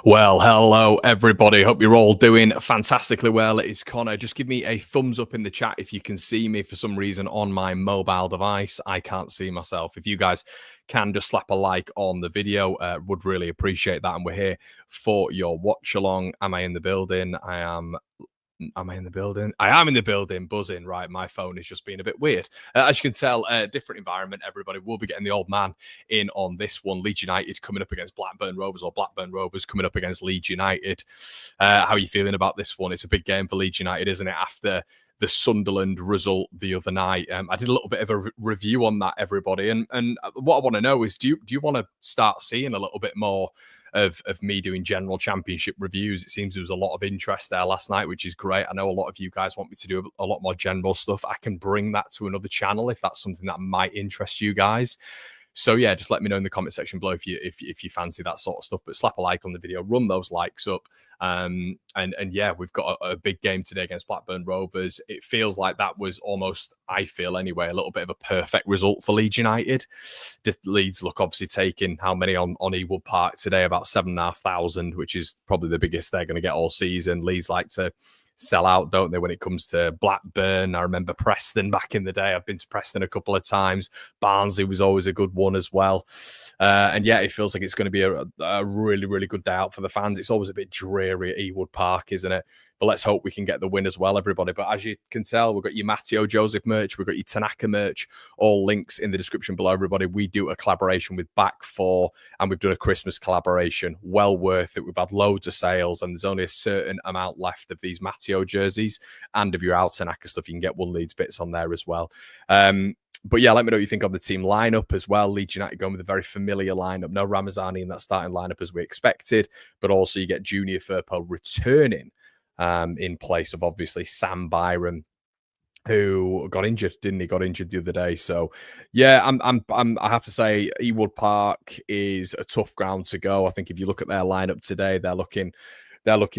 Well, hello, everybody. Hope you're all doing fantastically well. It is Connor. Just give me a thumbs up in the chat if you can see me. For some reason on my mobile device, I can't see myself. If you guys can just slap a like on the video, would really appreciate that. And we're here for your watch along. Am I in the building? Am I in the building? I am in the building, buzzing. Right, my phone is just being a bit weird. As you can tell, different environment. Everybody will be getting the old man in on this one. Leeds United coming up against Blackburn Rovers, or Blackburn Rovers coming up against Leeds United. How are you feeling about this one? It's a big game for Leeds United, isn't it? After the Sunderland result the other night, I did a little bit of a review on that, everybody. And what I want to know is, do you want to start seeing a little bit more of me doing general championship reviews? It seems there was a lot of interest there last night, which is great. I know a lot of you guys want me to do a lot more general stuff. I can bring that to another channel if that's something that might interest you guys. So yeah, just let me know in the comment section below if you fancy that sort of stuff. But slap a like on the video, run those likes up, and yeah, we've got a big game today against Blackburn Rovers. It feels like that was almost, I feel anyway, a little bit of a perfect result for Leeds United. Leeds look obviously taking how many on Ewood Park today? About 7,500, which is probably the biggest they're going to get all season. Leeds like to sell out, don't they, when it comes to Blackburn? I remember Preston back in the day. I've been to Preston a couple of times. Barnsley was always a good one as well. And yeah, it feels like it's going to be a really, really good day out for the fans. It's always a bit dreary at Ewood Park, isn't it? But let's hope we can get the win as well, everybody. But as you can tell, we've got your Matteo Joseph merch. We've got your Tanaka merch. All links in the description below, everybody. We do a collaboration with Back4, and we've done a Christmas collaboration. Well worth it. We've had loads of sales, and there's only a certain amount left of these Matteo jerseys. And if you're out Tanaka stuff, you can get one Leeds bits on there as well. But yeah, let me know what you think of the team lineup as well. Leeds United going with a very familiar lineup. No Ramazani in that starting lineup as we expected, but also you get Junior Firpo returning in place of obviously Sam Byram, who got injured, didn't he? Got injured the other day. So yeah, I have to say Ewood Park is a tough ground to go. I think if you look at their lineup today, they're looking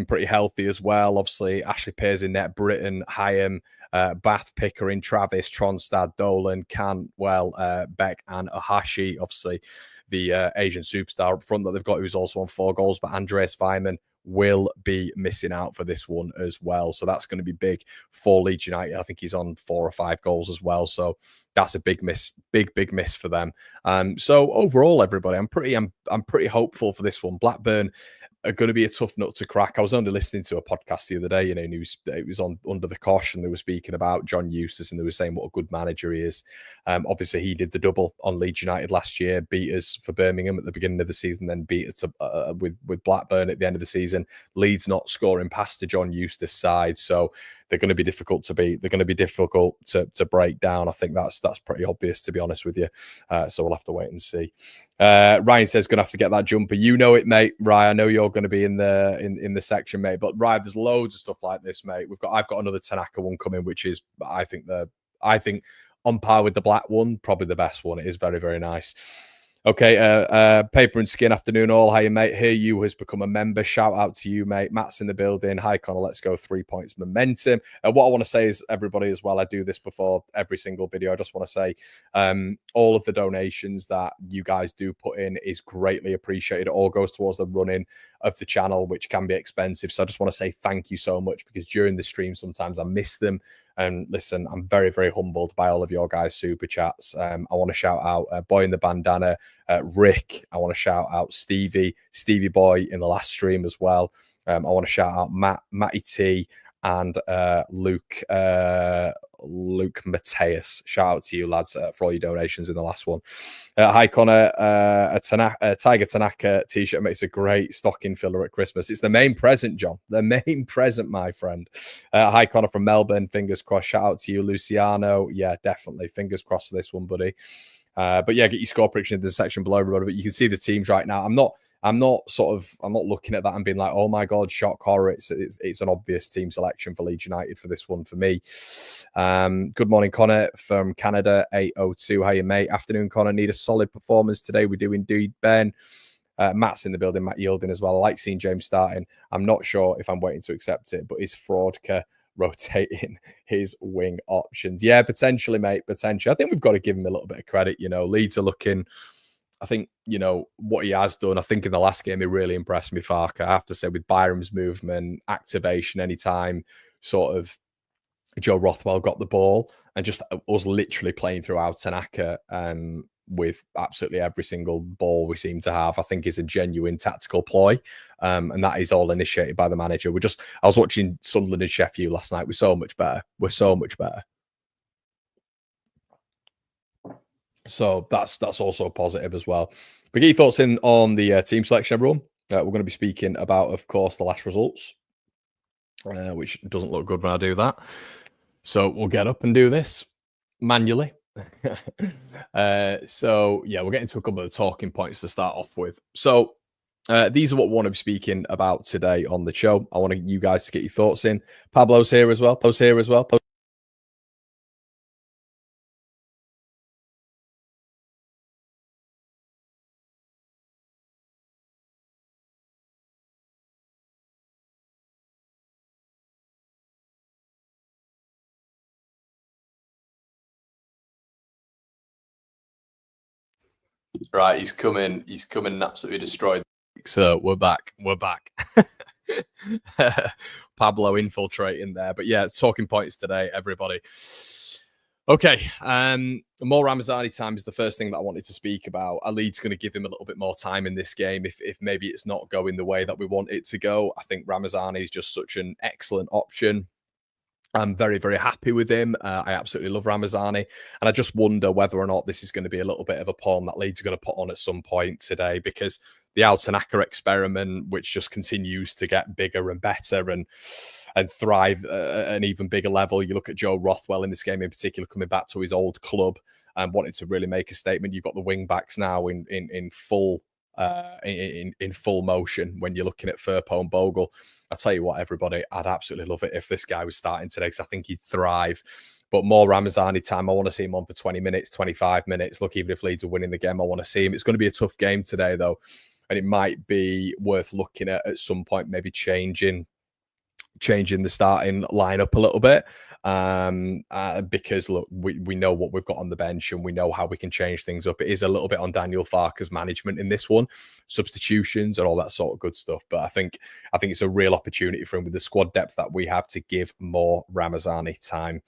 pretty healthy as well. Obviously, Ashley Pearce in net, Britton, Hyam, Bath, Pickering, Travis, Tronstad, Dolan, Cantwell, Beck, and Ohashi. Obviously, the Asian superstar up front that they've got, who's also on 4 goals, but Andreas Weimann will be missing out for this one as well. So that's going to be big for Leeds United. I think he's on 4 or 5 goals as well. So that's a big miss, big miss for them. So overall, everybody, I'm pretty hopeful for this one. Blackburn are going to be a tough nut to crack. I was only listening to a podcast the other day, and it was on Under the Cosh, and they were speaking about John Eustace, and they were saying what a good manager he is. Obviously, he did the double on Leeds United last year, beat us for Birmingham at the beginning of the season, then beat us with Blackburn at the end of the season. Leeds not scoring past the John Eustace side, so they're going to be difficult to beat. They're going to be difficult to break down. I think that's pretty obvious, to be honest with you. So we'll have to wait and see. Ryan says, gonna have to get that jumper. You know it, mate. Ryan, I know you're going to be in the section, mate. But Ryan, there's loads of stuff like this, mate. I've got another Tanaka one coming, which is I think on par with the black one, probably the best one. It is very, very nice. Okay, Paper and Skin afternoon all. How you, mate? Here you has become a member. Shout out to you, mate. Matt's in the building. Hi, Connor. Let's go 3 points momentum. What I want to say is, everybody, as well, I do this before every single video. I just want to say all of the donations that you guys do put in is greatly appreciated. It all goes towards the running of the channel, which can be expensive. So I just want to say thank you so much, because during the stream, sometimes I miss them. And listen, I'm very, very humbled by all of your guys' super chats. I want to shout out Boy in the Bandana, Rick. I want to shout out Stevie Boy in the last stream as well. I want to shout out Matty T and Luke Mateus. Shout out to you, lads, for all your donations in the last one. Hi, Connor. A Tiger Tanaka t-shirt makes a great stocking filler at Christmas. It's the main present, John. The main present, my friend. Hi, Connor from Melbourne. Fingers crossed. Shout out to you, Luciano. Yeah, definitely. Fingers crossed for this one, buddy. But yeah, get your score prediction in the section below, everybody. But you can see the teams right now. I'm not looking at that and being like, oh my God, shock horror. It's an obvious team selection for Leeds United for this one for me. Good morning, Connor from Canada, 802. How you, mate? Afternoon, Connor. Need a solid performance today. We do indeed, Ben. Matt's in the building, Matt Yielding as well. I like seeing James starting. I'm not sure if I'm waiting to accept it, but is Fraudka rotating his wing options? Yeah, potentially, mate. Potentially. I think we've got to give him a little bit of credit. You know, Leeds are looking I think, you know, what he has done, I think in the last game, he really impressed me, Farke. I have to say, with Byram's movement, activation, anytime sort of Joe Rothwell got the ball, and just us literally playing throughout Tanaka with absolutely every single ball we seem to have, I think is a genuine tactical ploy. And that is all initiated by the manager. I was watching Sunderland and Sheffield last night. We're so much better. We're so much better. So that's also positive as well. But get your thoughts in on the team selection, everyone. We're going to be speaking about, of course, the last results, which doesn't look good when I do that. So we'll get up and do this manually. So yeah, we'll get into a couple of the talking points to start off with. So these are what we want to be speaking about today on the show. I want you guys to get your thoughts in. Pablo's here as well. Right, he's coming and absolutely destroyed. So we're back. Pablo infiltrating there. But yeah, talking points today, everybody. Okay, more Ramazani time is the first thing that I wanted to speak about. Leeds going to give him a little bit more time in this game if maybe it's not going the way that we want it to go. I think Ramazani is just such an excellent option. I'm very, very happy with him. I absolutely love Ramazani. And I just wonder whether or not this is going to be a little bit of a pawn that Leeds are going to put on at some point today, because the Al Tanaka experiment, which just continues to get bigger and better and thrive at an even bigger level. You look at Joe Rothwell in this game in particular, coming back to his old club and wanting to really make a statement. You've got the wing backs now in full in full motion when you're looking at Firpo and Bogle. I'll tell you what, everybody, I'd absolutely love it if this guy was starting today, because I think he'd thrive. But more Ramazani time. I want to see him on for 20 minutes, 25 minutes. Look, even if Leeds are winning the game, I want to see him. It's going to be a tough game today, though. And it might be worth looking at some point, maybe changing the starting lineup a little bit, because look, we know what we've got on the bench and we know how we can change things up. It is a little bit on Daniel Farke's management in this one, substitutions and all that sort of good stuff. But I think it's a real opportunity for him with the squad depth that we have to give more Ramazani time.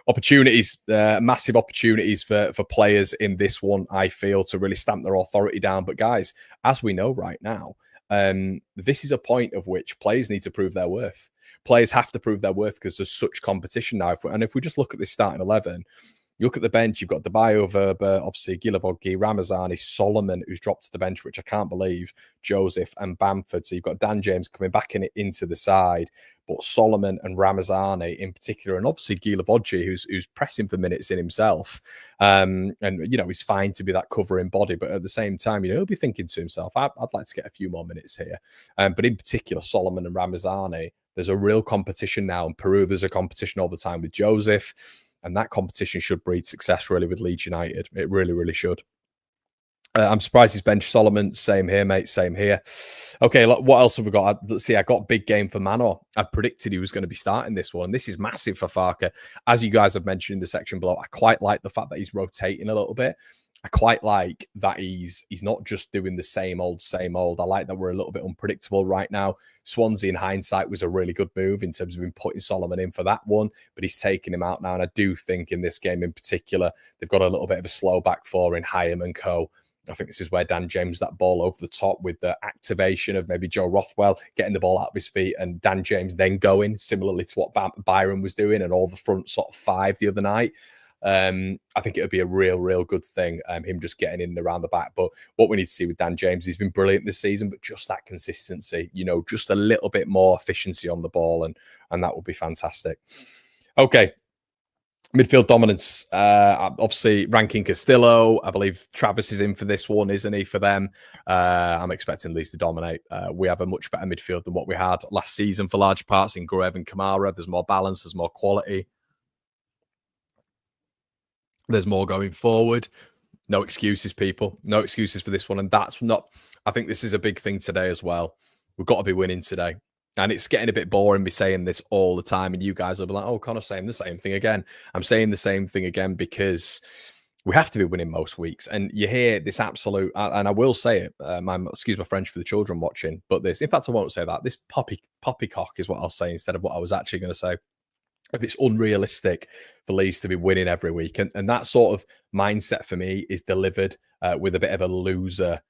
Opportunities, massive opportunities for players in this one, I feel, to really stamp their authority down. But guys, as we know right now, this is a point of which players need to prove their worth. Players have to prove their worth because there's such competition now. And if we just look at this starting 11, you look at the bench, you've got Debayo, Verba, obviously Gilavogui, Ramazani, Solomon, who's dropped to the bench, which I can't believe, Joseph and Bamford. So you've got Dan James coming back into the side, but Solomon and Ramazani in particular, and obviously Gilavogui, who's pressing for minutes in himself. And, you know, he's fine to be that covering body, but at the same time, you know, he'll be thinking to himself, I'd like to get a few more minutes here. But in particular, Solomon and Ramazani, there's a real competition now. In Peru, there's a competition all the time with Joseph. And that competition should breed success, really, with Leeds United. It really, really should. I'm surprised he's benched Solomon. Same here, mate. Same here. Okay, what else have we got? Let's see. I got big game for Manor. I predicted he was going to be starting this one. This is massive for Farke. As you guys have mentioned in the section below, I quite like the fact that he's rotating a little bit. I quite like that he's not just doing the same old. I like that we're a little bit unpredictable right now. Swansea, in hindsight, was a really good move in terms of him putting Solomon in for that one, but he's taking him out now. And I do think in this game in particular, they've got a little bit of a slow back four in Hyam and co. I think this is where Dan James, that ball over the top with the activation of maybe Joe Rothwell getting the ball out of his feet and Dan James then going, similarly to what Byron was doing and all the front sort of five the other night. I think it would be a real good thing, him just getting in around the back. But what we need to see with Dan James, he's been brilliant this season, but just that consistency, you know, just a little bit more efficiency on the ball, and that would be fantastic. Okay. Midfield dominance, obviously ranking Castillo. I believe Travis is in for this one, isn't he, for them? I'm expecting Leeds to dominate. We have a much better midfield than what we had last season for large parts in Gruev and Kamara. There's more balance, there's more quality. There's more going forward. No excuses, people. No excuses for this one. And that's not, I think this is a big thing today as well. We've got to be winning today. And it's getting a bit boring me saying this all the time. And you guys will be like, oh, Connor's saying the same thing again. I'm saying the same thing again because we have to be winning most weeks. And you hear this absolute, and I will say it, excuse my French for the children watching, but this, in fact, I won't say that. This poppycock is what I'll say instead of what I was actually going to say. If it's unrealistic for Leeds to be winning every week. And that sort of mindset for me is delivered with a bit of a loser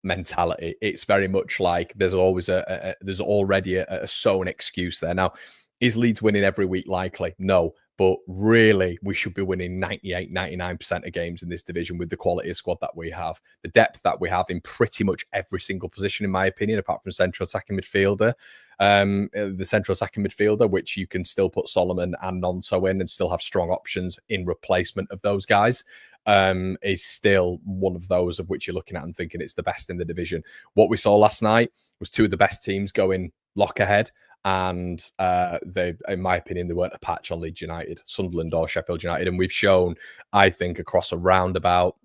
mentality. It's very much like there's always there's already a sewn excuse there. Now, is Leeds winning every week? Likely no, but really we should be winning 98-99% of games in this division with the quality of squad that we have, the depth that we have in pretty much every single position, in my opinion, apart from central attacking midfielder. The central attacking midfielder, which you can still put Solomon and Nonso in and still have strong options in replacement of those guys, is still one of those of which you're looking at and thinking it's the best in the division. What we saw last night was two of the best teams going lock ahead, and they, in my opinion, they weren't a patch on Leeds United, Sunderland or Sheffield United. And we've shown, I think, across a roundabout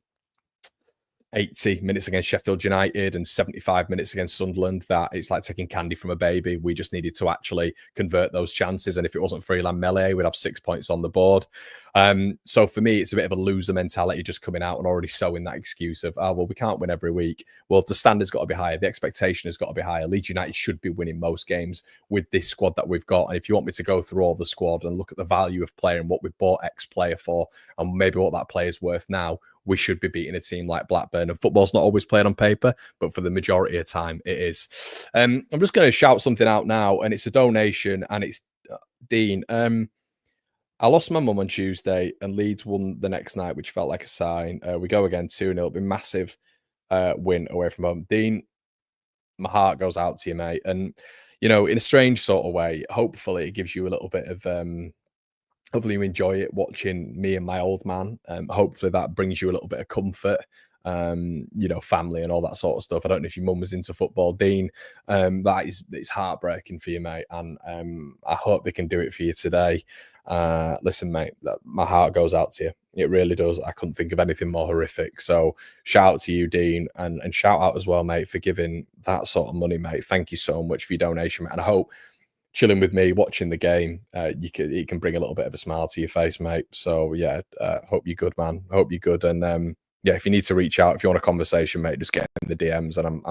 80 minutes against Sheffield United and 75 minutes against Sunderland that it's like taking candy from a baby. We just needed to actually convert those chances. And if it wasn't for Ilan Melee, we'd have 6 points on the board. So for me, it's a bit of a loser mentality just coming out and already sowing that excuse of, oh, well, we can't win every week. Well, the standard's got to be higher. The expectation has got to be higher. Leeds United should be winning most games with this squad that we've got. And if you want me to go through all the squad and look at the value of player and what we bought X player for and maybe what that player is worth now, we should be beating a team like Blackburn. And football's not always played on paper, but for the majority of time, it is. I'm just going to shout something out now, and it's a donation, and it's Dean. I lost my mum on Tuesday, and Leeds won the next night, which felt like a sign. We go again 2-0. It'll be a massive win away from home. Dean, my heart goes out to you, mate. And, you know, in a strange sort of way, hopefully it gives you a little bit of... hopefully you enjoy it watching me and my old man. Hopefully that brings you a little bit of comfort, you know, family and all that sort of stuff. I don't know if your mum was into football, Dean. It's heartbreaking for you, mate. And I hope they can do it for you today. Listen, mate, my heart goes out to you. It really does. I couldn't think of anything more horrific. So shout out to you, Dean, and shout out as well, mate, for giving that sort of money, mate. Thank you so much for your donation, mate. And I hope chilling with me, watching the game, it can bring a little bit of a smile to your face, mate. So yeah, hope you're good, man. Hope you're good. And yeah, if you need to reach out, if you want a conversation, mate, just get in the DMs, and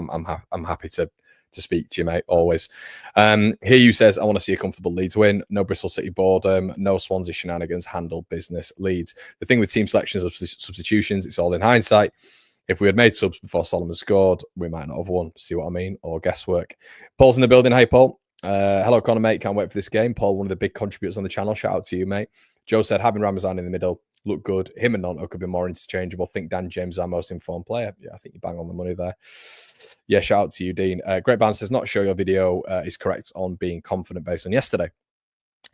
I'm happy to speak to you, mate. Always. Here you says, I want to see a comfortable Leeds win. No Bristol City boredom. No Swansea shenanigans. Handle business. Leeds. The thing with team selections of substitutions, it's all in hindsight. If we had made subs before Solomon scored, we might not have won. See what I mean? Or guesswork. Paul's in the building. Hey, Paul. Hello, Connor, mate. Can't wait for this game. Paul, one of the big contributors on the channel. Shout out to you, mate. Joe said, having Ramazan in the middle looked good. Him and Nonto could be more interchangeable. Think Dan James is our most informed player. Yeah, I think you bang on the money there. Yeah, shout out to you, Dean. Great Band says, not sure your video is correct on being confident based on yesterday.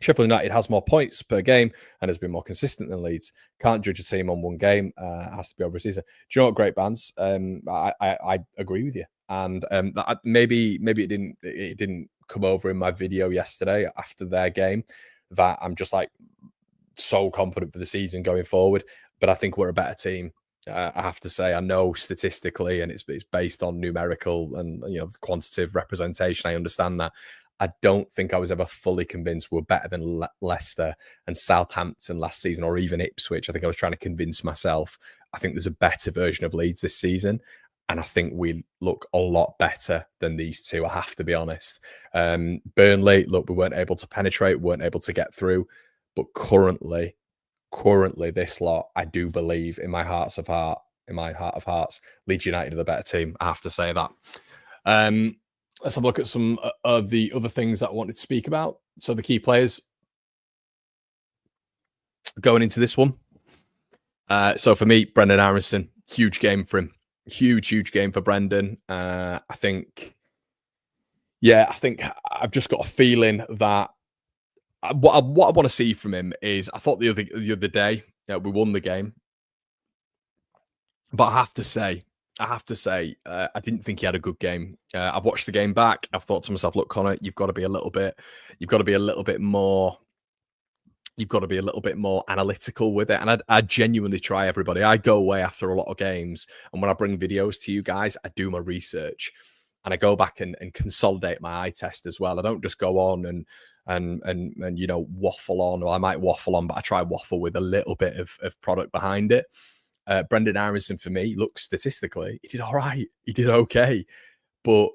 Sheffield United has more points per game and has been more consistent than Leeds. Can't judge a team on one game. It has to be over a season. Do you know what, Great Bands? I agree with you. And maybe it didn't come over in my video yesterday after their game that I'm just like so confident for the season going forward. But I think we're a better team. I have to say, I know statistically, and it's based on numerical and, you know, quantitative representation. I understand that. I don't think I was ever fully convinced we're better than Leicester and Southampton last season, or even Ipswich. I think I was trying to convince myself. I think there's a better version of Leeds this season. And I think we look a lot better than these two, I have to be honest. Burnley, look, we weren't able to penetrate, weren't able to get through. But currently, this lot, I do believe in my heart of hearts, Leeds United are the better team. I have to say that. Let's have a look at some of the other things that I wanted to speak about. So the key players going into this one. So for me, Brendan Aronson, huge game for him. Huge game for Brendan. I think I've just got a feeling that what I want to see from him is, I thought the other day we won the game, but I have to say, I didn't think he had a good game. I've watched the game back. I've thought to myself, look, Connor, you've got to be a little bit more analytical with it. And I genuinely try, everybody. I go away after a lot of games, and when I bring videos to you guys, I do my research and I go back and consolidate my eye test as well. I don't just go on and you know, waffle on, or I might waffle on, but I try waffle with a little bit of product behind it. Brendan Aronson, for me, look, statistically, he did all right. He did okay. But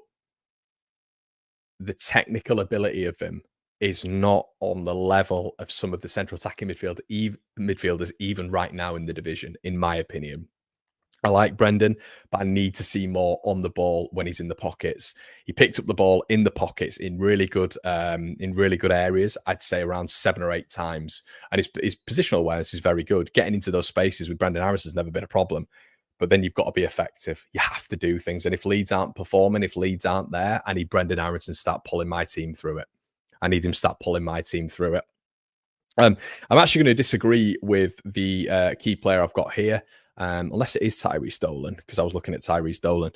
the technical ability of him is not on the level of some of the central attacking midfielders, even right now in the division, in my opinion. I like Brendan, but I need to see more on the ball when he's in the pockets. He picked up the ball in the pockets in really good areas. I'd say around 7 or 8 times, and his positional awareness is very good. Getting into those spaces with Brendan Harris has never been a problem. But then you've got to be effective. You have to do things. And if Leeds aren't performing, if Leeds aren't there, I need Brendan Aronson to start pulling my team through it. I need him to start pulling my team through it. I'm actually going to disagree with the key player I've got here, unless it is Tyrese Dolan, because I was looking at Tyrese Dolan.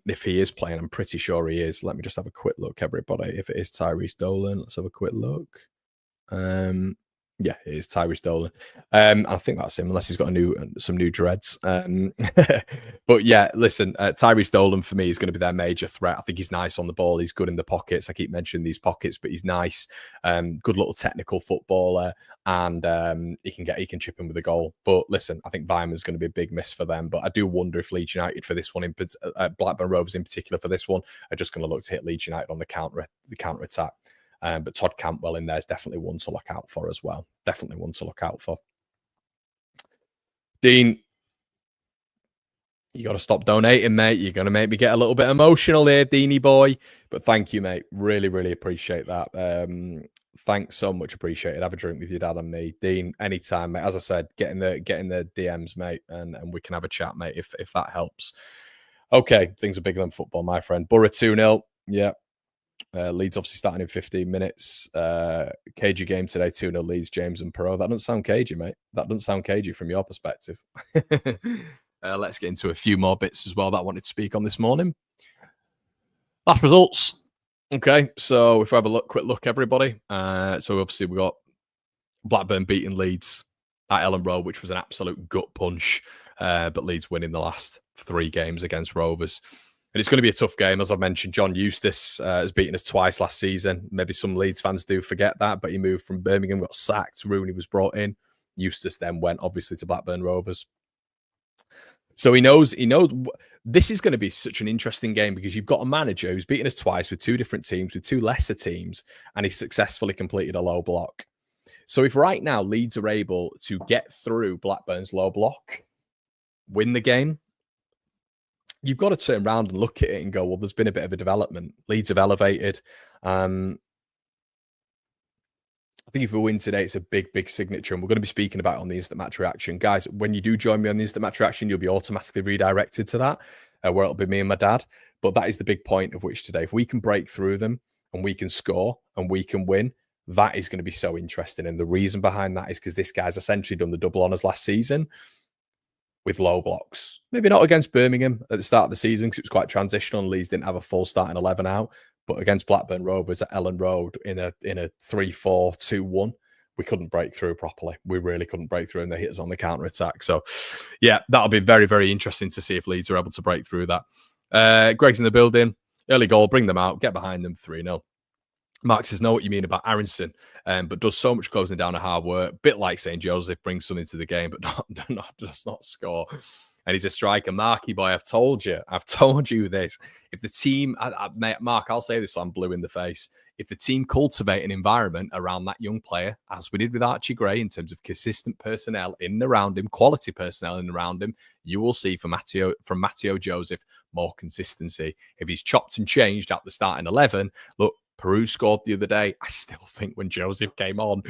If he is playing, I'm pretty sure he is. Let me just have a quick look, everybody. If it is Tyrese Dolan, let's have a quick look. Yeah, it is Tyrese Dolan. I think that's him, unless he's got some new dreads. But yeah, listen, Tyrese Dolan for me is going to be their major threat. I think he's nice on the ball. He's good in the pockets. I keep mentioning these pockets, but he's nice. Good little technical footballer, and he can chip in with a goal. But listen, I think Weiman's going to be a big miss for them. But I do wonder if Leeds United for this one, Blackburn Rovers in particular for this one, are just going to look to hit Leeds United on the counter attack. But Todd Cantwell in there is definitely one to look out for as well. Definitely one to look out for. Dean, you got to stop donating, mate. You're going to make me get a little bit emotional here, Deanie boy. But thank you, mate. Really, really appreciate that. Thanks so much. Appreciate it. Have a drink with your dad and me. Dean, anytime, mate. As I said, get in the DMs, mate, and we can have a chat, mate, if that helps. Okay, things are bigger than football, my friend. Borough 2-0. Yeah. Leeds obviously starting in 15 minutes. Cagey game today, 2-0 Leeds, James and Perot. That doesn't sound cagey, mate. That doesn't sound cagey from your perspective. Let's get into a few more bits as well that I wanted to speak on this morning. Last results. Okay, so if we have a quick look, everybody. So obviously we got Blackburn beating Leeds at Ellen Road, which was an absolute gut punch. But Leeds winning the last 3 games against Rovers. And it's going to be a tough game. As I mentioned, John Eustace has beaten us twice last season. Maybe some Leeds fans do forget that, but he moved from Birmingham, got sacked. Rooney was brought in. Eustace then went, obviously, to Blackburn Rovers. So he knows this is going to be such an interesting game because you've got a manager who's beaten us twice with 2 different teams, with 2 lesser teams, and he's successfully completed a low block. So if right now Leeds are able to get through Blackburn's low block, win the game, you've got to turn around and look at it and go, well, there's been a bit of a development. Leeds have elevated. I think if we win today, it's a big, big signature. And we're going to be speaking about it on the Instant Match Reaction. Guys, when you do join me on the Instant Match Reaction, you'll be automatically redirected to that, where it'll be me and my dad. But that is the big point of which today, if we can break through them and we can score and we can win, that is going to be so interesting. And the reason behind that is because this guy's essentially done the double honours last season with low blocks. Maybe not against Birmingham at the start of the season because it was quite transitional and Leeds didn't have a full starting 11 out. But against Blackburn Rovers at Ellen Road in a 3-4-2-1, we couldn't break through properly. We really couldn't break through, and they hit us on the counter-attack. So, yeah, that'll be very, very interesting to see if Leeds are able to break through that. Greg's in the building. Early goal, bring them out, get behind them, 3-0. Mark says, know what you mean about Aronson, but does so much closing down and hard work. Bit like St. Joseph, brings something to the game, but does not score. And he's a striker. Marky boy, I've told you this. If the team, Mark, I'll say this, I'm blue in the face. If the team cultivate an environment around that young player, as we did with Archie Gray, in terms of consistent personnel in and around him, quality personnel in and around him, you will see from Matteo Joseph more consistency. If he's chopped and changed at the starting 11, look, Peru scored the other day. I still think when Joseph came on,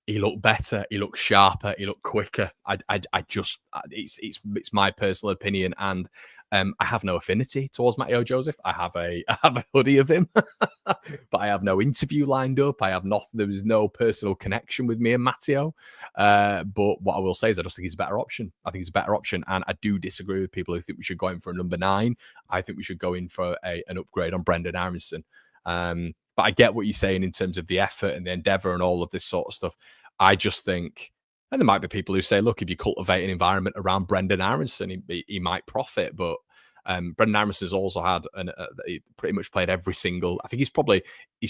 he looked better. He looked sharper. He looked quicker. It's my personal opinion, and I have no affinity towards Matteo Joseph. I have a hoodie of him, but I have no interview lined up. I have nothing. There was no personal connection with me and Matteo. But what I will say is, I just think he's a better option. I think he's a better option, and I do disagree with people who think we should go in for a number 9. I think we should go in for an upgrade on Brendan Aronson. But I get what you're saying in terms of the effort and the endeavour and all of this sort of stuff. I just think, and there might be people who say, look, if you cultivate an environment around Brendan Aronson, he might profit. But Brendan Aronson's also had, he pretty much played every single, I think he's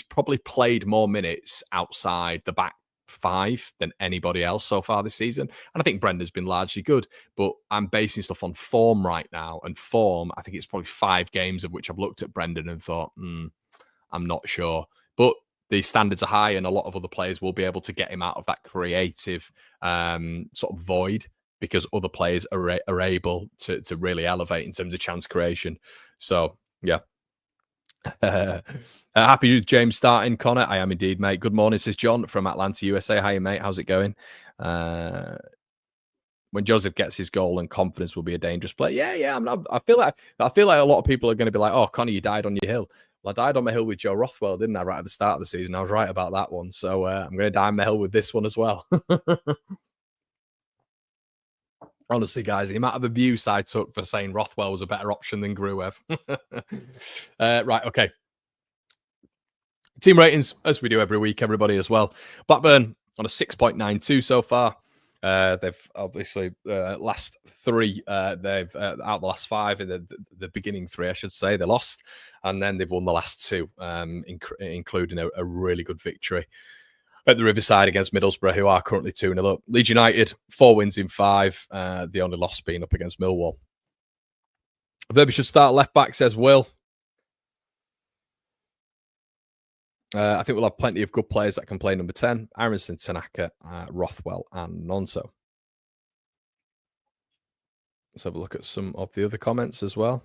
probably played more minutes outside the back 5 than anybody else so far this season. And I think Brendan's been largely good, but I'm basing stuff on form right now. And form, I think it's probably 5 games of which I've looked at Brendan and thought, I'm not sure. But the standards are high, and a lot of other players will be able to get him out of that creative sort of void, because other players are able to really elevate in terms of chance creation. So, yeah. Happy with James starting, Connor. I am indeed, mate. Good morning, says John from Atlanta, USA. Hi, mate. How's it going? When Joseph gets his goal, and confidence will be a dangerous play. Yeah. I feel like a lot of people are going to be like, "Oh, Connor, you died on your hill." Well, I died on my hill with Joe Rothwell, didn't I? Right at the start of the season, I was right about that one. So I'm going to die on my hill with this one as well. Honestly, guys, the amount of abuse I took for saying Rothwell was a better option than Gruev. Right, okay. Team ratings, as we do every week, everybody as well. Blackburn on a 6.92 so far. They've obviously last 3, they've out the last 5 in the beginning 3, I should say, they lost, and then they've won the last 2, including a really good victory at the Riverside against Middlesbrough, who are currently 2-0 up. Leeds United, 4 wins in 5, the only loss being up against Millwall. Verby should start left back, says Will. I think we'll have plenty of good players that can play number 10. Aronson, Tanaka, Rothwell, and Nonso. Let's have a look at some of the other comments as well.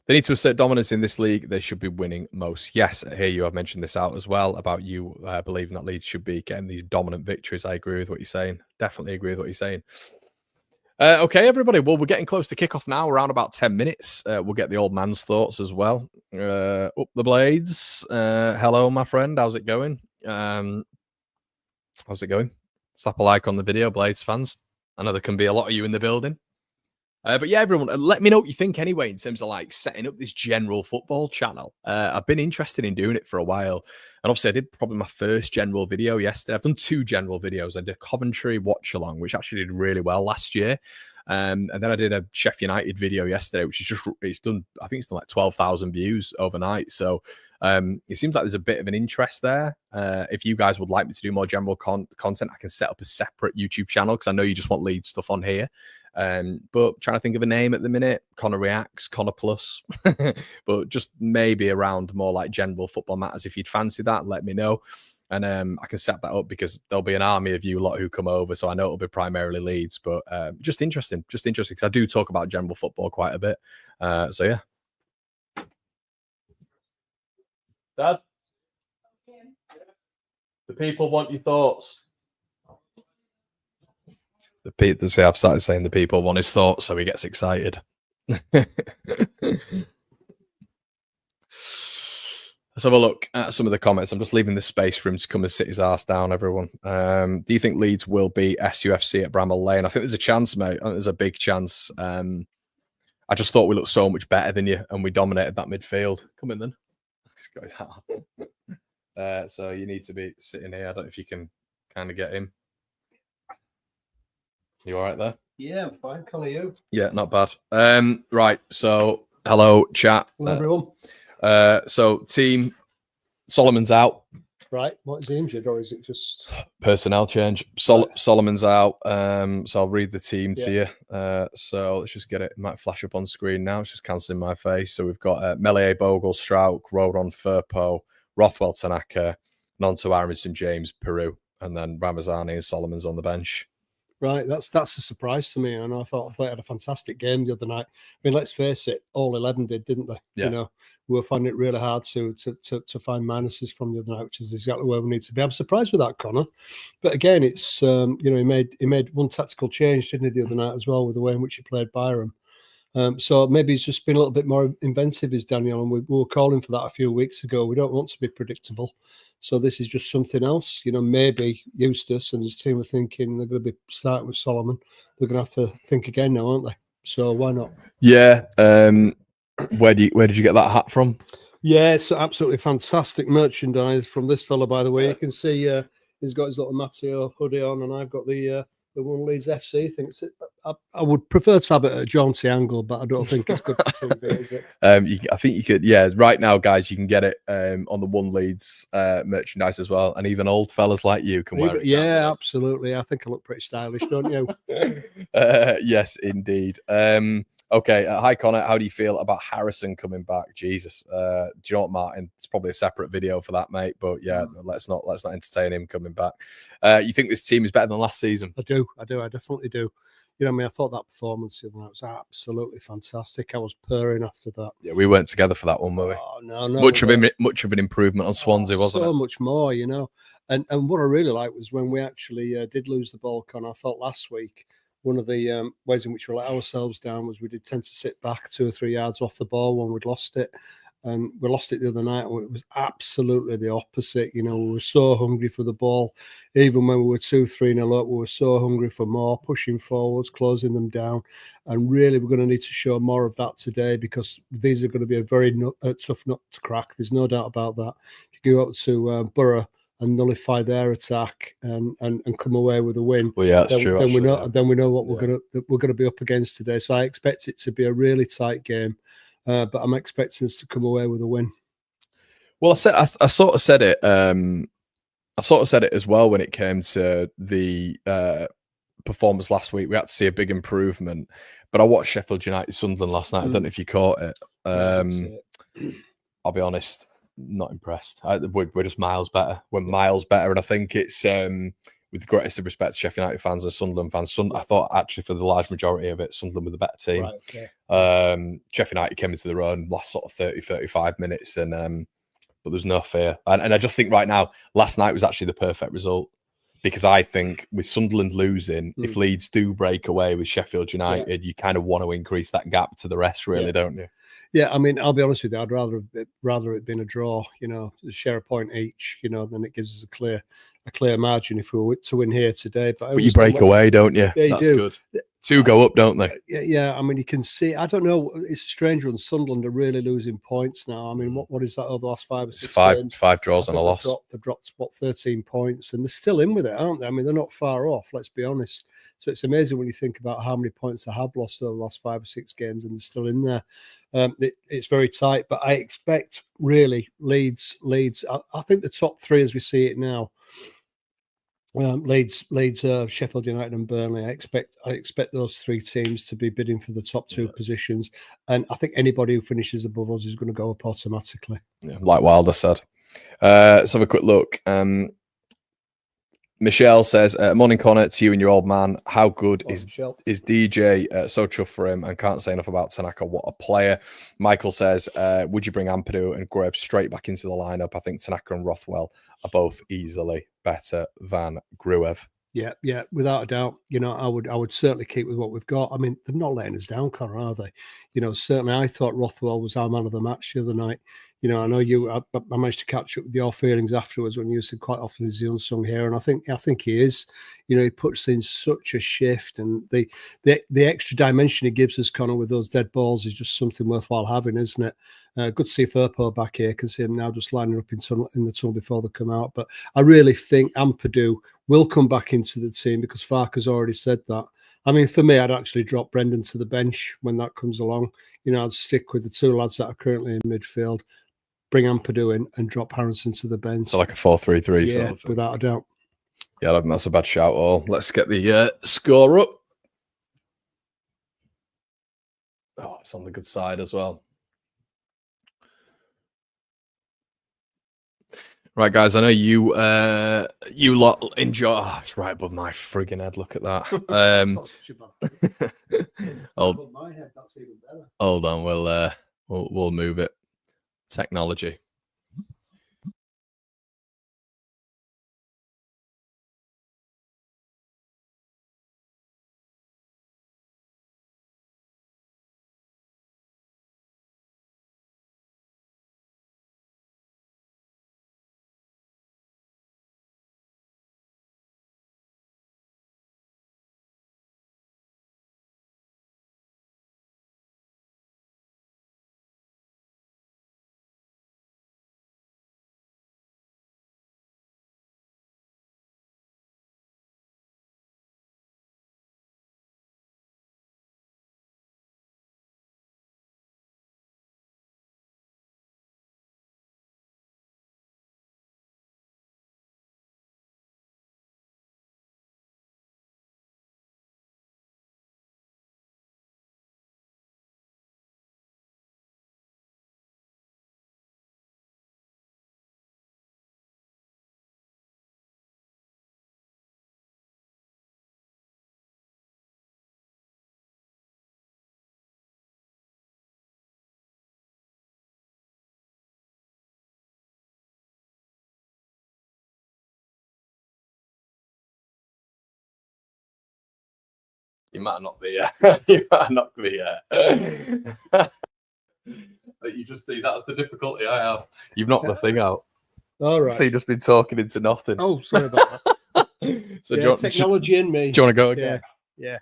They need to assert dominance in this league. They should be winning most. Yes, I hear you. I've mentioned this out as well about you believing that Leeds should be getting these dominant victories. I agree with what you're saying. Definitely agree with what you're saying. Okay, everybody. Well, we're getting close to kickoff now. Around about 10 minutes. We'll get the old man's thoughts as well. Up the Blades. Hello, my friend. How's it going? How's it going? Slap a like on the video, Blades fans. I know there can be a lot of you in the building. But yeah, everyone, let me know what you think anyway in terms of like setting up this general football channel. I've been interested in doing it for a while. And obviously I did probably my first general video yesterday. I've done 2 general videos. I did a Coventry watch along, which actually did really well last year. And then I did a Sheffield United video yesterday, which is just, it's done, I think it's done like 12,000 views overnight. So it seems like there's a bit of an interest there. If you guys would like me to do more general content, I can set up a separate YouTube channel, because I know you just want Leeds stuff on here. But trying to think of a name at the minute. Connor Reacts, Connor Plus. But just maybe around more like general football matters. If you'd fancy that, let me know. And I can set that up, because there'll be an army of you lot who come over. So I know it'll be primarily Leeds, but just interesting because I do talk about general football quite a bit. So yeah. Dad? The people want your thoughts. I've started saying the people want his thoughts, so he gets excited. Let's have a look at some of the comments. I'm just leaving the space for him to come and sit his ass down, everyone. Do you think Leeds will be SUFC at Bramall Lane? I think there's a chance, mate. I think there's a big chance. I just thought we looked so much better than you, and we dominated that midfield. Come in then. He's got his hat on. So you need to be sitting here. I don't know if you can kind of get him. You all right there? Yeah, I'm fine. Connor, you? Yeah, not bad. Right. So, hello, chat. Hello, everyone. So, team Solomon's out. Right. What is he injured, or is it just personnel change? Solomon's out. So I'll read the team to you. So let's just get it. It might flash up on screen now. It's just cancelling my face. So we've got Melier, Bogle, Strauch, Rodon, Firpo, Rothwell, Tanaka, Nonto, Aronson, James, Peru, and then Ramazani and Solomon's on the bench. Right, that's a surprise to me, and I thought they had a fantastic game the other night. I mean, let's face it, all 11 did, didn't they? Yeah. You know, we were finding it really hard to find minuses from the other night, which is exactly where we need to be. I'm surprised with that, Connor, but again, it's you know, he made one tactical change, didn't he, the other night as well, with the way in which he played Byram. So maybe he's just been a little bit more inventive, is Daniel, and we were calling for that a few weeks ago. We don't want to be predictable. So this is just something else. You know, maybe Eustace and his team are thinking they're going to be starting with Solomon. They're going to have to think again now, aren't they? So why not? Yeah. Where did you get that hat from? Yeah, it's absolutely fantastic merchandise from this fella, by the way. You can see he's got his little Matteo hoodie on, and I've got the one Leeds FC. I think it's I would prefer to have it at a jaunty angle, but I don't think it's good for TV, is it? I think you could, yeah. Right now, guys, you can get it on the One Leeds merchandise as well, and even old fellas like you can wear it. Yeah, absolutely. I think I look pretty stylish, don't you? Yes, indeed. Okay, hi Connor. How do you feel about Harrison coming back? Jesus, do you know what, Martin? It's probably a separate video for that, mate. But yeah, let's not entertain him coming back. You think this team is better than last season? I do. I definitely do. You know, I mean, I thought that performance was absolutely fantastic. I was purring after that. Yeah, we weren't together for that one, were we? Oh, no. Much of an improvement on Swansea, wasn't it? So much more, you know. And what I really liked was when we actually did lose the ball, Connor. I felt last week one of the ways in which we let ourselves down was we did tend to sit back 2 or 3 yards off the ball when we'd lost it. And we lost it the other night. It was absolutely the opposite. You know, we were so hungry for the ball. Even when we were 2-3-0 up, we were so hungry for more, pushing forwards, closing them down. And really, we're going to need to show more of that today, because these are going to be a very tough nut to crack. There's no doubt about that. If you go up to Borough and nullify their attack and come away with a win, well, yeah, that's true. Then we know what we're going to be up against today. So I expect it to be a really tight game. But I'm expecting us to come away with a win. Well, I sort of said it. I sort of said it as well when it came to the performance last week. We had to see a big improvement. But I watched Sheffield United Sunderland last night. I don't know if you caught it. I'll be honest, not impressed. We're just miles better. We're miles better, and I think it's with the greatest of respect to Sheffield United fans and Sunderland fans. I thought actually for the large majority of it, Sunderland were the better team. Right, okay. Sheffield United came into their own last sort of 30, 35 minutes, and but there's no fear. And I just think right now, last night was actually the perfect result, because I think with Sunderland losing, if Leeds do break away with Sheffield United, you kind of want to increase that gap to the rest, really, don't you? Yeah, I mean, I'll be honest with you. I'd rather it been a draw, you know, share a point each, you know, then it gives us a clear margin if we were to win here today. But you break away, don't you? Yeah, you That's do. Good. 2 go up, don't they? Yeah. I mean, you can see. I don't know. It's strange when Sunderland are really losing points now. I mean, what is that over the last 5 or 6 games? 5 draws and a loss. They've dropped what, 13 points, and they're still in with it, aren't they? I mean, they're not far off. Let's be honest. So it's amazing when you think about how many points they have lost over the last 5 or 6 games, and they're still in there. It's very tight, but I expect really Leeds. I think the top 3 as we see it now. Leeds, Sheffield United, and Burnley. I expect those 3 teams to be bidding for the top 2 positions, and I think anybody who finishes above us is going to go up automatically. Yeah, like Wilder said. Let's have a quick look. Michelle says, "Morning, Connor, to you and your old man. How good is DJ? So chuffed for him, and can't say enough about Tanaka. What a player." Michael says, "Would you bring Ampadu and Gruev straight back into the lineup? I think Tanaka and Rothwell are both easily better than Gruev." Yeah, without a doubt. You know, I would certainly keep with what we've got. I mean, they're not letting us down, Connor, are they? You know, certainly I thought Rothwell was our man of the match the other night. You know, I know I managed to catch up with your feelings afterwards when you said quite often he's the unsung hero, and I think he is. You know, he puts in such a shift, and the extra dimension he gives us, Connor, with those dead balls is just something worthwhile having, isn't it? Good to see Firpo back here. Can see him now just lining up in the tunnel before they come out. But I really think Ampadu will come back into the team, because Farke's already said that. I mean, for me, I'd actually drop Brendan to the bench when that comes along. You know, I'd stick with the 2 lads that are currently in midfield, bring Ampadu in, and drop Harrison to the bench. So like a 4-3-3 yeah, sort of thing. Without a doubt. Yeah, I don't think that's a bad shout at all. Let's get the score up. Oh, it's on the good side as well. Right, guys, I know you lot enjoy. Oh, it's right above my frigging head. Look at that. Hold on, we'll move it. Technology. You might not be. You might not be. But you just see that's the difficulty I have. You've knocked the thing out. All right. So you've just been talking into nothing. Oh, sorry about that. So yeah, technology in me. Do you want to go again? Yeah.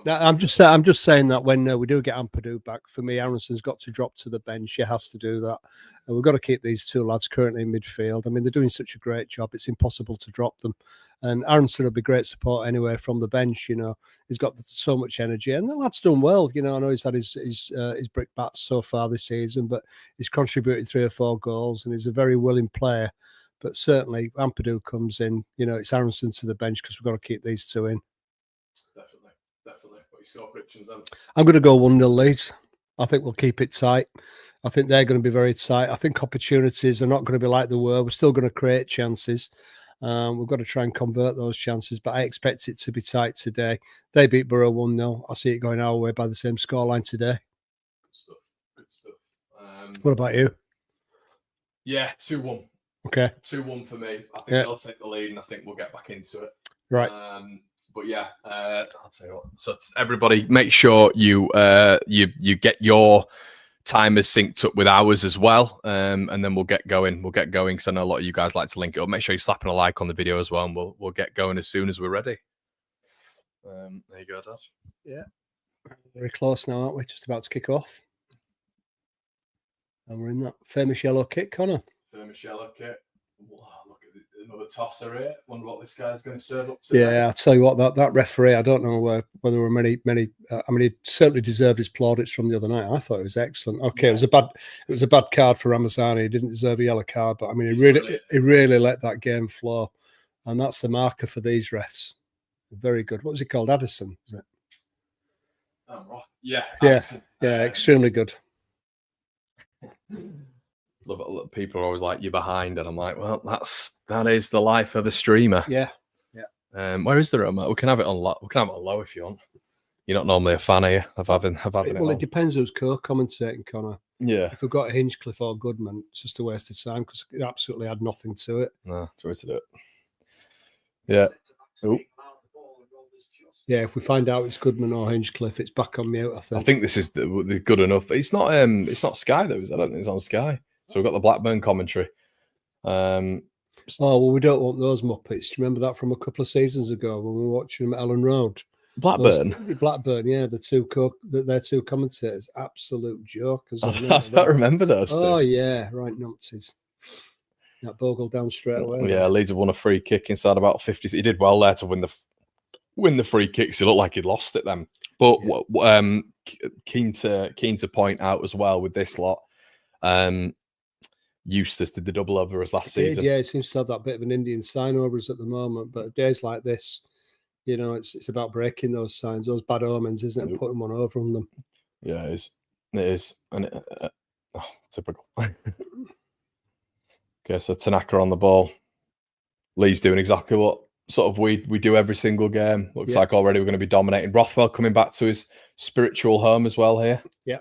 No, I'm just saying that when we do get Ampadu back, for me, Aronson's got to drop to the bench. He has to do that, and we've got to keep these two lads currently in midfield. I mean, they're doing such a great job; it's impossible to drop them. And Aronson will be great support anyway from the bench. You know, he's got so much energy, and the lad's done well. You know, I know he's had his brick bats so far this season, but he's contributed 3 or 4 goals, and he's a very willing player. But certainly, Ampadu comes in. You know, it's Aronson to the bench because we've got to keep these two in. Definitely. What you score predictions then? I'm going to go 1-0 Leeds. I think we'll keep it tight. I think they're going to be very tight. I think opportunities are not going to be like they were. We're still going to create chances. We've got to try and convert those chances, but I expect it to be tight today. They beat Borough 1-0. I see it going our way by the same scoreline today. Good stuff. What about you? Yeah, 2-1. Okay. 2-1 for me. I think they'll take the lead, and I think we'll get back into it. Right. But yeah, I'll tell you what. So everybody, make sure you get your timers synced up with ours as well, and then we'll get going. Because I know a lot of you guys like to link it up. Make sure you're slapping a like on the video as well, and we'll get going as soon as we're ready. There you go, Dad. Yeah, very close now, aren't we? Just about to kick off, and we're in that famous yellow kit, Connor. Famous yellow kit. Wow, look at another tosser here. Wonder what this guy's going to serve up today. Yeah, I'll tell you what, that referee, I don't know whether there were many. I mean, he certainly deserved his plaudits from the other night. I thought it was excellent. Okay, yeah. It was a bad card for Ramazani. He didn't deserve a yellow card, but I mean, he really let that game flow, and that's the marker for these refs. Very good. What was he called? Addison, is it? Yeah. Addison. Yeah, extremely good. Love it. People are always like, "You're behind," and I'm like, "Well, that is the life of a streamer." Yeah. Where is the remote? We can have it on low. We can have it on low if you want. You're not normally a fan, are you, of having it? Well, it depends who's co-commentating, Connor. Yeah. If we've got Hinchcliffe or Goodman, it's just a waste of time because it absolutely had nothing to it. No, try to do it. Yeah. Ooh. Yeah, if we find out it's Goodman or Hinchcliffe, it's back on mute. I think this is the good enough. It's not Sky though, is it? I don't think it's on Sky. So we've got the Blackburn commentary. Oh well, we don't want those Muppets. Do you remember that from a couple of seasons ago when we were watching them at Ellen Road? Blackburn, yeah, their two commentators, absolute jokers. I don't remember those. Oh yeah, right numpties. That Bogle down straight away. Yeah, Leeds have won a free kick inside about 50. He did well there to win the free kicks. He looked like he'd lost it then. But keen to point out as well with this lot. Eustace did the double over us last season. Yeah, he seems to have that bit of an Indian sign over us at the moment. But days like this, you know, it's about breaking those signs, those bad omens, isn't it? And putting one over on them. Yeah, it is. And typical. Okay, so Tanaka on the ball. Lee's doing exactly what sort of we do every single game. Looks like already we're going to be dominating. Rothwell coming back to his spiritual home as well here. Yeah.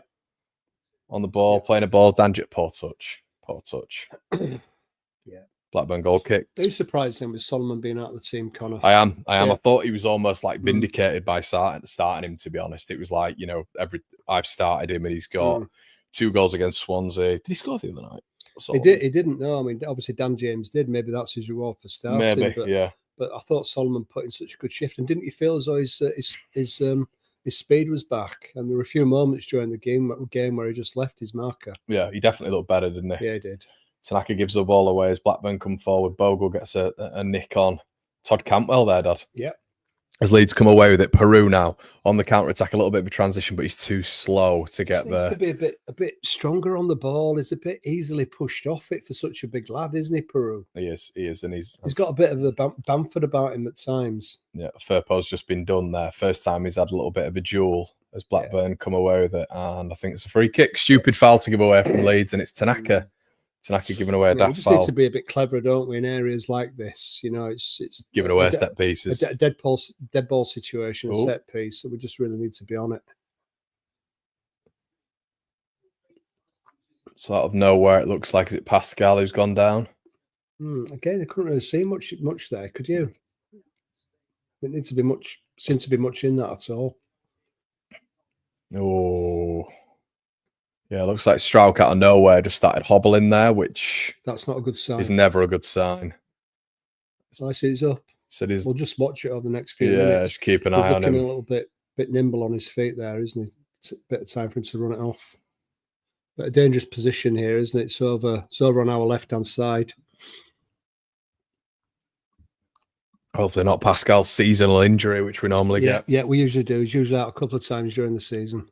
On the ball, playing a ball. Danjit, poor touch. Yeah. Blackburn goal kick. Are you surprised then with Solomon being out of the team, Connor? I am. Yeah. I thought he was almost like vindicated by starting him, to be honest. It was like, you know, I've started him and he's got 2 goals against Swansea. Did he score the other night? Solomon? He didn't know. I mean, obviously Dan James did. Maybe that's his reward for starting. Maybe, yeah. But I thought Solomon put in such a good shift. And didn't you feel as though his speed was back? And there were a few moments during the game where he just left his marker. Yeah, he definitely looked better, didn't he? Yeah, he did. Tanaka gives the ball away as Blackburn come forward. Bogle gets a nick on. Todd Cantwell there, Dad. Yeah. As Leeds come away with it. Peru now on the counter-attack, a little bit of a transition, but he's too slow to get there. He needs to be a bit stronger on the ball. He's a bit easily pushed off it for such a big lad, isn't he, Peru? He is, and he's got a bit of a Bamford about him at times. Yeah, Firpo's just been done there. First time he's had a little bit of a duel as Blackburn come away with it, and I think it's a free kick. Stupid foul to give away from Leeds, and it's Tanaka. Tanaka giving away a daft foul. We just need to be a bit clever, don't we, in areas like this? You know, it's giving away set pieces, a dead ball situation, a set piece. So we just really need to be on it. So out of nowhere, it looks like, is it Pascal who's gone down? Again, I couldn't really see much there. Could you? It needs to be much. Seems to be much in that at all. Oh, yeah. Looks like Strauch out of nowhere just started hobbling there, which that's not a good sign. Is never a good sign. I see he's up. So he's, we'll just watch it over the next few minutes. Just keep an eye on him. He's looking a little bit nimble on his feet there, isn't he? It's a bit of time for him to run it off. But a dangerous position here, isn't it? It's over on our left-hand side. Hopefully not Pascal's seasonal injury, which we normally get. Yeah, we usually do. He's usually out a couple of times during the season.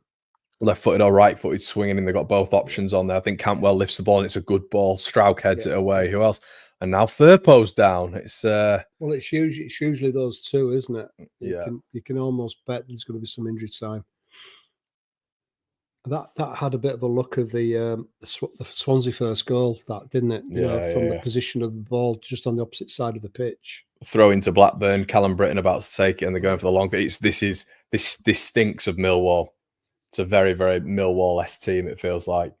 Left-footed or right-footed swinging, and they've got both options on there. I think Cantwell lifts the ball, and it's a good ball. Strauch heads it away. Who else? And now Firpo's down. It's well, it's usually those two, isn't it? You can almost bet there's going to be some injury time. That had a bit of a look of the Swansea first goal, that didn't it? From the position of the ball, just on the opposite side of the pitch. Throw into Blackburn, Callum Britton about to take it, and they're going for the long. This stinks of Millwall. It's a very, very Millwall-esque team, it feels like.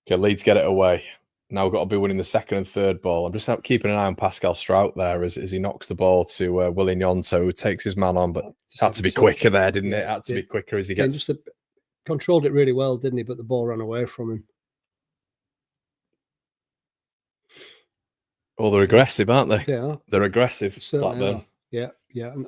Okay, Leeds get it away. Now we've got to be winning the second and third ball. I'm just keeping an eye on Pascal Strauch there as he knocks the ball to Willie Gnonto, who takes his man on, but had to be quicker there, didn't it? Had to be quicker as he gets... Just controlled it really well, didn't he? But the ball ran away from him. Oh, they're aggressive, aren't they? Yeah. They're aggressive, Blackburn. Yeah,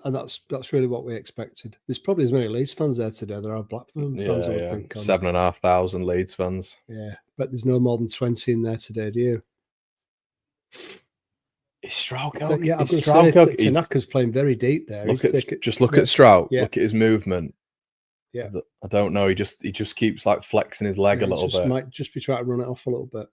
and that's really what we expected. There's probably as many Leeds fans there today. There are Blackburn fans, I would think. 7,500 Leeds fans. Yeah, but there's no more than 20 in there today, do you? Is Strauch? Yeah, I was going to say, Tanaka's playing very deep there. Just look at Strauch. Yeah. Look at his movement. Yeah, I don't know. He just keeps like flexing his leg a little bit. Might just be trying to run it off a little bit.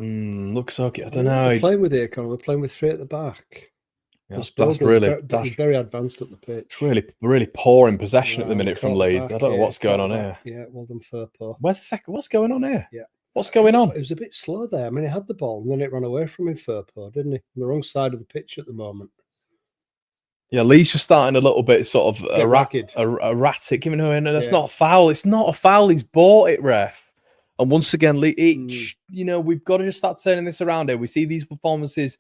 Looks okay. I don't know. We're playing with it, Conor. We're playing with three at the back. That's really very advanced up the pitch. Really poor in possession at the minute from Leeds. I don't know what's going on here. Yeah, well done, Firpo. Where's the second? What's going on here? Yeah. What's going on? It was a bit slow there. I mean, he had the ball and then it ran away from him, Firpo, didn't he? On the wrong side of the pitch at the moment. Yeah, Leeds just starting a little bit sort of erratic, giving her in, and that's not a foul. It's not a foul. He's bought it, ref. And once again, we've got to just start turning this around here. We see these performances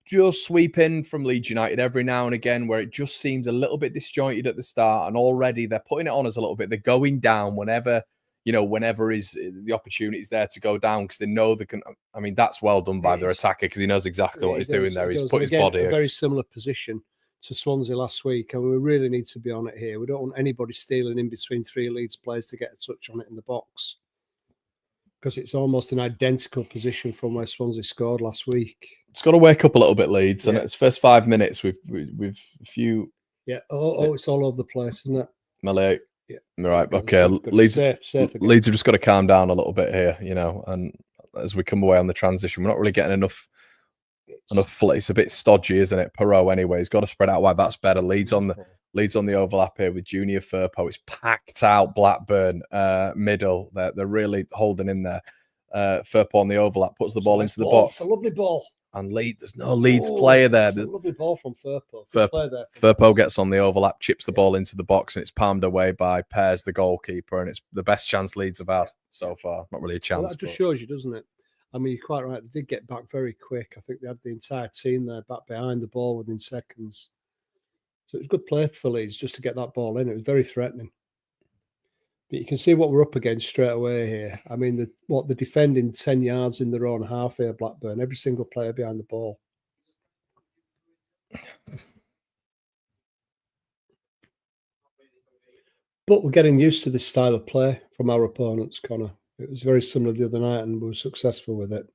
just sweep in from Leeds United every now and again, where it just seems a little bit disjointed at the start, and already they're putting it on us a little bit. They're going down whenever is the opportunity is there to go down, because they know they can. I mean, that's well done by their attacker, because he knows exactly what he's doing there. He's put his body in a very similar position to Swansea last week, and we really need to be on it here. We don't want anybody stealing in between three Leeds players to get a touch on it in the box, because it's almost an identical position from where Swansea scored last week. It's got to wake up a little bit, Leeds. And it's first 5 minutes. We've a few. Yeah. It's all over the place, isn't it? Melee. Yeah. Right. Okay. Leeds have just got to calm down a little bit here, and as we come away on the transition, we're not really getting enough. It's a bit stodgy, isn't it? Perot, anyway, he's got to spread out wide. That's better. Leeds on the overlap here with Junior Firpo. It's packed out. Blackburn middle. They're really holding in there. Firpo on the overlap puts the ball into the box. It's a lovely ball. And there's no Leeds player there. It's a lovely ball from Firpo. Firpo gets on the overlap, chips the ball into the box, and it's palmed away by Pears, the goalkeeper. And it's the best chance Leeds have had so far. Not really a chance. Well, that just shows you, doesn't it? I mean, you're quite right. They did get back very quick. I think they had the entire team there back behind the ball within seconds. So it was good play for Leeds just to get that ball in. It was very threatening. But you can see what we're up against straight away here. I mean, they're defending 10 yards in their own half here, Blackburn. Every single player behind the ball. But we're getting used to this style of play from our opponents, Connor. It was very similar the other night, and we were successful with it.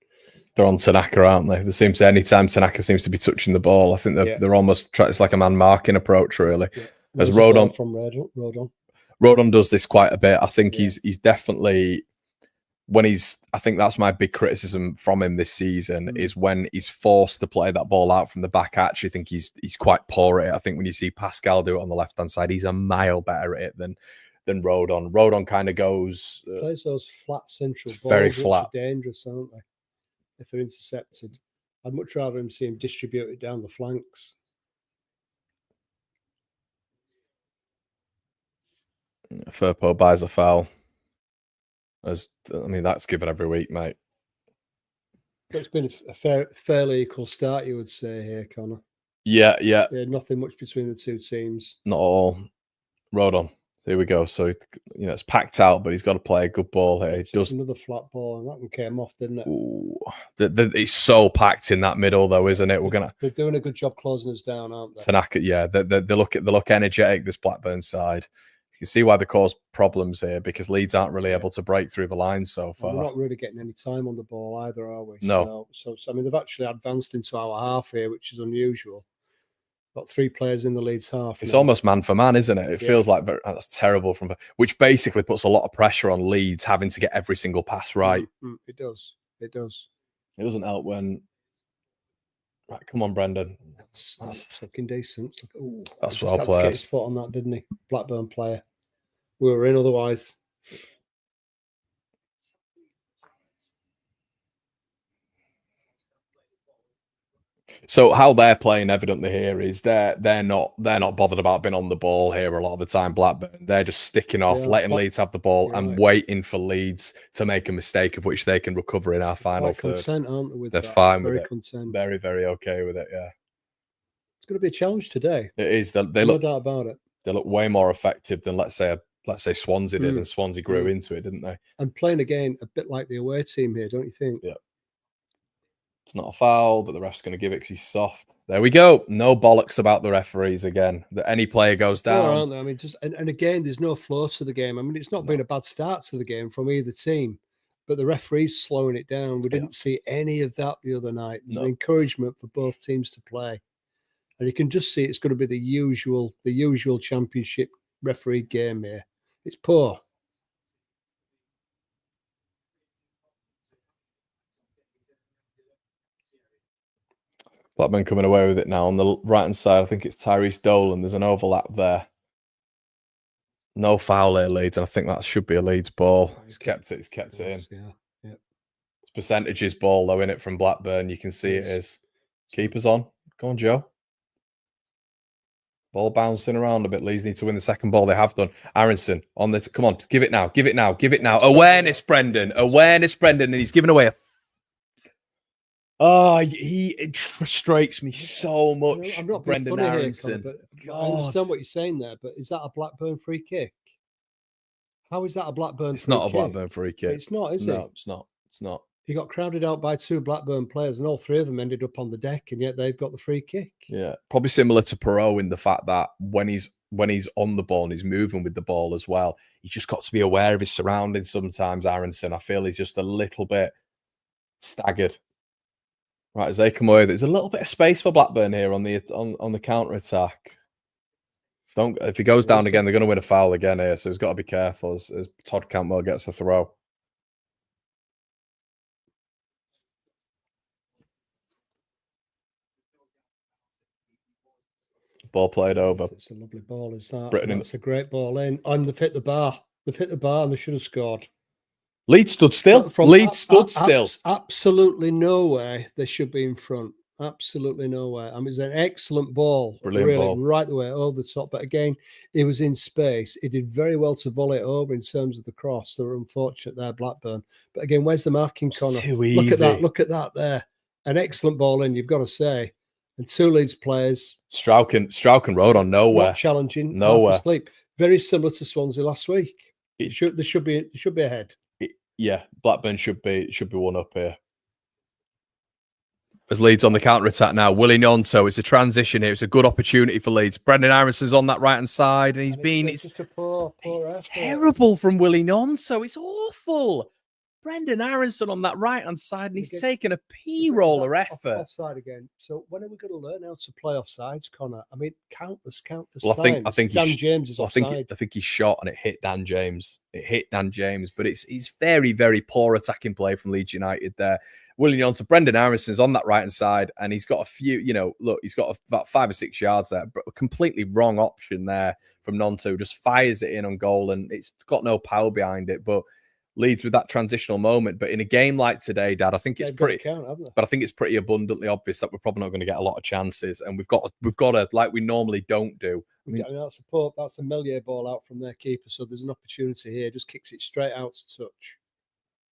They're on Tanaka, aren't they? There seems to anytime Tanaka seems to be touching the ball, I think they're almost it's like a man marking approach, really. Yeah. As Rodon from Rodon. Rodon does this quite a bit. I think he's definitely I think that's my big criticism from him this season is when he's forced to play that ball out from the back. I actually think he's quite poor at it. I think when you see Pascal do it on the left hand side, he's a mile better at it than Rodon. Rodon kind of goes plays those flat central balls, very flat, dangerous, aren't they? If they're intercepted, I'd much rather him see him distributed down the flanks. Firpo buys a foul. That's given every week, mate. But it's been a fairly equal start, you would say here, Connor. Yeah. Nothing much between the two teams. Not all. Rodon. Here we go. So, it's packed out, but he's got to play a good ball here. It's another flat ball, and that one came off, didn't it? Ooh. It's so packed in that middle, though, isn't it? They're doing a good job closing us down, aren't they? Tanaka, yeah. They look energetic, this Blackburn side. You see why they cause problems here, because Leeds aren't really able to break through the lines so far. We're not really getting any time on the ball either, are we? No. So I mean, they've actually advanced into our half here, which is unusual. Got 3 players in the Leeds half. It's almost man for man, isn't it? It feels like that's terrible which basically puts a lot of pressure on Leeds having to get every single pass right. It does. It doesn't help when. Right, come on, Brendan. That's looking decent. That's well played. Get his foot on that, didn't he? Blackburn player. We were in otherwise. So how they're playing evidently here is they're not bothered about being on the ball here a lot of the time. Blackburn, they're just sticking off, letting Leeds have the ball and waiting for Leeds to make a mistake of which they can recover in our final third. Content, aren't they? With they're that? fine very with it. Content. Very, very okay with it. Yeah, it's going to be a challenge today. It is. They no look, doubt about it. They look way more effective than let's say Swansea did, and Swansea grew into it, didn't they? And playing again a bit like the away team here, don't you think? Yeah. It's not a foul, but the ref's going to give it because he's soft. There we go. No bollocks about the referees again. That any player goes down. No, aren't they? I mean, and again, there's no flow to the game. I mean, it's not been a bad start to the game from either team, but the referee's slowing it down. We didn't see any of that the other night. There's an encouragement for both teams to play, and you can just see it's going to be the usual championship referee game here. It's poor. Blackburn coming away with it now. On the right-hand side, I think it's Tyrese Dolan. There's an overlap there. No foul here, Leeds, and I think that should be a Leeds ball. He's kept it in. Yeah. It's percentages ball, though, in it from Blackburn. You can see it is. Keeper's on. Go on, Joe. Ball bouncing around a bit. Leeds need to win the second ball. They have done. Aronson on this. Come on, give it now. Give it now. Give it now. Awareness, Brendan. Awareness, Brendan. And he's giving away a... Oh, it frustrates me so much. I'm not Brendan Aronson. Here, but I understand what you're saying there, but is that a Blackburn free kick? How is that a Blackburn It's free not kick? A Blackburn free kick. It's not, is it? No, it's not. It's not. He got crowded out by 2 Blackburn players, and all 3 of them ended up on the deck, and yet they've got the free kick. Yeah, probably similar to Perot in the fact that when he's on the ball and he's moving with the ball as well, he's just got to be aware of his surroundings sometimes, Aronson. I feel he's just a little bit staggered. Right, as they come away, there's a little bit of space for Blackburn here on the counter attack. If he goes down again, they're going to win a foul again here, so he's got to be careful as Todd Cantwell gets a throw. Ball played over. It's a lovely ball, is that? It's a great ball in, and they've hit the bar. They've hit the bar, and they should have scored. Leeds stood still. Leeds stood still. Absolutely no way they should be in front. Absolutely no way. I mean, it's an excellent ball. Brilliant ball. Right the way over the top. But again, he was in space. He did very well to volley it over in terms of the cross. They were unfortunate there, Blackburn. But again, where's the marking, Connor? Too easy. Look at that there. An excellent ball in, you've got to say. And 2 Leeds players. Strauchen rode on nowhere. Not challenging. Nowhere. Asleep. Very similar to Swansea last week. They should be ahead. Yeah, Blackburn should be one up here. As Leeds on the counter-attack now. Willie Gnonto, it's a transition here. It's a good opportunity for Leeds. Brendan Aronson's on that right-hand side, and it's just a poor terrible from Willie Gnonto. It's awful. Brendan Aronson on that right-hand side, and he's taken a P-roller effort. Offside again. So when are we going to learn how to play offsides, Connor? I mean, countless well, times. I think Dan James is offside. I think he shot and it hit Dan James. But it's very, very poor attacking play from Leeds United there. Willie Gnonto, Brendan Aronson's on that right-hand side, and he's got a few, he's got about 5 or 6 yards there, but a completely wrong option there from Gnonto. Just fires it in on goal, and it's got no power behind it, but Leeds with that transitional moment. But in a game like today, Dad, I think it's pretty abundantly obvious that we're probably not going to get a lot of chances, and we've got to, like we normally don't do. I mean, that's a Melier ball out from their keeper, so there's an opportunity here. Just kicks it straight out to touch.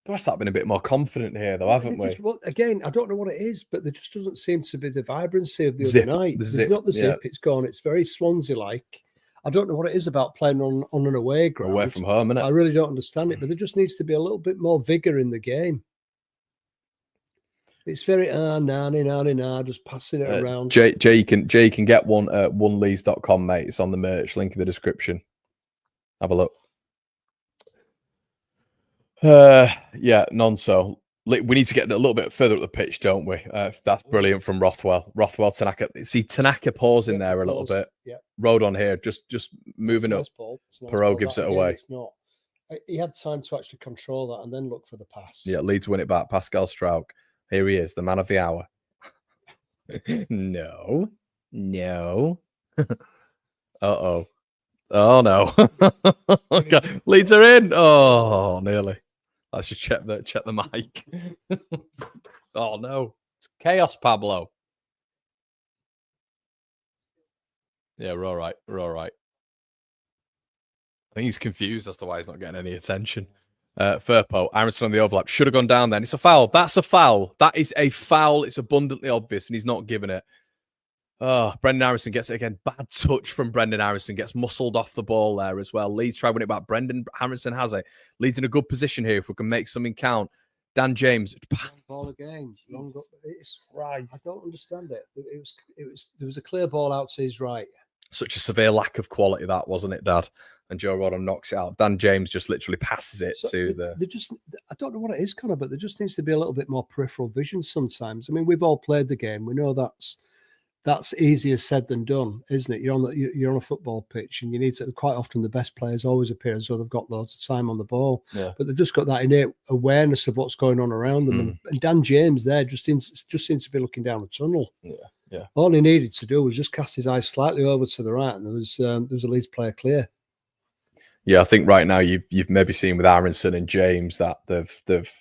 The rest have been a bit more confident here, though, haven't we? Well, again, I don't know what it is, but there just doesn't seem to be the vibrancy of the other night. There's not the zip. It's gone. It's very Swansea-like. I don't know what it is about playing on an away ground. Away from home, innit? I really don't understand it, but there just needs to be a little bit more vigour in the game. It's very just passing it around. Jay, you can get one at oneleeds.com, mate. It's on the merch link in the description. Have a look. Yeah, Nonso. We need to get a little bit further up the pitch, don't we? That's brilliant from Rothwell. Tanaka. See Tanaka pausing there a little bit. Yeah. Road on here, just moving up. Perot gives it away. It's not. He had time to actually control that and then look for the pass. Yeah, Leeds win it back. Pascal Struijk. Here he is, the man of the hour. No. Uh-oh. Oh, no. God. Leeds are in. Oh, nearly. Let's just check the mic. Oh, no. It's chaos, Pablo. Yeah, we're all right. I think he's confused as to why he's not getting any attention. Firpo, Aronson on the overlap. Should have gone down then. It's a foul. That's a foul. That is a foul. It's abundantly obvious, and he's not giving it. Oh, Brendan Aronson gets it again. Bad touch from Brendan Aronson. Gets muscled off the ball there as well. Leeds try to win it back. Brendan Aronson has it. Leeds in a good position here if we can make something count. Dan James. Ball again. It's right. I don't understand it. There was a clear ball out to his right. Such a severe lack of quality that, wasn't it, Dad? And Joe Rodham knocks it out. Dan James just literally passes it to the... I don't know what it is, Connor, but there just needs to be a little bit more peripheral vision sometimes. I mean, we've all played the game. We know that's easier said than done, isn't it? You're on a football pitch, and you need to. Quite often, the best players always appear as though they've got loads of time on the ball, but they've just got that innate awareness of what's going on around them. And Dan James there just seems to be looking down a tunnel. Yeah. All he needed to do was just cast his eyes slightly over to the right, and there was a Leeds player clear. Yeah, I think right now you've maybe seen with Aronson and James that they've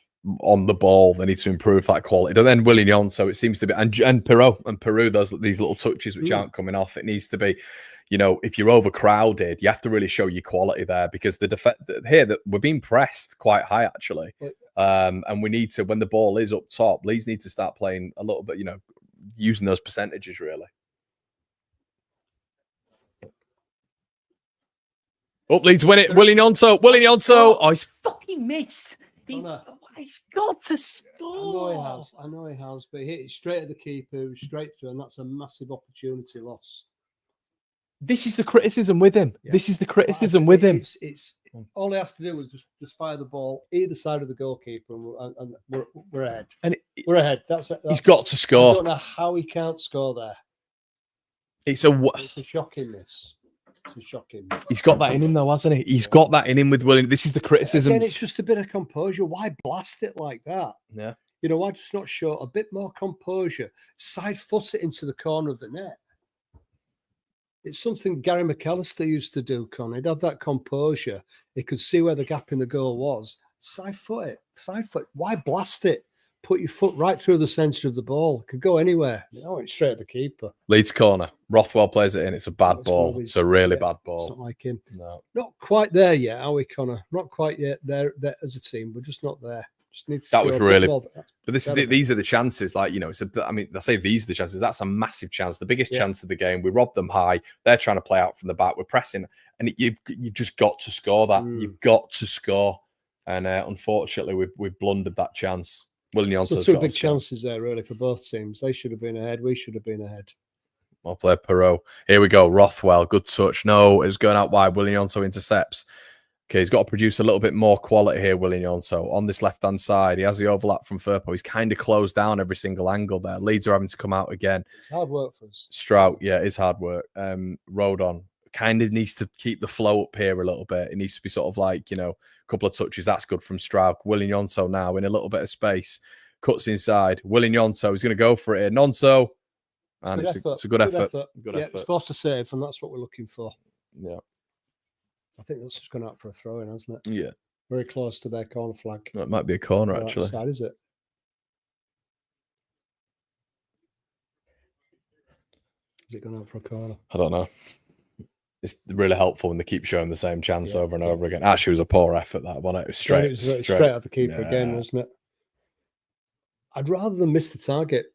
on the ball. They need to improve that quality. And then Willian, so it seems to be, and Perot does these little touches which aren't coming off. It needs to be, if you're overcrowded, you have to really show your quality there, because that we're being pressed quite high actually, and we need to, when the ball is up top, Leeds need to start playing a little bit, using those percentages really. Up Leeds win it. Willian Yonto. Oh, he's fucking missed. He's got to score. I know he has, but he hit it straight at the keeper, straight through, and that's a massive opportunity lost. This is the criticism with him. Yeah. This is the criticism with him. It's all he has to do was just fire the ball either side of the goalkeeper, and we're ahead. We're ahead. That's he's got to score. I don't know how he can't score there. It's a shocking miss. Shocking. He's got that in him though, hasn't he? He's got that in him with Willian. This is the criticism. Again, it's just a bit of composure. Why blast it like that? Yeah. Why just not show a bit more composure? Side foot it into the corner of the net. It's something Gary McAllister used to do, Con. He'd have that composure. He could see where the gap in the goal was. Side foot it. Why blast it? Put your foot right through the centre of the ball. It could go anywhere. It's straight at the keeper. Leeds corner. Rothwell plays it in. It's a bad ball. It's a really bad ball. It's not like him. No. Not quite there yet, are we, Connor? Not quite yet there as a team. We're just not there. Just need to that was really... But these are the chances. I say these are the chances. That's a massive chance. The biggest chance of the game. We robbed them high. They're trying to play out from the back. We're pressing. And you've just got to score that. You've got to score. And unfortunately, we've blundered that chance. So two big chances there, really, for both teams. They should have been ahead. We should have been ahead. Well played, Perot. Here we go. Rothwell, good touch. No, it was going out wide. Willian Yonto intercepts. Okay, he's got to produce a little bit more quality here, Willian Yonto. On this left-hand side, he has the overlap from Firpo. He's kind of closed down every single angle there. Leeds are having to come out again. It's hard work for us. Struijk, yeah, it is hard work. Rodon kind of needs to keep the flow up here a little bit. It needs to be sort of like, a couple of touches. That's good from Struijk. Willian Yonto now in a little bit of space. Cuts inside. Willian Yonto is going to go for it here. Nonso. And it's a good effort. Good effort. It's supposed to save, and that's what we're looking for. Yeah. I think that's just gone out for a throw-in, hasn't it? Yeah. Very close to their corner flag. That might be a corner, actually. Side, is it? Is it gone out for a corner? I don't know. It's really helpful when they keep showing the same chance over and over again. Actually, it was a poor effort, that one. It was straight. It was straight at the keeper again, wasn't it? I'd rather than miss the target.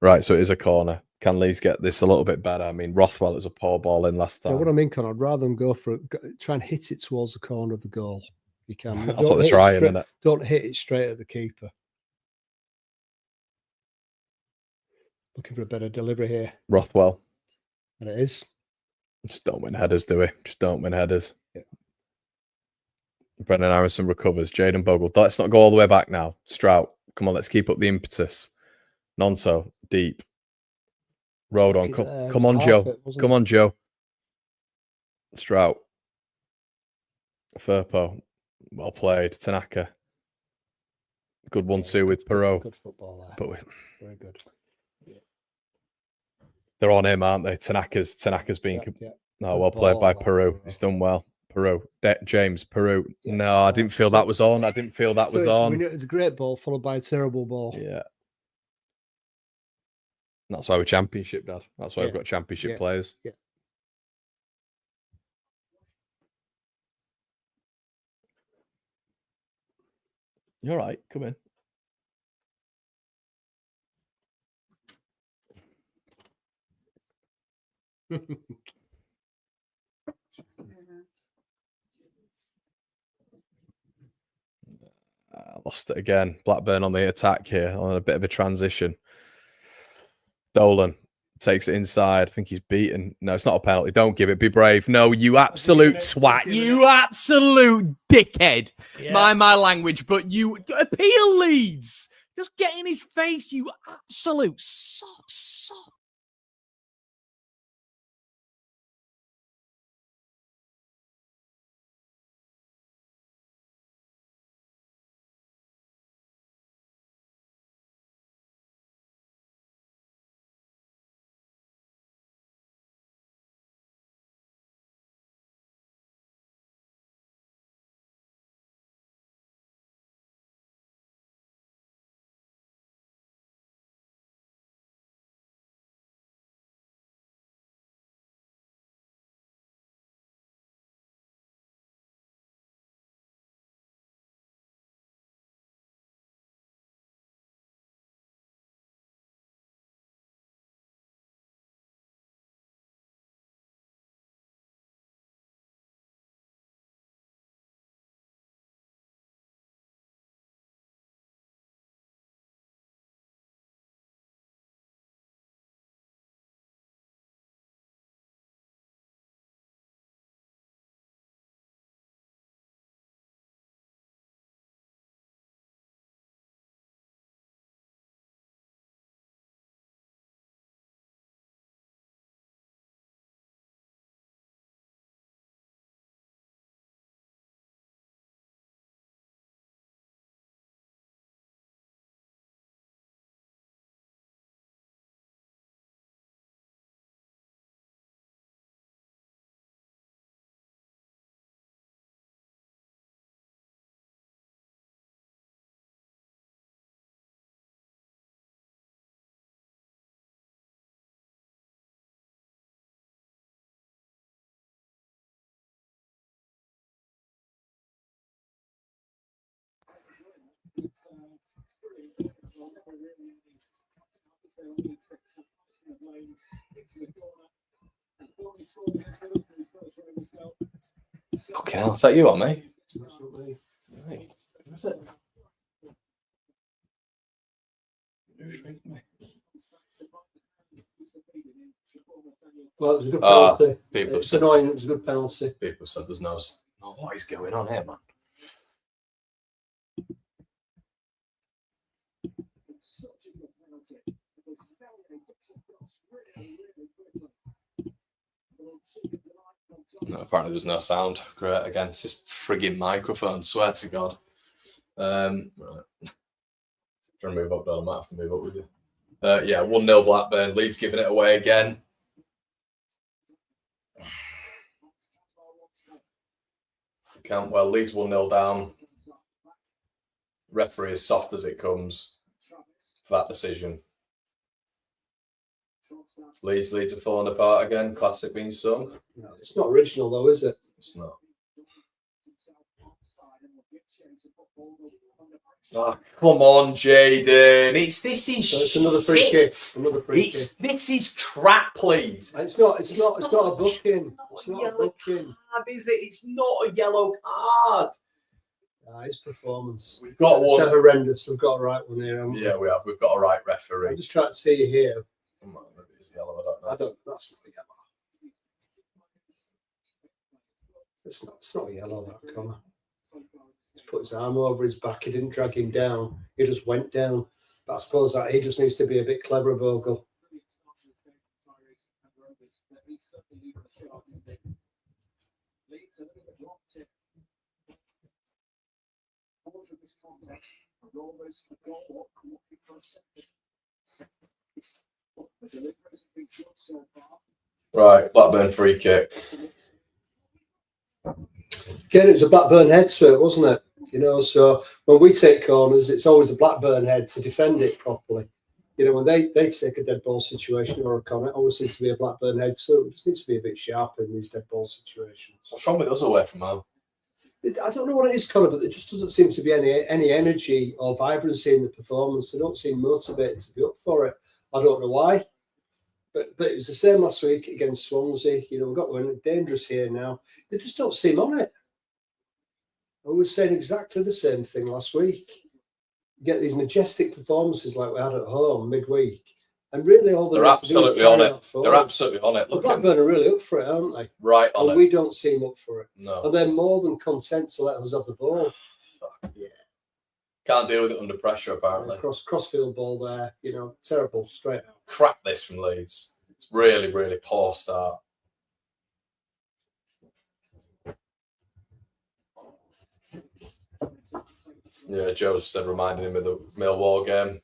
Right, so it is a corner. Can Leeds get this a little bit better? I mean, Rothwell, it was a poor ball in last time. Yeah, what I mean, Con, I'd rather them go for try and hit it towards the corner of the goal. You can. That's what they're trying, isn't it? Don't hit it straight at the keeper. Looking for a better delivery here. Rothwell. And it is. Just don't win headers, do we? Just don't win headers. Yeah. Brendan Harrison recovers. Jaden Bogle. Let's not go all the way back now. Strout. Come on, let's keep up the impetus. Nonso. Deep. Rodon. Come on, Joe. Come on, Joe. Strout. Firpo. Well played. Tanaka. Good 1-2 with Perot. Good football there. But very good. They're on him, aren't they? Tanaka's been. Yeah. No, well played by Peru. He's done well. Peru. James Peru. Yeah. No, I didn't feel that was on. I didn't feel that was on. We knew it was a great ball followed by a terrible ball. Yeah. And that's why we're championship, Dad. That's why we've got championship players. Yeah. You're right. Come in. Lost it again. Blackburn on the attack here on a bit of a transition. Dolan takes it inside. I think he's beaten. No, it's not a penalty. Don't give it. Be brave. No, you absolute swat. You absolute dickhead. Yeah. My language, but you appeal Leeds. Just get in his face, you absolute sock. Okay, I'll take you on, mate. Right. What's it? Who's ringing me? Well, it was a good penalty. It's annoying. It was a good penalty. People said there's no. Oh, what is going on here, man? No, apparently there's no sound. Great, again, it's this frigging microphone, swear to God. Right. Trying to move up, Dad. I might have to move up with you. Yeah, 1-0 Blackburn. Leeds giving it away again. Well, Leeds 1-0 down. Referee as soft as it comes for that decision. Leeds are falling apart again. Classic being sung. No, it's not original though, is it? It's not. Oh, come on, Jaden. It's another free kick. Another free kick. This is crap, please. It's not a booking. It's not a booking. Is it? It's not a yellow card. His performance. We've got one. It's horrendous. We've got a right one here. Yeah, we have. We've got a right referee. I'm just trying to see you here. Maybe it's yellow. I don't know. That's not yellow. It's not yellow, that Connor. He put his arm over his back. He didn't drag him down. He just went down. But I suppose that he just needs to be a bit clever, Bogle. Right, Blackburn free kick. Again, it was a Blackburn head to it, wasn't it? You know, so when we take corners, it's always a Blackburn head to defend it properly. You know, when they take a dead ball situation or a corner, it always needs to be a Blackburn head too. It just needs to be a bit sharper in these dead ball situations. What's wrong with us away from home? I don't know what it is, Connor, but there just doesn't seem to be any energy or vibrancy in the performance. They don't seem motivated to be up for it. I don't know why. But it was the same last week against Swansea. You know, we've got the win. Dangerous here now. They just don't seem on it. I was saying exactly the same thing last week. You get these majestic performances like we had at home midweek, and really all they're absolutely on it. They're absolutely on it. Look, Blackburn are really up for it, aren't they? Right on it. We don't seem up for it. No. And they're more than content to let us have the ball. Fuck yeah. Can't deal with it under pressure, apparently. Crossfield ball there, you know, terrible, straight out. Crap this from Leeds. It's really, really poor start. Yeah, Joe said, reminding him of the Millwall game.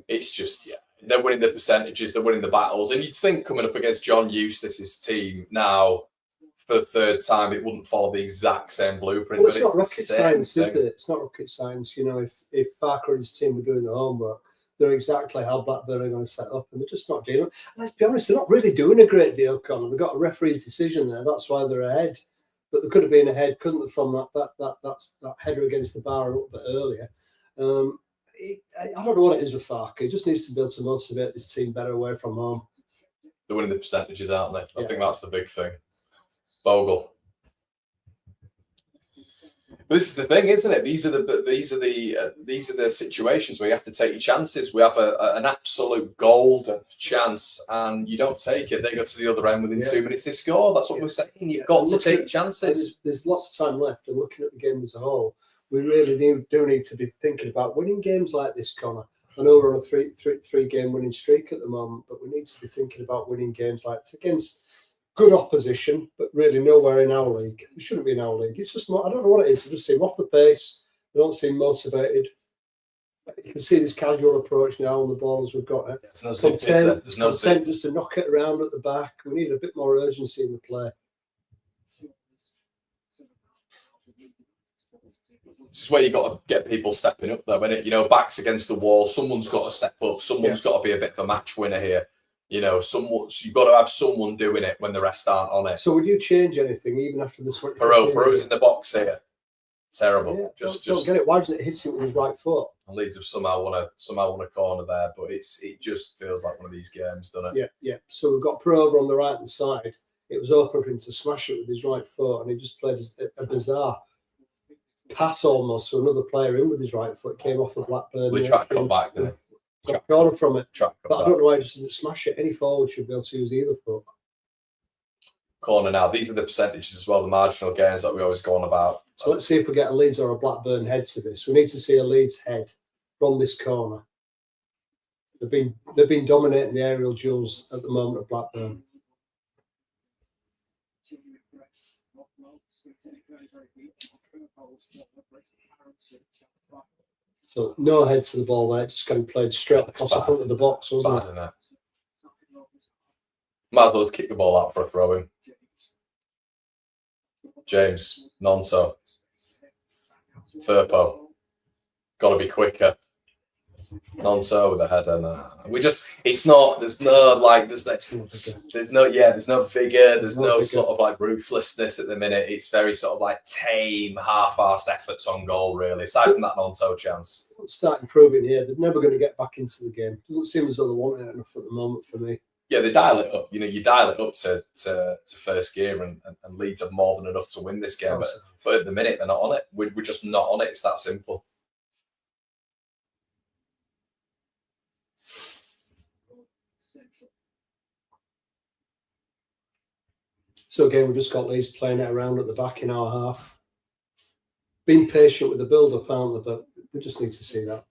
It's just, yeah, they're winning the percentages, they're winning the battles. And you'd think coming up against John Eustace's team now, for the third time, it wouldn't follow the exact same blueprint. Well, it's not rocket science, is it? It's not rocket science. You know, if Farker and his team were doing the homework, they're exactly how Blackburn are going to set up, and they're just not doing it. And let's be honest, they're not really doing a great deal, Connor. They've got a referee's decision there. That's why they're ahead. But they could have been ahead, couldn't they, from that header against the bar a little bit earlier. I don't know what it is with Farker. He just needs to be able to motivate this team better away from home. They're winning the percentages, aren't they? I think that's the big thing. Bogle. This is the thing, isn't it? These are the situations where you have to take your chances. We have an absolute golden chance, and you don't take it. They go to the other end within 2 minutes. They score. That's what we're saying. You've got to take chances. There's lots of time left, and looking at the game as a whole, we really do need to be thinking about winning games like this, Connor. I know we're on a three game winning streak at the moment, but we need to be thinking about winning games like this against good opposition, but really nowhere in our league. We shouldn't be in our league. It's just not, I don't know what it is. They just seem off the pace. They don't seem motivated. You can see this casual approach now on the ball as we've got it. There's no content just to knock it around at the back. We need a bit more urgency in the play. This is where you've got to get people stepping up, though, isn't it? You know, backs against the wall. Someone's got to step up. Someone's got to be a bit of a match winner here. You know, you've got to have someone doing it when the rest aren't on it. So would you change anything even after this? Peru's in the box here. Terrible. Yeah, just don't get it. Why doesn't it hit him with his right foot? And Leeds have somehow won a corner there, but it just feels like one of these games, doesn't it? Yeah. So we've got Peru over on the right hand side. It was open for him to smash it with his right foot, and he just played a bizarre pass almost to another player in with his right foot. Came off the Blackburn. He tried to come back, didn't he? Got corner from it. But I don't know why he just didn't smash it. Any forward should be able to use either foot. Corner now. These are the percentages as well, the marginal gains that we always go on about. So let's see if we get a Leeds or a Blackburn head to this. We need to see a Leeds head from this corner. They've been dominating the aerial duels at the moment at Blackburn. So no head to the ball there, just kind of played straight across the front of the box, wasn't it? Might as well kick the ball out for a throw in. James, Nonso. Firpo. Got to be quicker. Non-so with a header. No. We just, it's not. There's no there's no vigor. There's no sort of like ruthlessness at the minute. It's very sort of like tame, half-arsed efforts on goal. Really, aside from that non-so chance. Start improving here. They're never going to get back into the game. Doesn't seem as though they want it enough at the moment for me. Yeah, they dial it up. You dial it up to first gear, and Leeds have more than enough to win this game. But at the minute, they're not on it. We're just not on it. It's that simple. So again, we just got Leeds playing it around at the back in our half. Being patient with the build-up, aren't they? But we just need to see that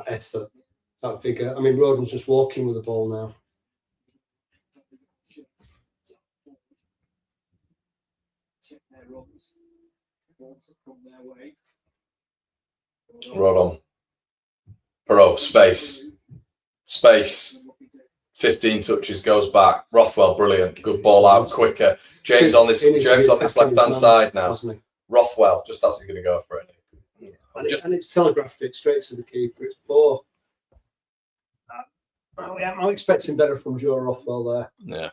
effort, that vigor. I mean, Rodden's just walking with the ball now. Rodon. Perot, space. 15 touches, goes back. Rothwell, brilliant. Good ball out, quicker. James on this left-hand side now. Rothwell, just that's going to go for it. And it's telegraphed it straight to the keeper. It's poor. I'm expecting better from Joe Rothwell there. Yeah.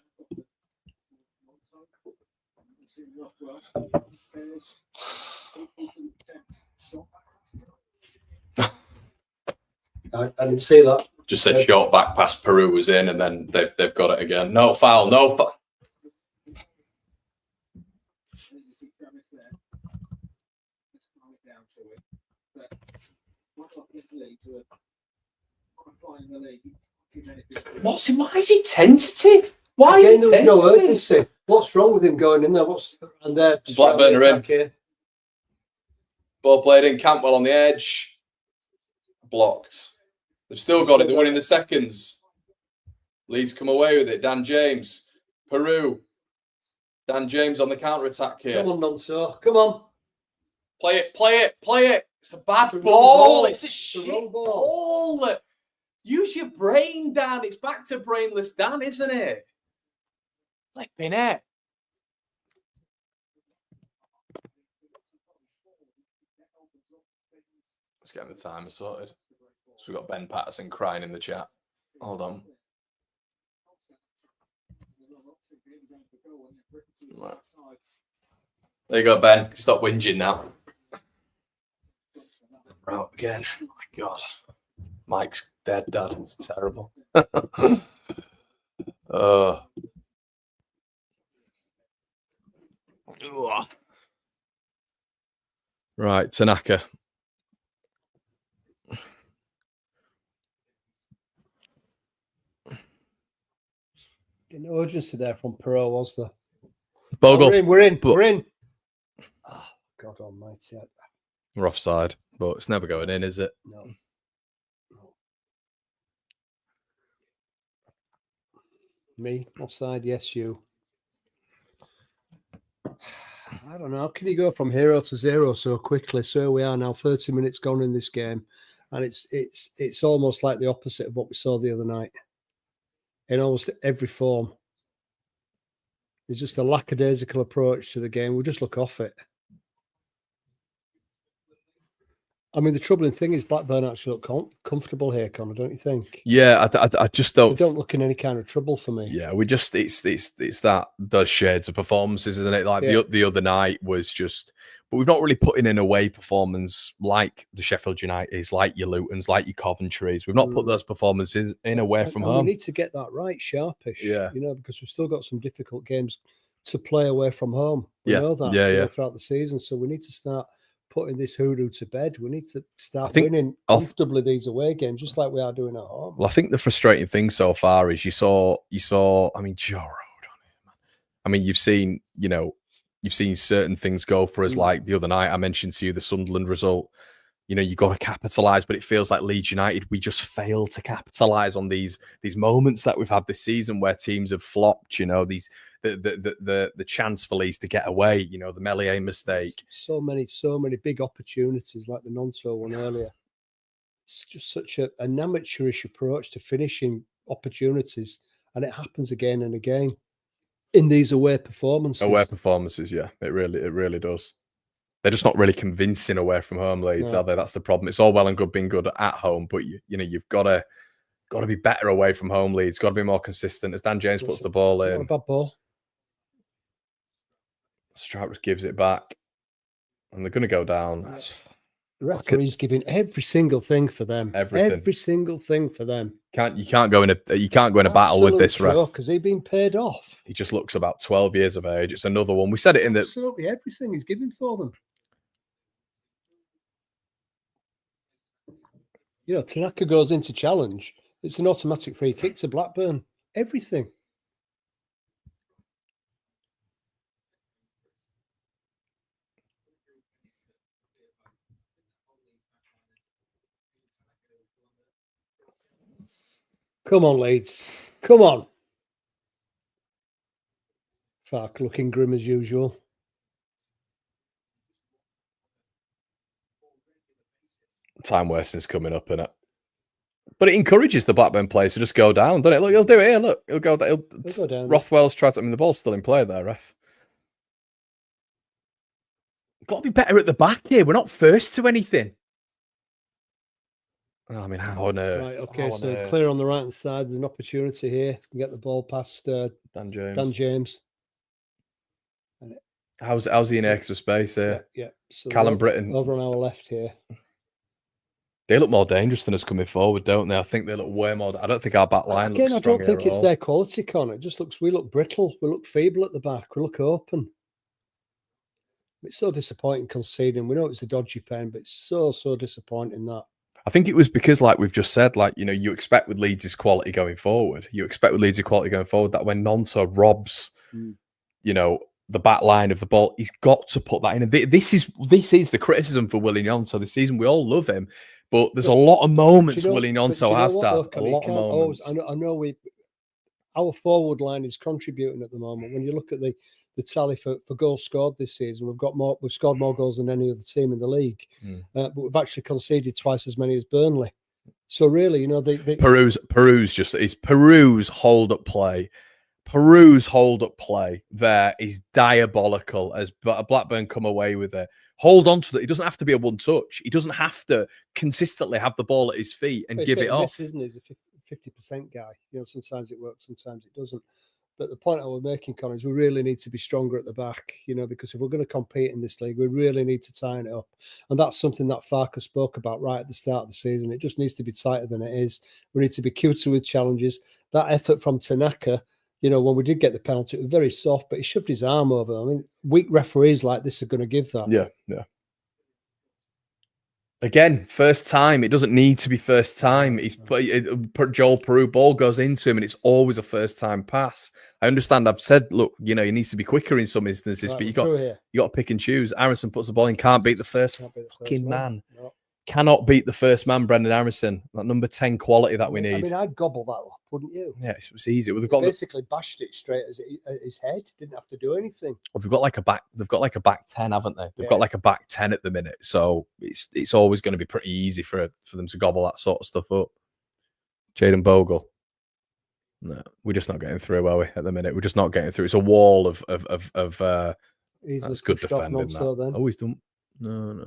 I didn't see that. Just said short back past Peru was in, and then they've got it again. No foul, no foul. Why is he tentative? Why Again, there was no urgency. What's wrong with him going in there? And there? Blackburn are in. Here. Ball played in. Cantwell on the edge. Blocked. They've still got it. They're winning the seconds. Leeds come away with it. Dan James. Peru. Dan James on the counter-attack here. Come on, Nonso. Come on. Play it. It's a bad ball. It's a shit ball. Use your brain, Dan. It's back to brainless Dan, isn't it? Flipping it. Let's get the timer sorted. So we've got Ben Patterson crying in the chat. Hold on. Right. There you go, Ben. Stop whinging now. We're out again. Oh my God. Mike's dead, Dad. It's terrible. Right, Tanaka. No urgency there from Perot, was there? Bogle. We're in. Oh, God almighty. We're offside, but it's never going in, is it? No. Me? Offside? Yes, you. I don't know. How can you go from 0 to 0 so quickly? So we are now 30 minutes gone in this game. And it's almost like the opposite of what we saw the other night. In almost every form. There's just a lackadaisical approach to the game. We'll just look off it. I mean, the troubling thing is Blackburn actually look comfortable here, Connor, don't you think? Yeah, I just don't. They don't look in any kind of trouble for me. Yeah, we just it's that those shades of performances, isn't it? Like the other night was just, but we've not really put in an away performance like the Sheffield Uniteds, like your Lutons, like your Coventry's. We've not put those performances in away from home. We need to get that right, sharpish. Yeah, because we've still got some difficult games to play away from home. We know that throughout the season, so we need to start putting this hoodoo to bed. We need to start winning comfortably these away games, just like we are doing at home. Well, I think the frustrating thing so far is you saw. I mean, Joe Road on it, man. I mean, you've seen certain things go for us. Like the other night, I mentioned to you the Sunderland result. You got to capitalise, but it feels like Leeds United, we just fail to capitalise on these moments that we've had this season where teams have flopped. The chance for Leeds to get away. The Melier mistake. So many big opportunities, like the Nonso one earlier. It's just such an amateurish approach to finishing opportunities, and it happens again and again in these away performances. Away performances, yeah, it really does. They're just not really convincing away from home, Leeds, are they? That's the problem. It's all well and good being good at home, but you've got to be better away from home, Leeds. Got to be more consistent. As Dan James puts the ball in, not a bad ball. Strout just gives it back, and they're going to go down. The referee's giving every single thing for them. Everything. Every single thing for them. You can't go in a battle with this ref because he's been paid off. He just looks about 12 years of age. It's another one. We said it in the absolutely everything he's giving for them. You know, Tanaka goes into challenge. It's an automatic free kick to Blackburn. Everything. Come on, Leeds. Come on. Fark looking grim as usual. Time wasting's coming up, innit? But it encourages the Blackburn players to just go down, doesn't it? Look, he'll do it here. Look, he'll go down. Rothwell's tried to. I mean, the ball's still in play there, ref. Got to be better at the back here. We're not first to anything. I mean, how on earth? Right, okay, so it's clear on the right hand side. There's an opportunity here. You can get the ball past Dan James. How's he in extra space here? Yeah. So Callum Britton over on our left here. They look more dangerous than us coming forward, don't they? I think they look way more. I don't think our back line looks strong. I don't think it's their quality, Con. It just looks. We look brittle. We look feeble at the back. We look open. It's so disappointing conceding. We know it's a dodgy pen, but it's so disappointing that. I think it was because, like we've just said, like, you know, you expect with Leeds' quality going forward. That when Nonto robs, you know, the back line of the ball, he's got to put that in. And this is the criticism for Willie Nonto this season. We all love him, but there's a lot of moments Willie Nonto has that. A lot of moments. I know our forward line is contributing at the moment. When you look at the tally for goals scored this season, we've scored more goals than any other team in the league, but we've actually conceded twice as many as Burnley. So really, you know, Peru's hold up play. Peru's hold up play there is diabolical. As Blackburn come away with it, hold on to that. It doesn't have to be a one touch. He doesn't have to consistently have the ball at his feet and give it off. Isn't he? He's a 50% guy. You know, sometimes it works, sometimes it doesn't. But the point I was making, Con, is we really need to be stronger at the back, you know, because if we're going to compete in this league, we really need to tighten it up. And that's something that Farker spoke about right at the start of the season. It just needs to be tighter than it is. We need to be cuter with challenges. That effort from Tanaka, you know, when we did get the penalty, it was very soft, but he shoved his arm over. I mean, weak referees like this are going to give that. Yeah. Again, first time. It doesn't need to be first time. Joel Peru ball goes into him, and it's always a first time pass. I understand. I've said, look, you know, he needs to be quicker in some instances, but you got to pick and choose. Aronson puts the ball in, can't beat the first fucking man. No. Cannot beat the first man, Brendan Harrison. That number 10 quality that we need. I mean, I'd gobble that up, wouldn't you? Yeah, it was easy. Well, basically bashed it straight at his head. Didn't have to do anything. Well, they've got like a back 10, haven't they? They've got like a back 10 at the minute, so it's always going to be pretty easy for them to gobble that sort of stuff up. Jayden Bogle. No, we're just not getting through, are we? At the minute, we're just not getting through. It's a wall of that's good defending. That. Oh, he's done. No.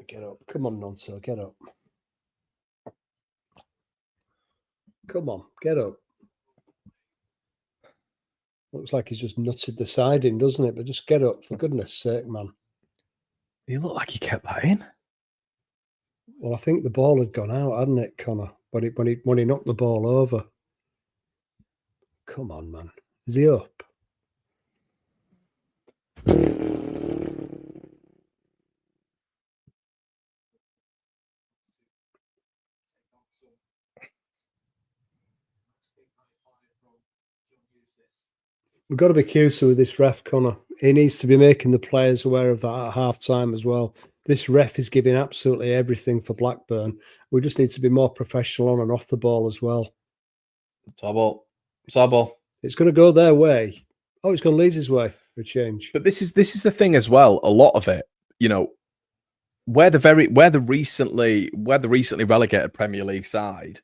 Get up. Come on, Nonso. Get up. Come on, get up. Looks like he's just nutted the side in, doesn't it? But just get up, for goodness sake, man. He looked like he kept that in. Well, I think the ball had gone out, hadn't it, Connor? When he knocked the ball over. Come on, man. Is he up? We've got to be cuter with this ref, Connor. He needs to be making the players aware of that at half time as well. This ref is giving absolutely everything for Blackburn. We just need to be more professional on and off the ball as well. Sabo. It's going to go their way. Oh, it's going to Leeds' way for a change. But this is the thing as well. A lot of it, you know, where the recently relegated Premier League side,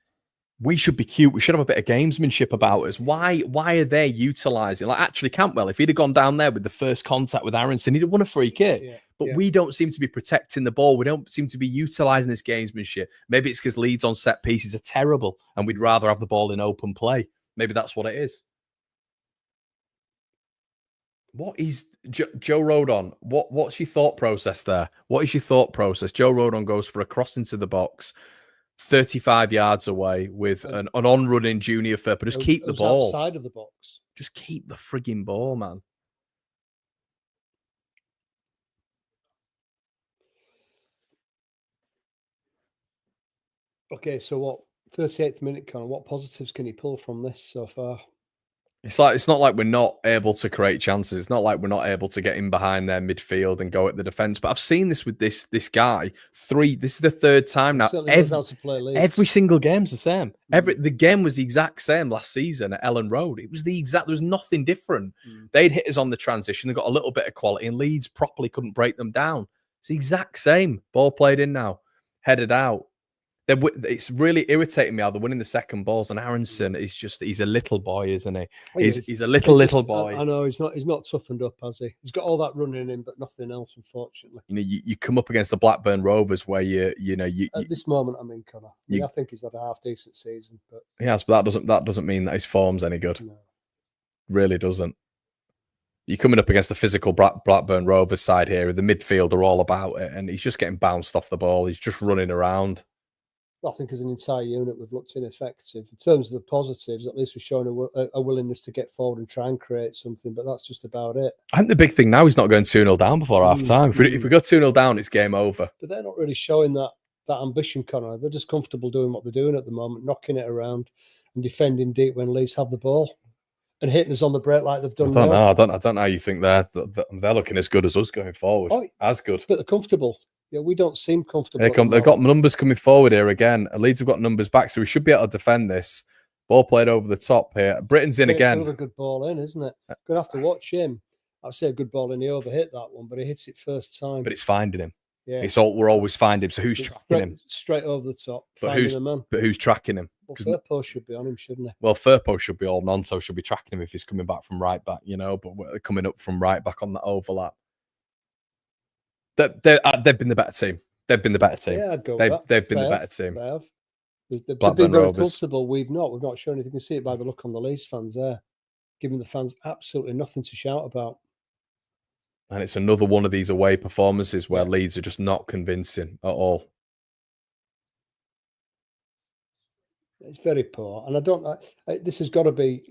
we should be cute. We should have a bit of gamesmanship about us. Why are they utilising? Like, actually, Campbell, if he'd have gone down there with the first contact with Aronson, he'd have won a free kick. Yeah, but we don't seem to be protecting the ball. We don't seem to be utilising this gamesmanship. Maybe it's because Leeds on set pieces are terrible and we'd rather have the ball in open play. Maybe that's what it is. What is Joe Rodon? What's your thought process there? What is your thought process? Joe Rodon goes for a cross into the box, 35 yards away with an on-running Junior Firpo. Just keep the ball outside of the box. Just keep the frigging ball, man. Okay, so what? 38th minute, Connor. What positives can he pull from this so far? It's not like we're not able to create chances. It's not like we're not able to get in behind their midfield and go at the defence. But I've seen this with this guy. This is the third time now. Every single game's the same. The game was the exact same last season at Ellen Road. It was the exact. There was nothing different. They'd hit us on the transition. They got a little bit of quality, and Leeds properly couldn't break them down. It's the exact same. Ball played in now, headed out. It's really irritating me how they're winning the second balls, and Aronson is he's a little boy, isn't he? He's a little boy. I know he's not toughened up, has he? He's got all that running in, but nothing else, unfortunately. You know, you come up against the Blackburn Rovers where you at this moment, I mean, Connor, I think he's had a half decent season, but he has, but that doesn't mean that his form's any good. No. Really doesn't. You're coming up against the physical Blackburn Rovers side here. The midfield are all about it, and he's just getting bounced off the ball. He's just running around. I think as an entire unit, we've looked ineffective. In terms of the positives, at least we're showing a willingness to get forward and try and create something, but that's just about it. I think the big thing now is not going 2-0 down before half-time. If we go 2-0 down, it's game over. But they're not really showing that ambition, Connor. They're just comfortable doing what they're doing at the moment, knocking it around and defending deep when Leeds have the ball and hitting us on the break like they've done now. I don't know how you think they're looking as good as us going forward. As good. But they're comfortable. Yeah, we don't seem comfortable. They've got numbers coming forward here again. Leeds have got numbers back, so we should be able to defend this. Ball played over the top here. Britain's in again. It's another good ball in, isn't it? Gonna have to watch him. I'd say a good ball in. He overhit that one, but he hits it first time. But it's finding him. Yeah, we're always finding him. So who's tracking him? Straight over the top. But who's tracking him? Well, Firpo should be on him, shouldn't he? Well, Firpo should be all Nonto should be tracking him if he's coming back from right back, But we're coming up from right back on that overlap. They've been the better team. They've been the better team. Yeah, I'd go they've been the better team. They have. They've been very comfortable. We've not shown anything. You can see it by the look on the Leeds fans there, giving the fans absolutely nothing to shout about. And it's another one of these away performances where Leeds are just not convincing at all. It's very poor, and I don't know. This has got to be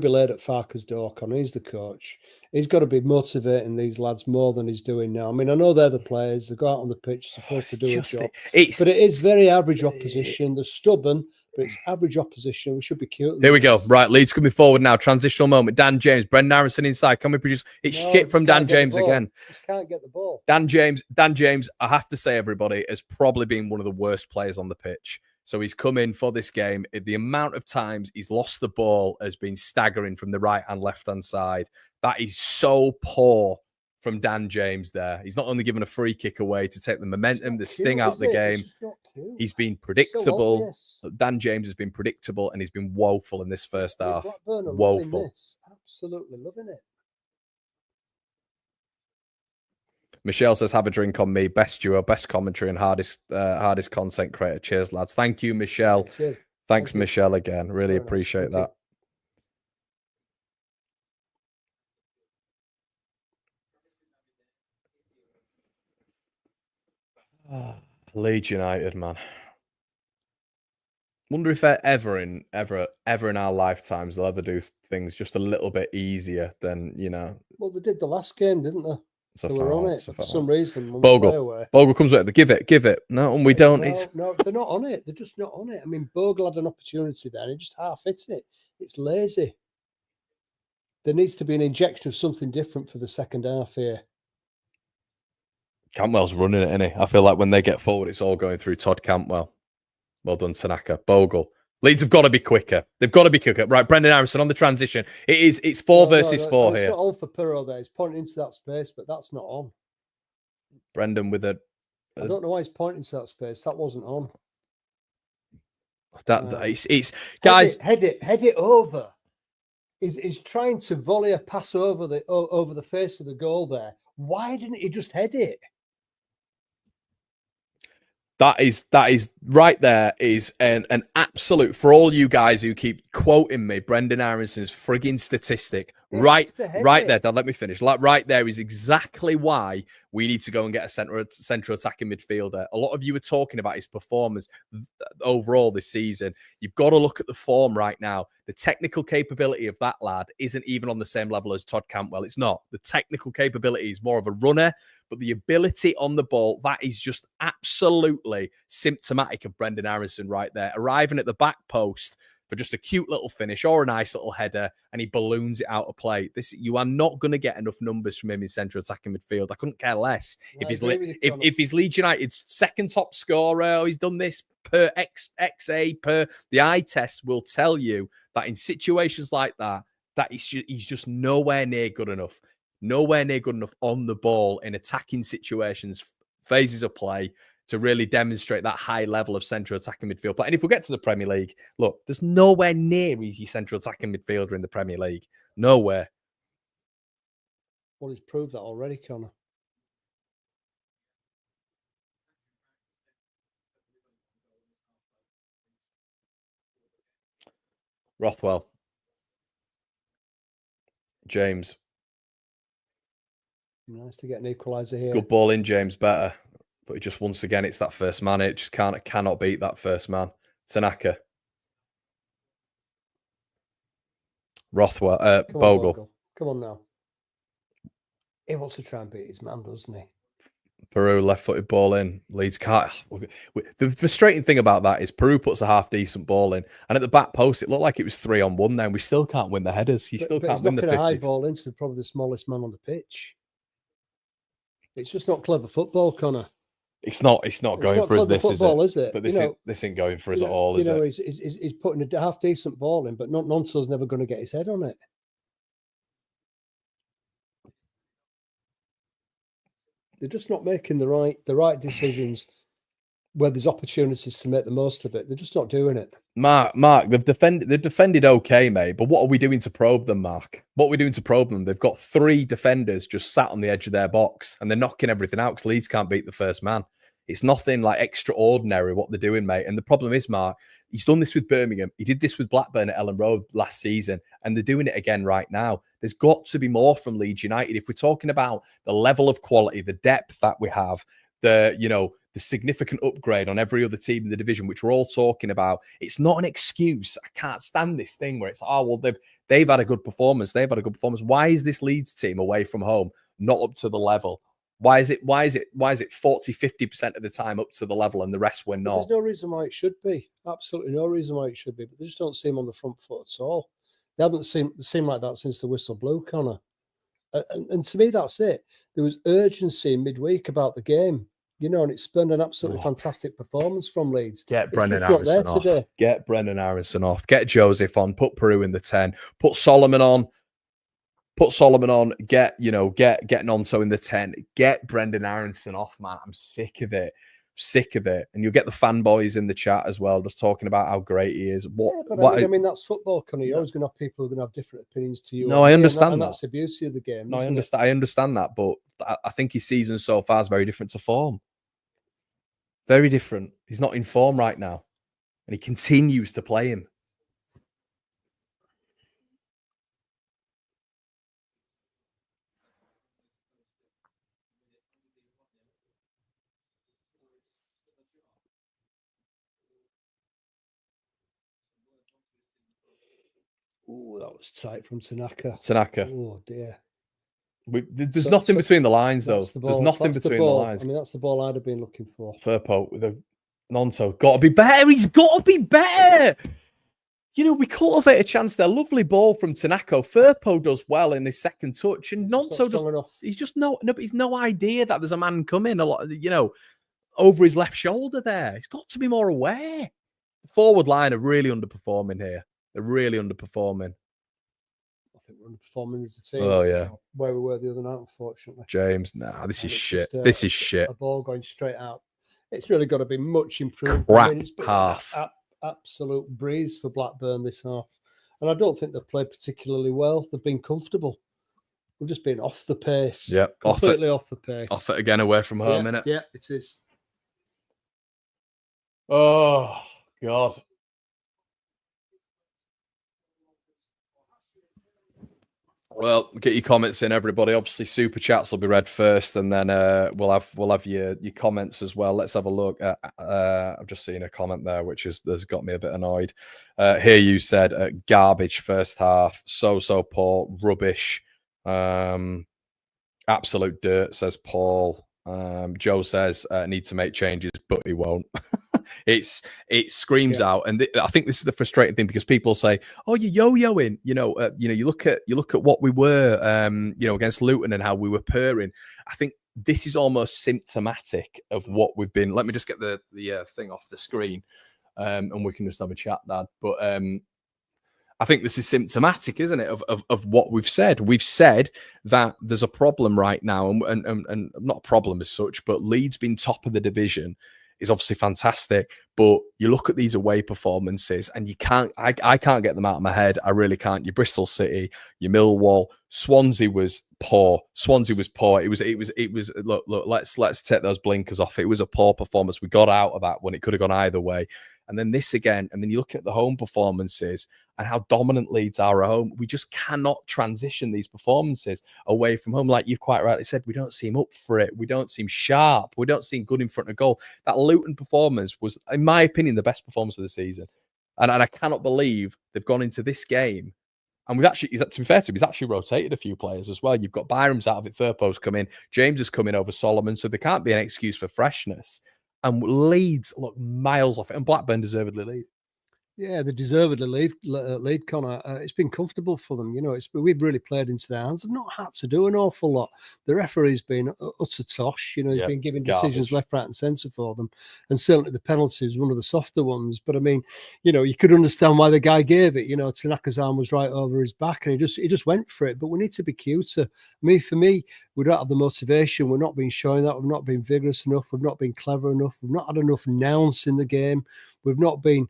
laid at Farke's door, Connor. He's the coach. He's got to be motivating these lads more than he's doing now. I mean, I know they're the players. They go out on the pitch, supposed to do a job. But it is very average opposition. They're stubborn, but it's average opposition. We should be cute. Here we go. Right, Leeds coming forward now. Transitional moment. Dan James, Brendan Aronson inside. Can we produce? It's shit from Dan James again. Just can't get the ball. Dan James, I have to say, everybody, has probably been one of the worst players on the pitch. So he's come in for this game. The amount of times he's lost the ball has been staggering from the right and left-hand side. That is so poor from Dan James there. He's not only given a free kick away to take the momentum, the sting out of the game. He's been predictable. Dan James has been predictable, and he's been woeful in this first half. Woeful. Absolutely loving it. Michelle says, have a drink on me. Best duo, best commentary, and hardest content creator. Cheers, lads. Thank you, Michelle. Cheers. Thanks, Michelle, again. Really appreciate that. Leeds United, man. Wonder if ever in our lifetimes they'll ever do things just a little bit easier than, Well, they did the last game, didn't they? They were on it for some reason. Bogle comes with it. Give it. No, and we don't. No, they're not on it. They're just not on it. I mean, Bogle had an opportunity there, and he just half hit it. It's lazy. There needs to be an injection of something different for the second half here. Cantwell's running it, isn't he? I feel like when they get forward, it's all going through Todd Cantwell. Well done, Tanaka. Bogle. Leeds have got to be quicker. They've got to be quicker. Right, Brendan Aronson on the transition. It's 4 versus 4 here. It's not on for Pirro there. He's pointing into that space, but that's not on. Brendan with a... I don't know why he's pointing to that space. That wasn't on. It's guys. Head it over. Is trying to volley a pass over the face of the goal there. Why didn't he just head it? That is right there is an absolute, for all you guys who keep quoting me, Brendan Aronson's frigging statistic. Right there, Dad, let me finish. Right there is exactly why we need to go and get a central attacking midfielder. A lot of you are talking about his performance overall this season. You've got to look at the form right now. The technical capability of that lad isn't even on the same level as Todd Cantwell. It's not. The technical capability is more of a runner, but the ability on the ball, that is just absolutely symptomatic of Brendan Aronson right there. Arriving at the back post for just a cute little finish or a nice little header, and he balloons it out of play. You are not going to get enough numbers from him in central attacking midfield. I couldn't care less. If he's Leeds United's second top scorer, or he's done this per XA, per the eye test will tell you that in situations like that, he's just nowhere near good enough. Nowhere near good enough on the ball in attacking situations, phases of play, to really demonstrate that high level of central attacking midfield play. And if we get to the Premier League, look, there's nowhere near easy central attacking midfielder in the Premier League. Nowhere. Well, he's proved that already, Connor. Rothwell. James. Nice to get an equaliser here. Good ball in, James, better. But just once again, it's that first man. It just cannot beat that first man. Tanaka. Rothwell. Bogle. Come on now. He wants to try and beat his man, doesn't he? Peru left-footed ball in. Leeds can't. The frustrating thing about that is Peru puts a half-decent ball in, and at the back post, it looked like it was 3-on-1 there, and we still can't win the headers. He still can't win the 50. He's knocking a high ball into probably the smallest man on the pitch. It's just not clever football, Connor. It's not going for us, this, is it? But this ain't going for us at all, is it? He's putting a half-decent ball in, but Nonso's never going to get his head on it. They're just not making the right decisions where there's opportunities to make the most of it. They're just not doing it. Mark, they've defended okay, mate. But what are we doing to probe them, Mark? What are we doing to probe them? They've got 3 defenders just sat on the edge of their box, and they're knocking everything out because Leeds can't beat the first man. It's nothing like extraordinary what they're doing, mate. And the problem is, Mark, he's done this with Birmingham. He did this with Blackburn at Ellen Road last season, and they're doing it again right now. There's got to be more from Leeds United. If we're talking about the level of quality, the depth that we have, the significant upgrade on every other team in the division, which we're all talking about, it's not an excuse. I can't stand this thing where it's, they've had a good performance. They've had a good performance. Why is this Leeds team away from home not up to the level? Why is it 40-50% of the time up to the level and the rest we're not? There's no reason why it should be. Absolutely no reason why it should be. But they just don't seem on the front foot at all. They haven't seemed like that since the whistle blew, Connor. And to me, that's it. There was urgency midweek about the game, and it spurned an absolutely fantastic performance from Leeds. Get Brendan Aronson off. Get Brendan Aronson off. Get Joseph on. Put Peru in the 10. Put Solomon on. Get Nonso in the 10. Get Brendan Aronson off, man. I'm sick of it. And you'll get the fanboys in the chat as well, just talking about how great he is. I mean, that's football, Connie. You're always going to have people who are going to have different opinions to you. No, I understand that. And that's the beauty of the game. No, I understand that, but I think his season so far is very different to form. Very different. He's not in form right now, and he continues to play him. Oh, that was tight from Tanaka. Oh, dear. There's nothing between the lines, though. There's nothing between the lines. I mean, that's the ball I'd have been looking for. Firpo with a Nonso. Got to be better. He's got to be better. We cultivate a chance there. Lovely ball from Tanaka. Firpo does well in his second touch. And Nonso he's no idea that there's a man coming over his left shoulder there. He's got to be more aware. The forward line are really underperforming here. They're really underperforming. I think we're underperforming as a team. Oh, yeah. Where we were the other night, unfortunately. James, this is shit. This is shit. A ball going straight out. It's really got to be much improved. Crap half. absolute breeze for Blackburn this half. And I don't think they've played particularly well. They've been comfortable. We've just been off the pace. Yeah, completely off the pace. Off it again away from home, innit? Yeah, it is. Oh, God. Well, get your comments in, everybody. Obviously, super chats will be read first, and then we'll have your comments as well. Let's have a look. I've just seen a comment there, which has got me a bit annoyed. Here you said garbage first half, so poor, rubbish, absolute dirt. Says Paul. Joe says need to make changes, but he won't. It screams out, and I think this is the frustrating thing, because people say, "Oh, you're yo-yoing." You look at what we were, against Luton and how we were purring. I think this is almost symptomatic of what we've been. Let me just get the thing off the screen, and we can just have a chat, Dad. But I think this is symptomatic, isn't it, of what we've said. We've said that there's a problem right now, and not a problem as such, but Leeds being top of the division is obviously fantastic, but you look at these away performances and you can't. I can't get them out of my head. I really can't. Your Bristol City, your Millwall, Swansea was poor. It was. Look. Let's take those blinkers off. It was a poor performance. We got out of that when it could have gone either way. And then this again, and then you look at the home performances and how dominant Leeds are at home. We just cannot transition these performances away from home. Like you've quite rightly said, we don't seem up for it. We don't seem sharp. We don't seem good in front of goal. That Luton performance was, in my opinion, the best performance of the season. And I cannot believe they've gone into this game. And we've actually, to be fair to him, he's actually rotated a few players as well. You've got Byram's out of it, Firpo's come in, James is coming over Solomon, so there can't be an excuse for freshness. And Leeds look miles off it, and Blackburn deservedly lead. Yeah, they deservedly lead, Connor. It's been comfortable for them. We've really played into their hands. They've not had to do an awful lot. The referee's been utter tosh. He's been giving decisions left, right and centre for them. And certainly the penalty is one of the softer ones. But, I mean, you could understand why the guy gave it. Tanaka's arm was right over his back and he just went for it. But we need to be cuter. For me, we don't have the motivation. We're not being showing that. We've not been vigorous enough. We've not been clever enough. We've not had enough nous in the game. We've not been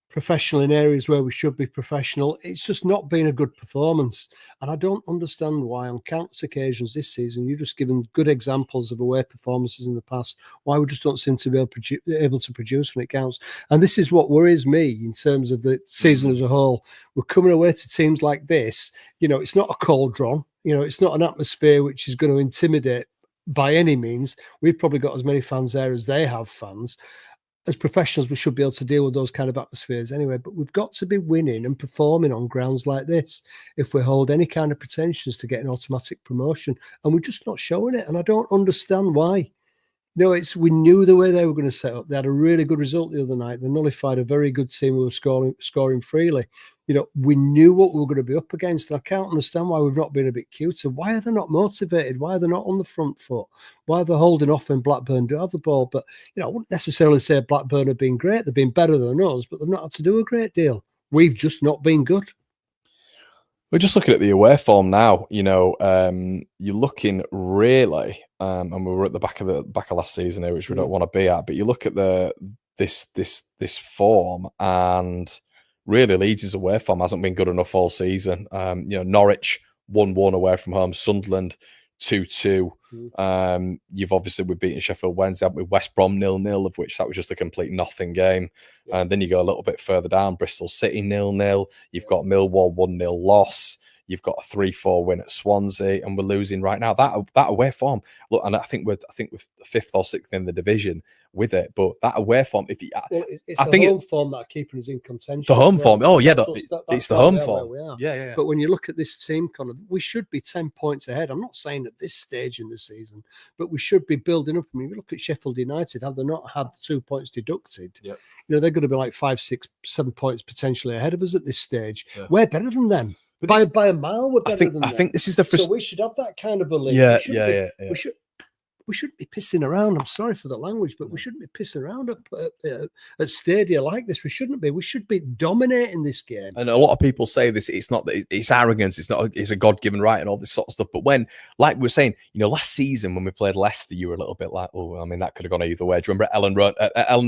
professional in areas where we should be professional. It's just not been a good performance. And I don't understand why on countless occasions this season, you've just given good examples of away performances in the past, why we just don't seem to be able to produce when it counts. And this is what worries me in terms of the season as a whole. We're coming away to teams like this. It's not a cauldron. It's not an atmosphere which is going to intimidate by any means. We've probably got as many fans there as they have fans. As professionals, we should be able to deal with those kind of atmospheres anyway, but we've got to be winning and performing on grounds like this if we hold any kind of pretensions to get an automatic promotion, and we're just not showing it, and I don't understand why. We knew the way they were going to set up. They had a really good result the other night. They nullified a very good team who were scoring freely. We knew what we were going to be up against, and I can't understand why we've not been a bit cuter. Why are they not motivated? Why are they not on the front foot? Why are they holding off when Blackburn do have the ball? But, I wouldn't necessarily say Blackburn have been great. They've been better than us, but they've not had to do a great deal. We've just not been good. We're just looking at the away form now. You're looking really, and we were at the back of last season here, which we don't want to be at. But you look at this form, and really Leeds' away form hasn't been good enough all season. Norwich 1-1 away from home, Sunderland 2-2. We've beaten Sheffield Wednesday with West Brom 0-0, of which that was just a complete nothing game. Yeah. And then you go a little bit further down, Bristol City 0-0. You've got Millwall 1-0 loss. You've got a 3-4 win at Swansea, and we're losing right now. That away form, look, and I think we're fifth or sixth in the division with it. But that away form, it's the home form that are keeping us in contention. The home form, it's the home form. Yeah. But when you look at this team, Connor, we should be 10 points ahead. I'm not saying at this stage in the season, but we should be building up. I mean, if you look at Sheffield United, have they not had the 2 points deducted? Yep. They're going to be like 5, 6, 7 points potentially ahead of us at this stage. Yeah. We're better than them. By a mile, we're better than them. I think this is the so we should have that kind of belief. Yeah. We should. we shouldn't be pissing around. I'm sorry for the language, but we shouldn't be pissing around at stadia like this. We shouldn't be. We should be dominating this game. And a lot of people say this. It's not that it's arrogance. It's not. It's a God-given right and all this sort of stuff. But when, like we were saying, last season when we played Leicester, you were a little bit like, oh, I mean, that could have gone either way. Do you remember Ellen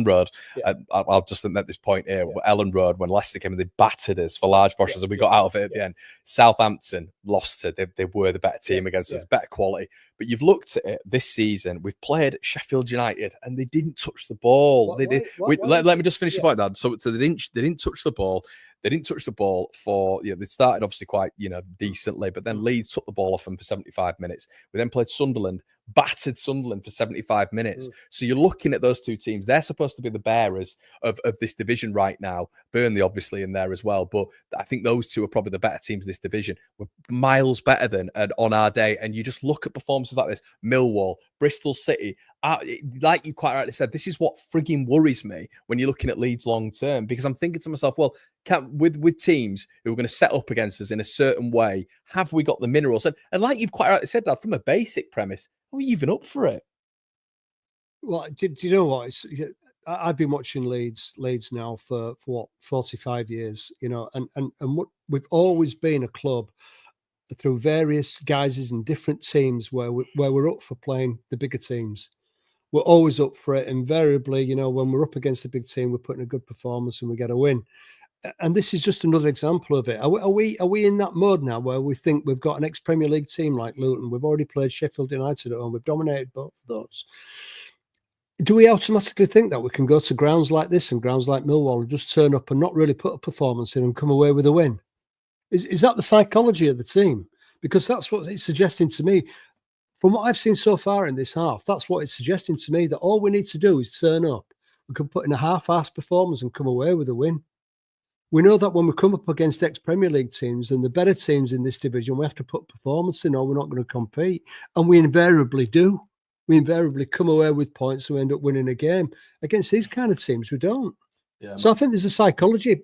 Road? Yeah. I'll just make this point here. Yeah. Ellen Road, when Leicester came and they battered us for large portions, and we got out of it at the end. Southampton lost to. They were the better team against us, better quality. But you've looked at it this season. We've played Sheffield United, and they didn't touch the ball. Let me just finish the point, Dad. So they didn't touch the ball. They didn't touch the ball for, they started obviously quite, decently, but then Leeds took the ball off them for 75 minutes. We then played Sunderland, battered Sunderland for 75 minutes. So you're looking at those two teams. They're supposed to be the bearers of this division right now. Burnley obviously in there as well. But I think those two are probably the better teams in this division. We're miles better than on our day. And you just look at performances like this, Millwall, Bristol City. Like you quite rightly said, this is what frigging worries me when you're looking at Leeds long term, because I'm thinking to myself, well, with teams who are going to set up against us in a certain way, have we got the minerals? And like you've quite rightly said, Dad, from a basic premise, are we even up for it? Well, do you know what? I've been watching Leeds now for what, 45 years, and what we've always been a club through various guises and different teams where we're up for playing the bigger teams. We're always up for it. Invariably, when we're up against a big team, we're putting a good performance and we get a win. And this is just another example of it. Are we in that mode now where we think we've got an ex-Premier League team like Luton? We've already played Sheffield United at home. We've dominated both of those. Do we automatically think that we can go to grounds like this and grounds like Millwall and just turn up and not really put a performance in and come away with a win? Is that the psychology of the team? Because that's what it's suggesting to me. From what I've seen so far in this half, that's what it's suggesting to me, that all we need to do is turn up. We can put in a half-assed performance and come away with a win. We know that when we come up against ex-Premier League teams and the better teams in this division, we have to put performance in or we're not going to compete. And we invariably do. We invariably come away with points and we end up winning a game. Against these kind of teams, we don't. Yeah, so I think there's a psychology.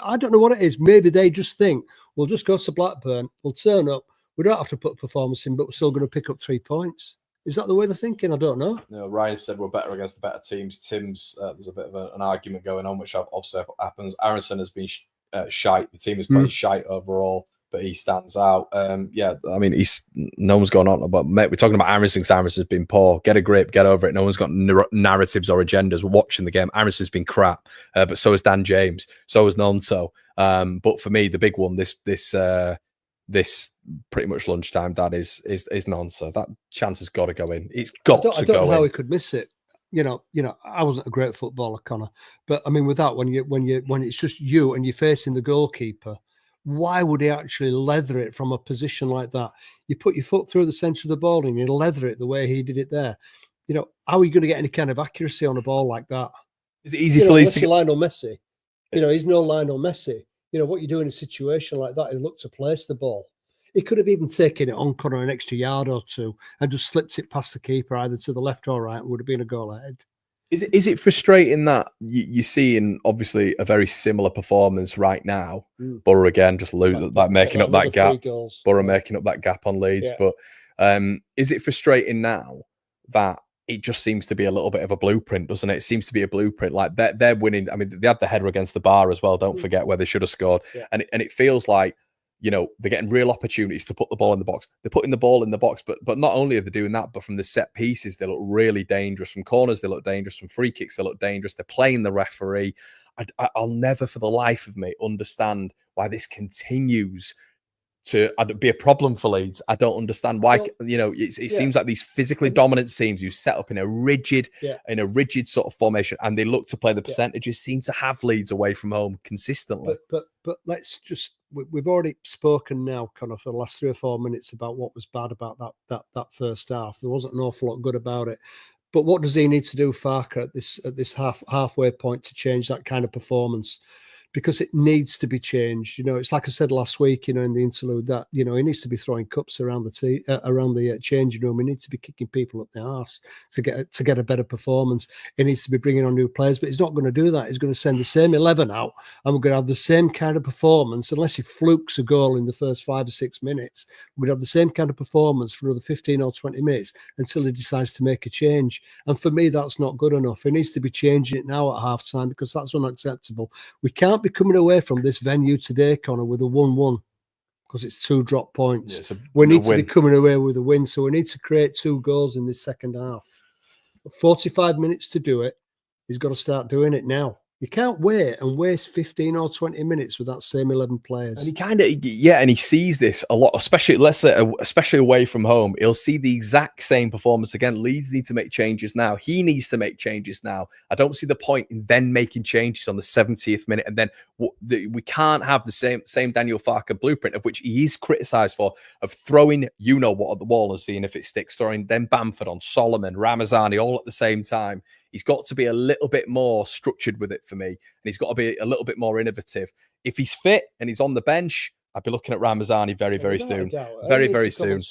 I don't know what it is. Maybe they just think, we'll just go to Blackburn, we'll turn up, we don't have to put performance in, but we're still going to pick up 3 points. Is that the way they're thinking? I don't know. Ryan said we're better against the better teams. Tim's, there's a bit of an argument going on, which obviously happens. Aronson has been shite. The team is playing shite overall, but he stands out. I mean, no one's going on about, mate, we're talking about Aronson because Aronson's been poor. Get a grip, get over it. No one's got narratives or agendas. We're watching the game. Aronson's been crap, but so has Dan James, so has Nonto. But for me, the big one this pretty much lunchtime, Dad, is Nonso. That chance has got to go in. It's got to go in. I don't know how he could miss it. I wasn't a great footballer, Connor, but I mean, with that, when it's just you and you're facing the goalkeeper, why would he actually leather it from a position like that? You put your foot through the centre of the ball and you leather it the way he did it there. How are you going to get any kind of accuracy on a ball like that? Is it easy for Leeds to get Lionel Messi? He's no Lionel Messi. What you do in a situation like that is look to place the ball. He could have even taken it on Connor an extra yard or two and just slipped it past the keeper, either to the left or right, and would have been a goal ahead. Is it frustrating that you're seeing obviously a very similar performance right now? Borough again just making up that gap. Borough making up that gap on Leeds, but is it frustrating now that it just seems to be a little bit of a blueprint, doesn't it? It seems to be a blueprint. Like they're winning. I mean, they had the header against the bar as well. Don't forget where they should have scored. Yeah. And it feels like, they're getting real opportunities to put the ball in the box. They're putting the ball in the box, but not only are they doing that, but from the set pieces, they look really dangerous. From corners, they look dangerous. From free kicks, they look dangerous. They're playing the referee. I'll never for the life of me understand why this continues to be a problem for Leeds. I don't understand why. It seems like these physically dominant teams who set up in a rigid sort of formation, and they look to play the percentages, seem to have Leeds away from home consistently. But let's just, we've already spoken now, Connor, for the last 3 or 4 minutes about what was bad about that first half. There wasn't an awful lot good about it. But what does he need to do, Farker, at this halfway point to change that kind of performance? because it needs to be changed. It's like I said last week, in the interlude, that he needs to be throwing cups around the changing room. He needs to be kicking people up the arse to get a better performance. He needs to be bringing on new players, but he's not going to do that. He's going to send the same 11 out, and we're going to have the same kind of performance, unless he flukes a goal in the first 5 or 6 minutes. We're going to have the same kind of performance for another 15 or 20 minutes until he decides to make a change. And for me, that's not good enough. He needs to be changing it now at half time, because that's unacceptable. We can't be coming away from this venue today, Connor, with a 1-1, because it's 2 drop points. We need to be coming away with a win. So we need to create 2 goals in this second half. 45 minutes to do it. He's got to start doing it now. You can't wait and waste 15 or 20 minutes with that same 11 players. And he kind of, and he sees this a lot, especially away from home. He'll see the exact same performance again. Leeds need to make changes now. He needs to make changes now. I don't see the point in then making changes on the 70th minute. And then we can't have the same Daniel Farke blueprint, of which he is criticised for, of throwing what at the wall and seeing if it sticks, throwing then Bamford on Solomon, Ramazani, all at the same time. He's got to be a little bit more structured with it for me. And he's got to be a little bit more innovative. If he's fit and he's on the bench, I'd be looking at Ramazani very, very soon. Very soon.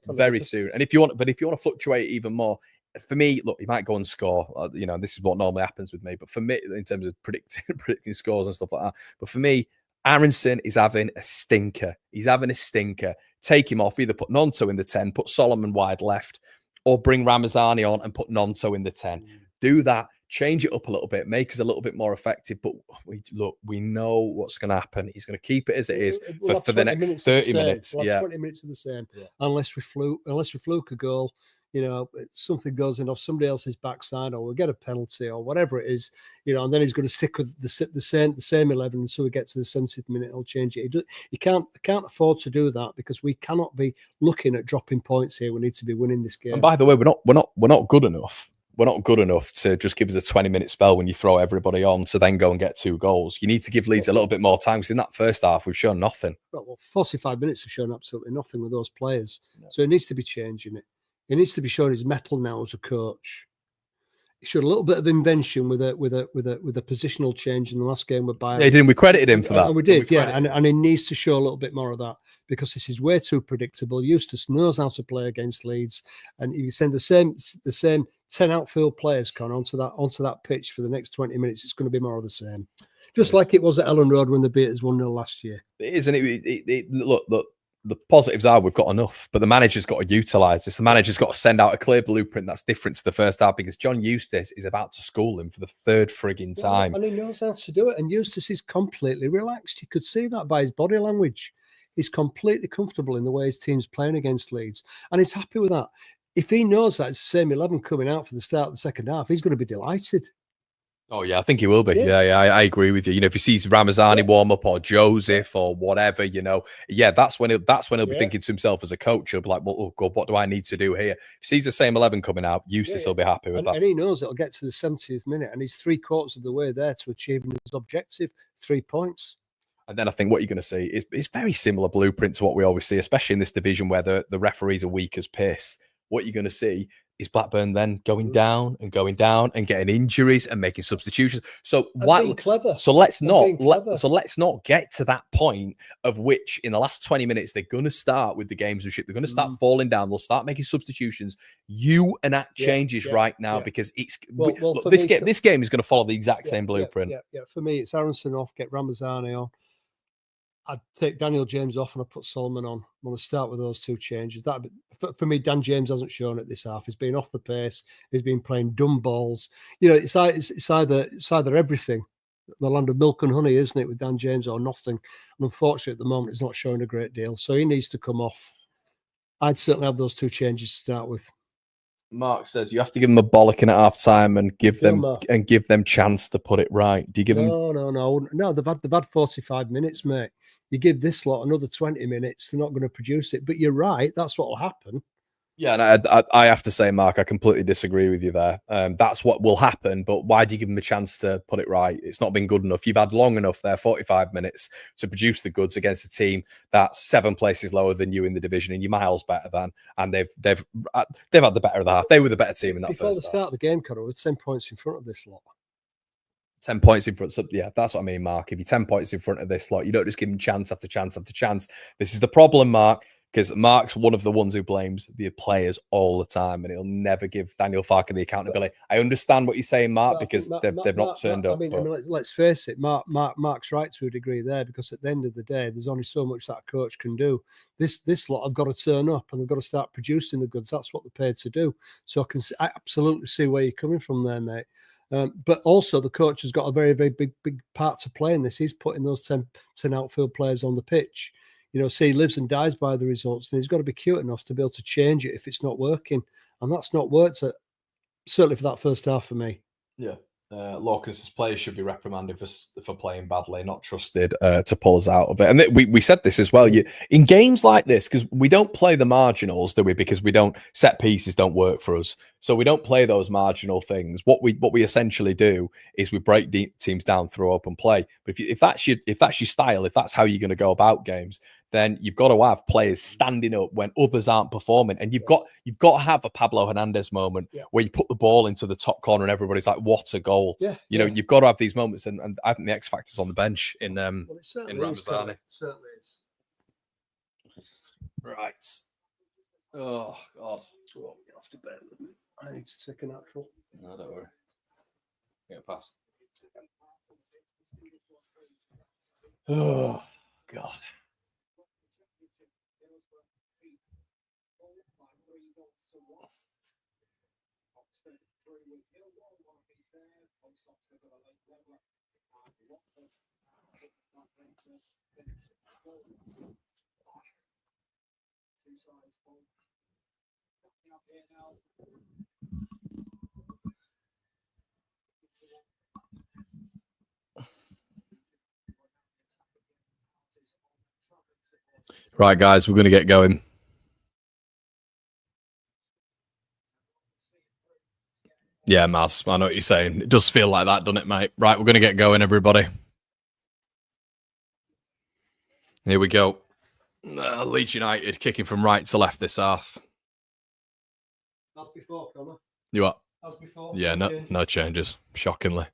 Very soon. And if you want to fluctuate even more, for me, look, he might go and score. This is what normally happens with me. But for me, in terms of predicting scores and stuff like that. But for me, Aronson is having a stinker. He's having a stinker. Take him off. Either put Nonto in the 10, put Solomon wide left, or bring Ramazani on and put Nonto in the 10. Do that, change it up a little bit, make us a little bit more effective. But we know what's going to happen. He's going to keep it as it is for the next 30 minutes. We'll 20 minutes of the same, unless we fluke a goal. Something goes in off somebody else's backside, or we'll get a penalty, or whatever it is. And then he's going to stick with the same 11 until we get to the 70th minute. He'll change it. He can't afford to do that, because we cannot be looking at dropping points here. We need to be winning this game. And by the way, we're not good enough. We're not good enough to just give us a 20-minute spell when you throw everybody on to then go and get 2 goals. You need to give Leeds a little bit more time, because in that first half, we've shown nothing. Well, 45 minutes have shown absolutely nothing with those players. No. So he needs to be changing it. He needs to be showing his mettle now as a coach. He showed a little bit of invention with a positional change in the last game with Bayern. Yeah, didn't we credit him for that? And we did, and he needs to show a little bit more of that, because this is way too predictable. Eustace knows how to play against Leeds, and if you send the same 10 outfield players onto that pitch for the next 20 minutes, it's going to be more of the same. Just like it was at Ellen Road when they beat us 1-0 last year. It is, and look. The positives are we've got enough, but the manager's got to utilise this. The manager's got to send out a clear blueprint that's different to the first half, because John Eustace is about to school him for the 3rd frigging time. And he knows how to do it. And Eustace is completely relaxed. You could see that by his body language. He's completely comfortable in the way his team's playing against Leeds. And he's happy with that. If he knows that it's the same 11 coming out for the start of the second half, he's going to be delighted. Oh, yeah, I think he will be. Yeah, I agree with you. If he sees Ramazani warm up, or Joseph or whatever, that's when he'll be thinking to himself as a coach. He'll be like, well, oh God, what do I need to do here? If he sees the same 11 coming out, Eustace will be happy with that. And he knows it'll get to the 70th minute, and he's 3/4 of the way there to achieving his objective, 3 points. And then I think what you're going to see is very similar blueprint to what we always see, especially in this division where the referees are weak as piss. What you're going to see is Blackburn then going down and getting injuries and making substitutions. So clever. So let's not get to that point of which in the last 20 minutes they're going to start with the gamesmanship. They're going to start falling down. They'll start making substitutions. You enact changes right now, because it's this game is going to follow the exact same blueprint. Yeah. For me, it's Aronson off, get Ramazani on. I'd take Daniel James off and I'd put Solomon on. I'm going to start with those 2 changes. That for me, Dan James hasn't shown it this half. He's been off the pace. He's been playing dumb balls. It's either everything, the land of milk and honey, isn't it, with Dan James, or nothing. And unfortunately, at the moment, he's not showing a great deal. So he needs to come off. I'd certainly have those 2 changes to start with. Mark says you have to give them a bollocking at half time and give them chance to put it right. Do you give them? No. They've had 45 minutes, mate. You give this lot another 20 minutes, they're not going to produce it. But you're right, that's what will happen. Yeah, and I have to say, Mark, I completely disagree with you there. That's what will happen, but why do you give them a chance to put it right? It's not been good enough. You've had long enough there, 45 minutes, to produce the goods against a team that's 7 places lower than you in the division, and you're miles better than. And they've had the better of the half. They were the better team in that Before first the start of the game, Conor, we're 10 points in front of this lot. 10 points in front. So, yeah, that's what I mean, Mark. If you're 10 points in front of this lot, you don't just give him chance after chance after chance. This is the problem, Mark, because Mark's one of the ones who blames the players all the time, and he'll never give Daniel Farke the accountability. I understand what you're saying, Mark, because they've not turned up. I mean, let's face it, Mark's right to a degree there, because at the end of the day, there's only so much that a coach can do. This lot have got to turn up, and they've got to start producing the goods. That's what they're paid to do. So I absolutely see where you're coming from there, mate. But also the coach has got a very, very big part to play in this. He's putting those 10 outfield players on the pitch. So he lives and dies by the results, and he's got to be cute enough to be able to change it if it's not working. And that's not worked, certainly for that first half for me. Yeah. Lorcan's players should be reprimanded for playing badly, not trusted to pull us out of it. And we said this as well. In games like this, because we don't play the marginals, do we? Because set pieces don't work for us, so we don't play those marginal things. What we essentially do is we break teams down through open play. But if that's your style, if that's how you're going to go about games, then you've got to have players standing up when others aren't performing. And you've got to have a Pablo Hernandez moment where you put the ball into the top corner and everybody's like, what a goal. You've got to have these moments. And I think the X Factor's on the bench in Ramazani. It certainly is. Right. Oh, God. Well, you have to bear with me. I need to take a natural. No, don't worry. Get past. Oh, God. Right, guys, we're going to get going. Yeah, Maz, I know what you're saying. It does feel like that, doesn't it, mate? Right, we're going to get going, everybody. Here we go. Leeds United kicking from right to left this half. As before, Connor. You what? As before. Yeah, no changes, shockingly.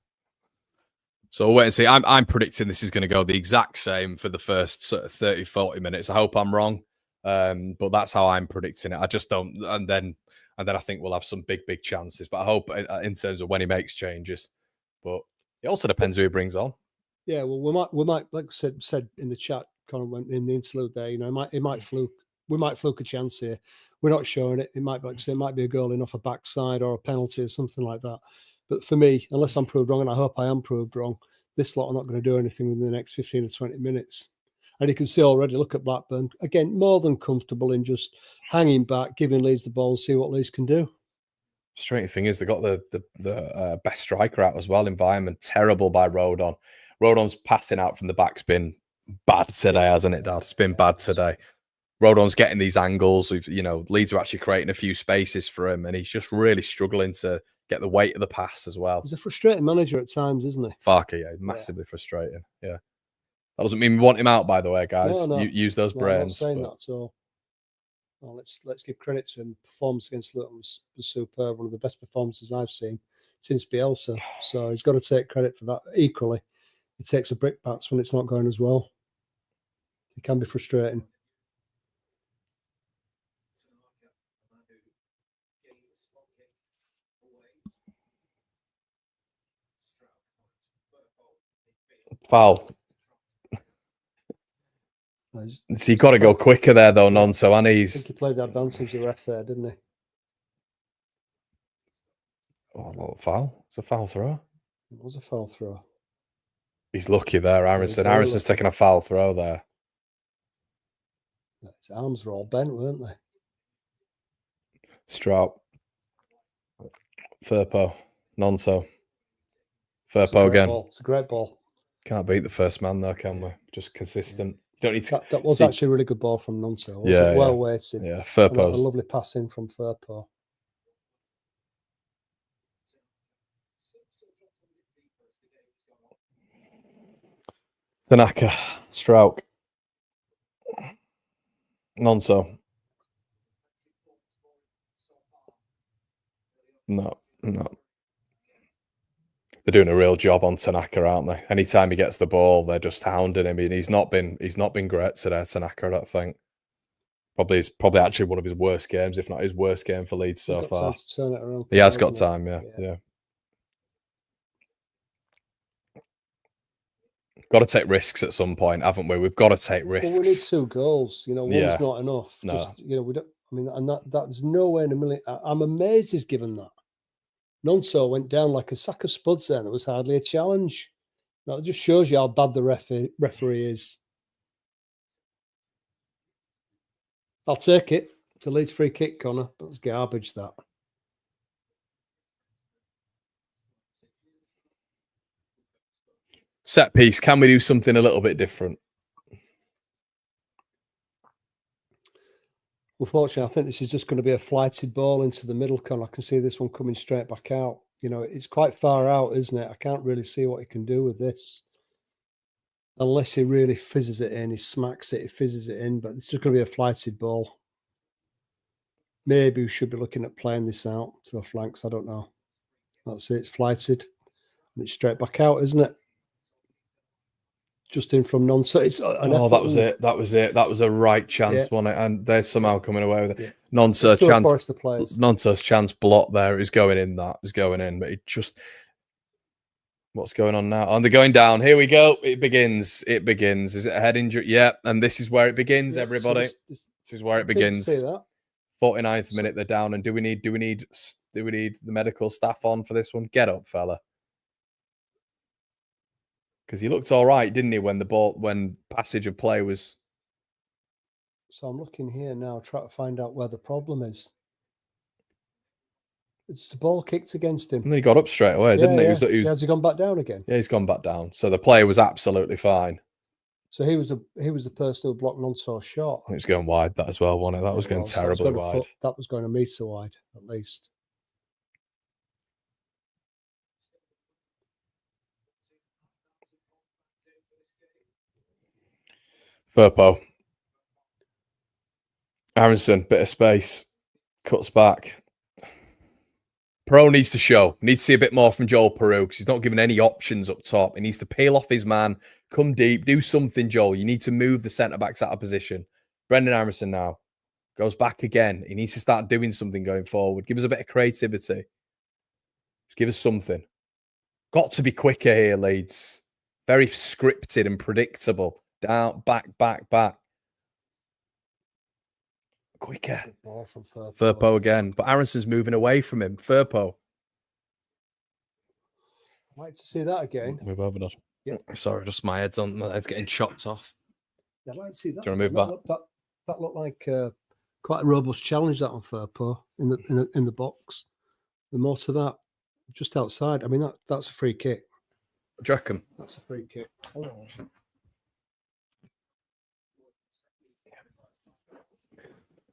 So we'll wait and see. I'm predicting this is going to go the exact same for the first sort of 30, 40 minutes. I hope I'm wrong, but that's how I'm predicting it. I just don't, and then I think we'll have some big chances. But I hope in terms of when he makes changes. But it also depends who he brings on. Yeah, well, we might, like I said in the chat, Connor went in the interlude there. It might fluke. We might fluke a chance here. We're not showing it. It might be, like I say, it might be a goal in off a backside or a penalty or something like that. But for me, unless I'm proved wrong, and I hope I am proved wrong, this lot are not going to do anything within the next 15 or 20 minutes. And you can see already, look at Blackburn. Again, more than comfortable in just hanging back, giving Leeds the ball and see what Leeds can do. Strange thing is they got the best striker out as well, environment. Terrible by Rodon. Rodon's passing out from the back's been bad today, hasn't it, Dad? It's been bad today. Rodon's getting these angles. Leeds are actually creating a few spaces for him, and he's just really struggling to get the weight of the pass as well. He's a frustrating manager at times, isn't he? Farke, yeah, massively frustrating. Yeah, that doesn't mean we want him out, by the way, guys. No. Use those brains. I'm not saying that at all. Well, let's give credit to him. Performance against Luton was superb. One of the best performances I've seen since Bielsa. So he's got to take credit for that. Equally, he takes a brickbats when it's not going as well. It can be frustrating. Foul. So you got to go quicker there, though, Nonso. And I think he played that advantage, the ref there, didn't he? Oh, foul. It's a foul throw. It was a foul throw. He's lucky there, Aronson. Aronson's taking a foul throw there. His arms were all bent, weren't they? Strout. Firpo. Nonso. Firpo again. It's a great ball. Can't beat the first man, though, can we? Just consistent. You don't need to. That was actually a really good ball from Nonso. Yeah, well weighted. Yeah, Firpo. A lovely pass in from Firpo. Tanaka. Strout. Nonso. No. They're doing a real job on Tanaka, aren't they? Anytime he gets the ball, they're just hounding him. And he's not been great today, Tanaka, I don't think. Probably actually one of his worst games, if not his worst game for Leeds so far. Time to turn it around, he has got time, yeah. Got to take risks at some point, haven't we? We've got to take risks. Well, we need 2 goals. You know, one's not enough. No. You know, we don't. I mean, and that's nowhere in a million. I'm amazed he's given that. Nonso went down like a sack of spuds there, and there was hardly a challenge. That just shows you how bad the referee is. I'll take it. It's a Leeds free kick, Connor. That's garbage, that. Set piece. Can we do something a little bit different? Unfortunately, I think this is just going to be a flighted ball into the middle, Connor. I can see this one coming straight back out. You know, it's quite far out, isn't it? I can't really see what he can do with this. Unless he really fizzes it in. He smacks it, he fizzes it in. But it's just going to be a flighted ball. Maybe we should be looking at playing this out to the flanks. I don't know. That's it. It's flighted. And it's straight back out, isn't it? Just in from Nonso. It's that was it. That was it. That was a right chance, wasn't it? And they're somehow coming away with it. Yeah. Nonso's chance blocked there. Is going in. That was going in, but it just. What's going on now? And they're going down. Here we go. It begins. It begins. Is it a head injury? Yeah. And this is where it begins. Everybody. So this is where it begins. See that? 49th minute. They're down. And do we need the medical staff on for this one? Get up, fella. Because he looked all right, didn't he, when passage of play was. So I'm looking here now, trying to find out where the problem is. It's the ball kicked against him. And he got up straight away, didn't he? Yeah. Has he gone back down again? Yeah, he's gone back down. So the player was absolutely fine. So he was the person who blocked Nonso's shot. It was going wide, that as well, wasn't it? That was going terribly wide. That was going a metre wide, at least. Firpo. Aronson, bit of space. Cuts back. Pro needs to show. Needs to see a bit more from Joel Peru because he's not given any options up top. He needs to peel off his man, come deep, do something, Joel. You need to move the centre-backs out of position. Brendan Aronson now goes back again. He needs to start doing something going forward. Give us a bit of creativity. Just give us something. Got to be quicker here, Leeds. Very scripted and predictable. Down, back. Quicker. Ball from Firpo again. But Aronson's moving away from him. Firpo. I'd like to see that again. Move over, not. Yeah. Sorry, just my head's getting chopped off. I'd like to see that. Do you want to move back? That looked like quite a robust challenge, that on Firpo in the box. The more to that, just outside. I mean, that's a free kick. Do you reckon? That's a free kick. Hold on.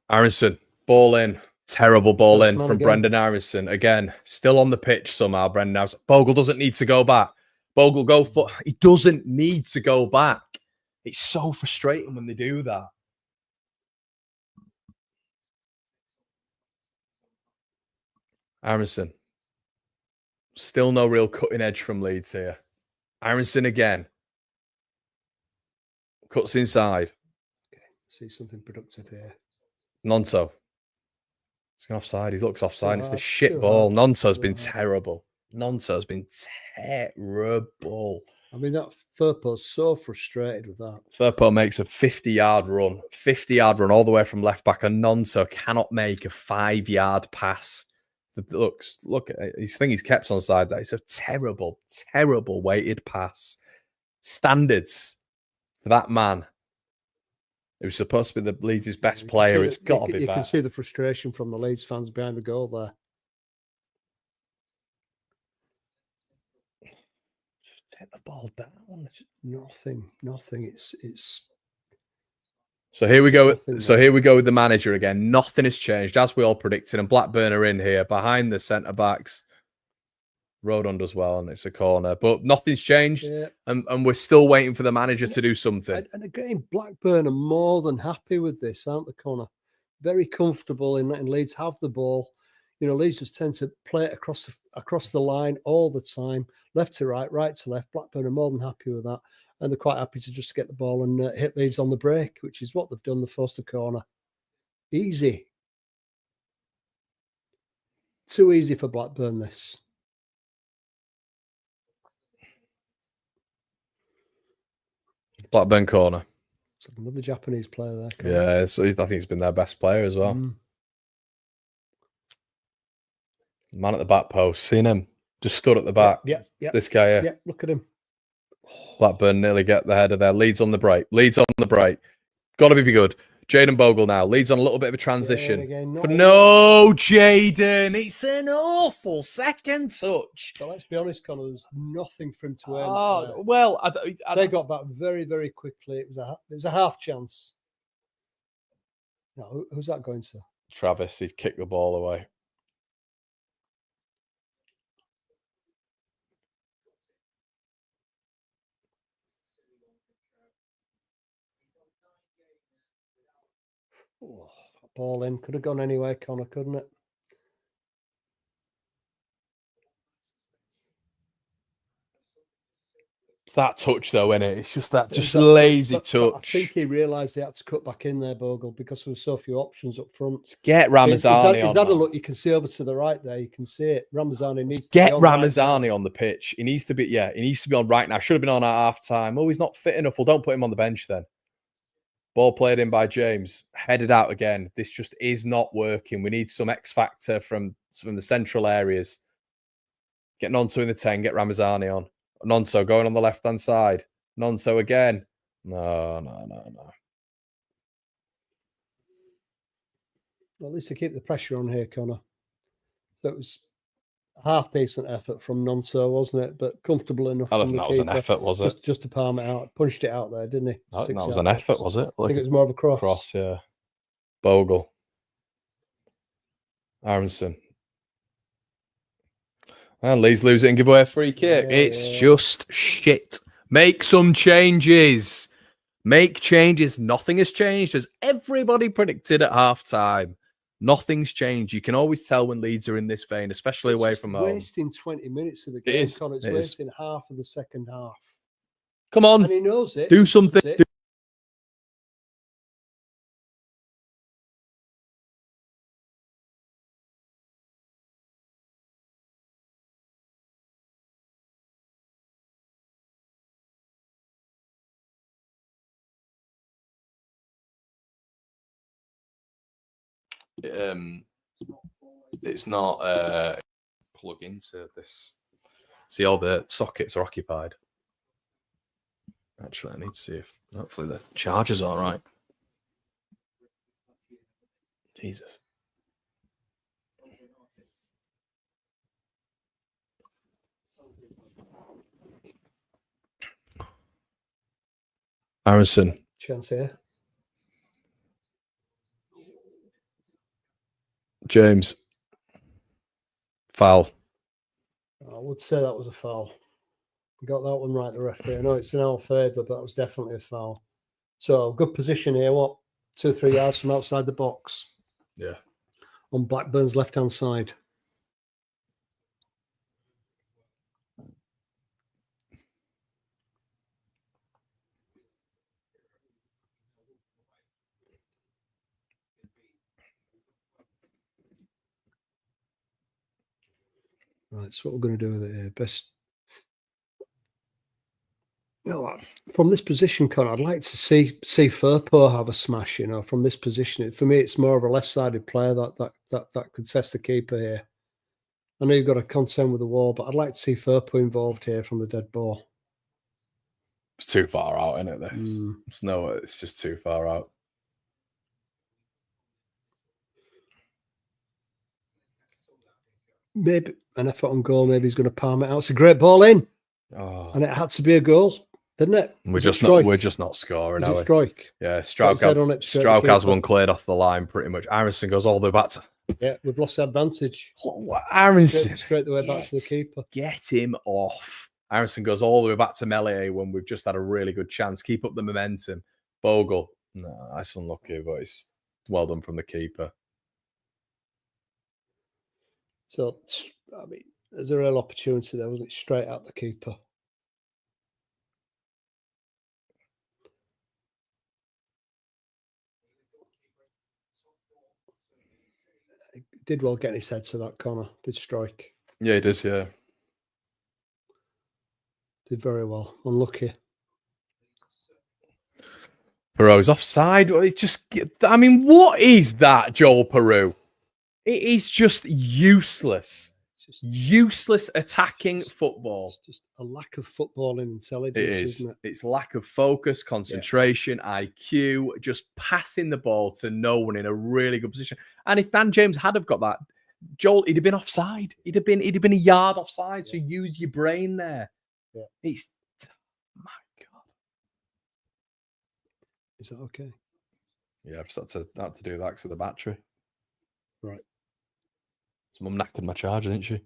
Aronson, ball in. Terrible ball in from Brendan Aronson. Again, still on the pitch somehow, Brendan Aronson. Bogle doesn't need to go back. Bogle, go for... He doesn't need to go back. It's so frustrating when they do that. Aronson. Still no real cutting edge from Leeds here. Aronson again. Cuts inside. Okay, see something productive here. Nonso. He's gone offside. He looks offside. It's a shit ball. Nonso's been terrible. Nonso's been terrible. I mean, that Firpo's so frustrated with that. Firpo makes a 50-yard run. 50-yard run all the way from left back. And Nonso cannot make a 5-yard pass. Look at his thing he's kept on side there. It's a terrible, terrible weighted pass. Standards for that man. It was supposed to be the Leeds' best player. It's got to be You better. can see the frustration from the Leeds fans behind the goal there. Just take the ball down. Nothing. It's. So here we go. Here we go with the manager again. Nothing has changed, as we all predicted. And Blackburn are in here behind the centre backs. Rodon does well, and it's a corner, but nothing's changed, and we're still waiting for the manager to do something. And again, Blackburn are more than happy with this, aren't they, Connor? Very comfortable in letting Leeds have the ball, You know, Leeds just tend to play it across the line all the time, left to right to left. Blackburn are more than happy with that, and they're quite happy to just get the ball and hit Leeds on the break, which is what they've done. The Foster corner, easy, too easy for Blackburn. This. Blackburn corner. So another Japanese player there. Yeah, so I think he's been their best player as well. Man at the back post, seen him, just stood at the back. Yeah. This guy here. Yeah, look at him. Blackburn nearly get the head of there. Leeds on the break. Got to be good. Jaden Bogle now. Leeds on a little bit of a transition. But no, Jaden. It's an awful second touch. But let's be honest, Connor, there's nothing for him to earn. Oh, well, they got back very, very quickly. It was a half chance. No, who's that going to? Travis. He'd kicked the ball away. Oh, that ball in. Could have gone anywhere, Connor, couldn't it? It's that touch, though, isn't it? It's just that lazy touch. I think he realised he had to cut back in there, Bogle, because there were so few options up front. Just get Ramazani on. He's had a look. You can see over to the right there. You can see it. Ramazani needs to get Ramazani on the pitch. He needs to be. Yeah, he needs to be on right now. Should have been on at half time. Oh, he's not fit enough. Well, don't put him on the bench then. Ball played in by James. Headed out again. This just is not working. We need some X factor from the central areas. Get Nonso in the 10. Get Ramazani on. Nonso going on the left-hand side. Nonso again. No. Well, at least to keep the pressure on here, Connor. That was a half-decent effort from Nonso, wasn't it? But comfortable enough. I don't think that was an effort, was it? Just to palm it out. Punched it out there, didn't he? I don't think that was an effort, was it? I think it was more of a cross. Cross, yeah. Bogle. Aronson. And Leeds lose it and give away a free kick. It's just shit. Make some changes. Make changes. Nothing has changed, as everybody predicted at half-time. Nothing's changed. You can always tell when Leeds are in this vein, especially away from home. Wasting 20 minutes of the game, Connor. It's wasting half of the second half. Come on. And he knows it. Do something. It's not plug into this. See, all the sockets are occupied. Actually, I need to see if hopefully the charger's all right. Jesus. Aronson. Chance here. James. Foul. I would say that was a foul. Got that one right, the referee. I know it's in our favour, but that was definitely a foul. So, good position here. 2 or 3 yards from outside the box. Yeah. On Blackburn's left-hand side. Right, so what we're going to do with it here. From this position, Con, I'd like to see Firpo have a smash. From this position, for me, it's more of a left-sided player that could test the keeper here. I know you've got to contend with the wall, but I'd like to see Firpo involved here from the dead ball. It's too far out, isn't it? It's just too far out. Maybe an effort on goal. Maybe he's going to palm it out. It's a great ball in, and it had to be a goal, didn't it? We're just not scoring. Is it strike? Yeah, Strauch has one cleared off the line pretty much. Aronson goes all the way back to. Yeah, we've lost the advantage. Aronson straight the way back to the keeper. Get him off. Aronson goes all the way back to Melee when we've just had a really good chance. Keep up the momentum. Bogle, no, that's unlucky, but it's well done from the keeper. So, I mean, there's a real opportunity there, wasn't it? Straight out the keeper. He did well getting his head to that corner. Did strike. Yeah, he did, yeah. Did very well. Unlucky. Peru's offside. It's just, I mean, what is that, Joel Peru? It is just useless. Useless attacking football. It's just a lack of footballing intelligence, It is. isn't it? It's lack of focus, concentration, IQ, just passing the ball to no one in a really good position. And if Dan James had have got that, Joel, he'd have been offside. He'd have been a yard offside. So use your brain there. Yeah. It's, my God. Is that okay? Yeah, I've just had to do that because of the battery. Right. So Mum knackered my charger, didn't she?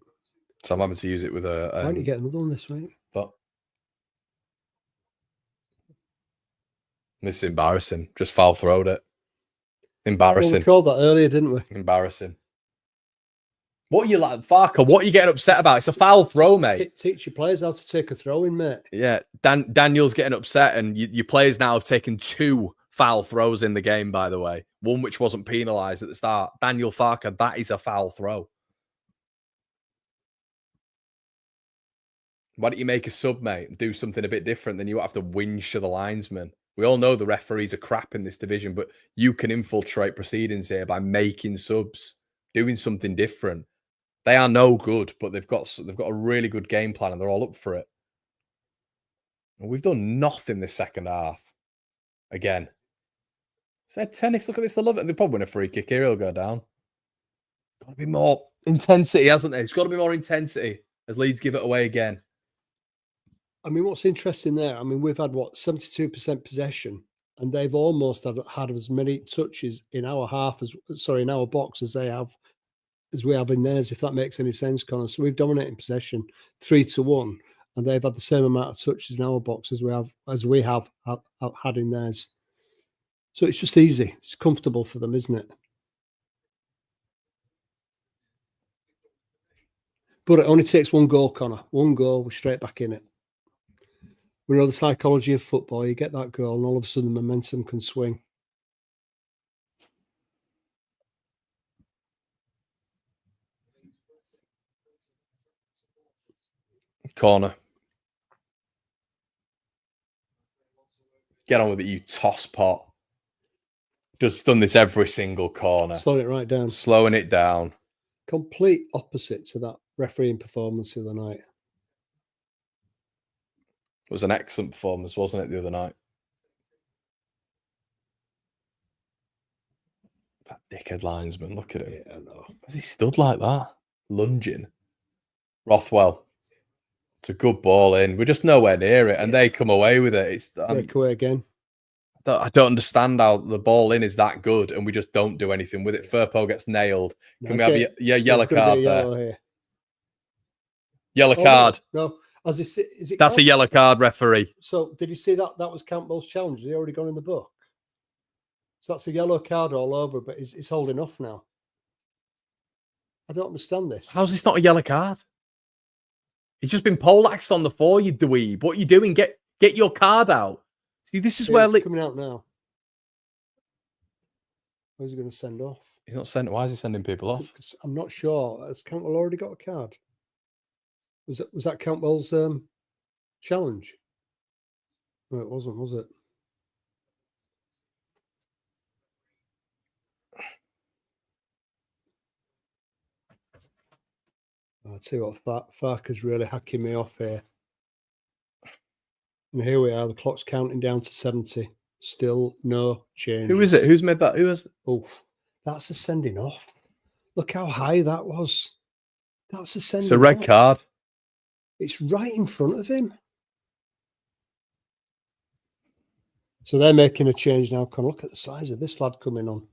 So I'm having to use it with a. Why don't you get another one this week? But this is embarrassing. Just foul throwed it. Embarrassing. Well, we called that earlier, didn't we? Embarrassing. What are you like, Farker? What are you getting upset about? It's a foul throw, mate. Teach your players how to take a throw in, mate. Yeah, Daniel's getting upset, and your players now have taken 2 foul throws in the game, by the way. One which wasn't penalised at the start. Daniel Farker, that is a foul throw. Why don't you make a sub, mate, and do something a bit different than you have to whinge to the linesman? We all know the referees are crap in this division, but you can infiltrate proceedings here by making subs, doing something different. They are no good, but they've got a really good game plan, and they're all up for it. And we've done nothing this second half. Again. Said tennis, look at this, I love it. They'll probably win a free kick here, he'll go down. Got to be more intensity, hasn't there? It's got to be more intensity as Leeds give it away again. I mean, what's interesting there, I mean, we've had, 72% possession, and they've almost had as many touches in our in our box as we have in theirs, if that makes any sense, Connor. So we've dominated possession 3-1, and they've had the same amount of touches in our box as we have had in theirs. So it's just easy. It's comfortable for them, isn't it? But it only takes one goal, Connor. One goal, we're straight back in it. We know the psychology of football. You get that goal, and all of a sudden the momentum can swing. Corner. Get on with it, you toss pot. Just done this every single corner. Slowing it right down. Slowing it down. Complete opposite to that refereeing performance the other night. It was an excellent performance, wasn't it, the other night? That dickhead linesman, look at him. Yeah, I know. Has he stood like that? Lunging. Rothwell. It's a good ball in. We're just nowhere near it, and they come away with it. It's break away again. I don't understand how the ball in is that good, and we just don't do anything with it. Firpo gets nailed. Can we have yellow card there? Yellow card. No. Is it That's a yellow card, referee. So did you see that? That was Campbell's challenge. Has he already gone in the book? So that's a yellow card all over, but it's holding off now. I don't understand this. How's this not a yellow card? He's just been poleaxed on the floor, you dweeb. What are you doing? Get your card out. See, this is where he's coming out now. Who's he going to send off? He's not sending. Why is he sending people off? I'm not sure. Has Campbell already got a card? Was that Campbell's challenge? No, it wasn't, was it? I'll tell you what, Farker's really hacking me off here. And here we are, the clock's counting down to 70. Still no change. Who is it? Who's made that? Who has? Oh, that's a sending off. Look how high that was. That's a sending off. It's a red card. It's right in front of him. So they're making a change now. Can look at the size of this lad coming on.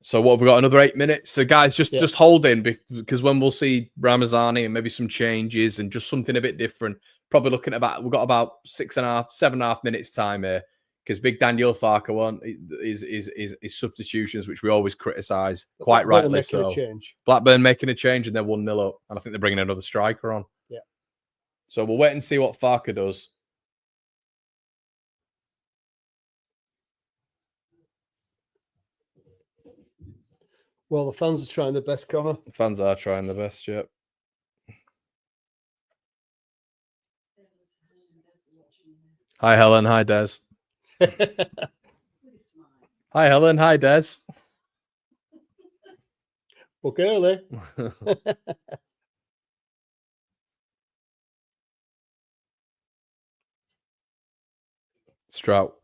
So what have we got? Another 8 minutes. So guys, just hold in, because when we'll see Ramazani and maybe some changes and just something a bit different. Probably looking at we've got about 6.5, 7.5 minutes time here. because big Daniel Farker one is substitutions, which we always criticise, quite rightly so. Blackburn making a change and they're 1-0 up, and I think they're bringing another striker on. Yeah. So we'll wait and see what Farker does. Well, the fans are trying their best, Connor. The fans are trying their best, yep. Hi, Helen. Hi, Des. Hi, Helen. Hi, Des. Book early. Strout.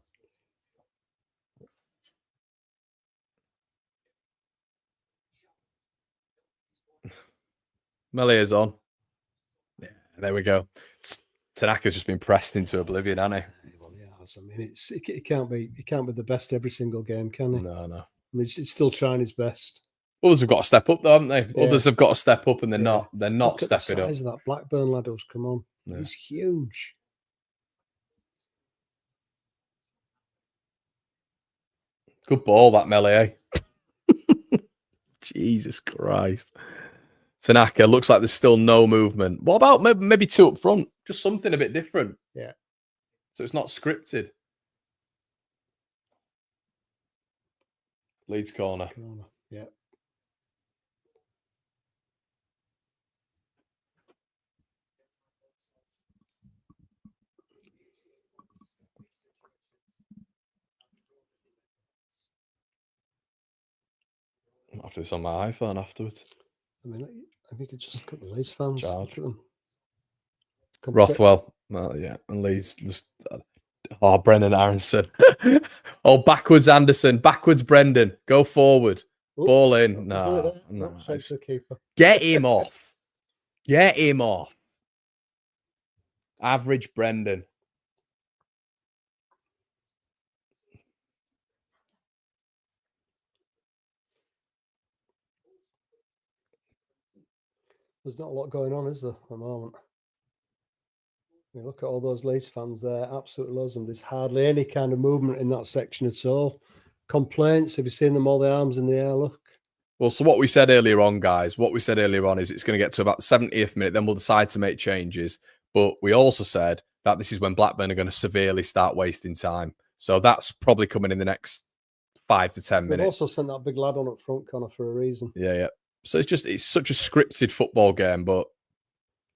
Melia's on. Yeah, there we go. Tanaka's just been pressed into oblivion, hasn't he? Well, yeah, I mean, it can't be the best every single game, can he? No. I mean, he's still trying his best. Others have got to step up, though, haven't they? Yeah. Others have got to step up, and they're not. They're not Look at stepping the up. size of that Blackburn lad who's come on. Yeah. He's huge. Good ball, that Melee. Jesus Christ. Tanaka, looks like there's still no movement. What about maybe two up front? Just something a bit different. Yeah. So it's not scripted. Leeds corner. Yeah. After this on my iPhone afterwards. I mean, I think it's just a couple of Leeds fans. Charge. Look at them. Rothwell. Well, yeah. And Leeds just... Oh, Brendan Aronson. Oh, backwards Anderson. Backwards Brendan. Go forward. Ooh, ball in. No. Get him off. Get him off. Average Brendan. There's not a lot going on, is there, at the moment? I mean, look at all those Leeds fans there. Absolutely loads of them. There's hardly any kind of movement in that section at all. Complaints. Have you seen them, all the arms in the air? Look. Well, so what we said earlier on, guys, is it's going to get to about the 70th minute, then we'll decide to make changes. But we also said that this is when Blackburn are going to severely start wasting time. So that's probably coming in the next 5 to 10 minutes. They've also sent that big lad on up front, Connor, for a reason. Yeah. So it's such a scripted football game, but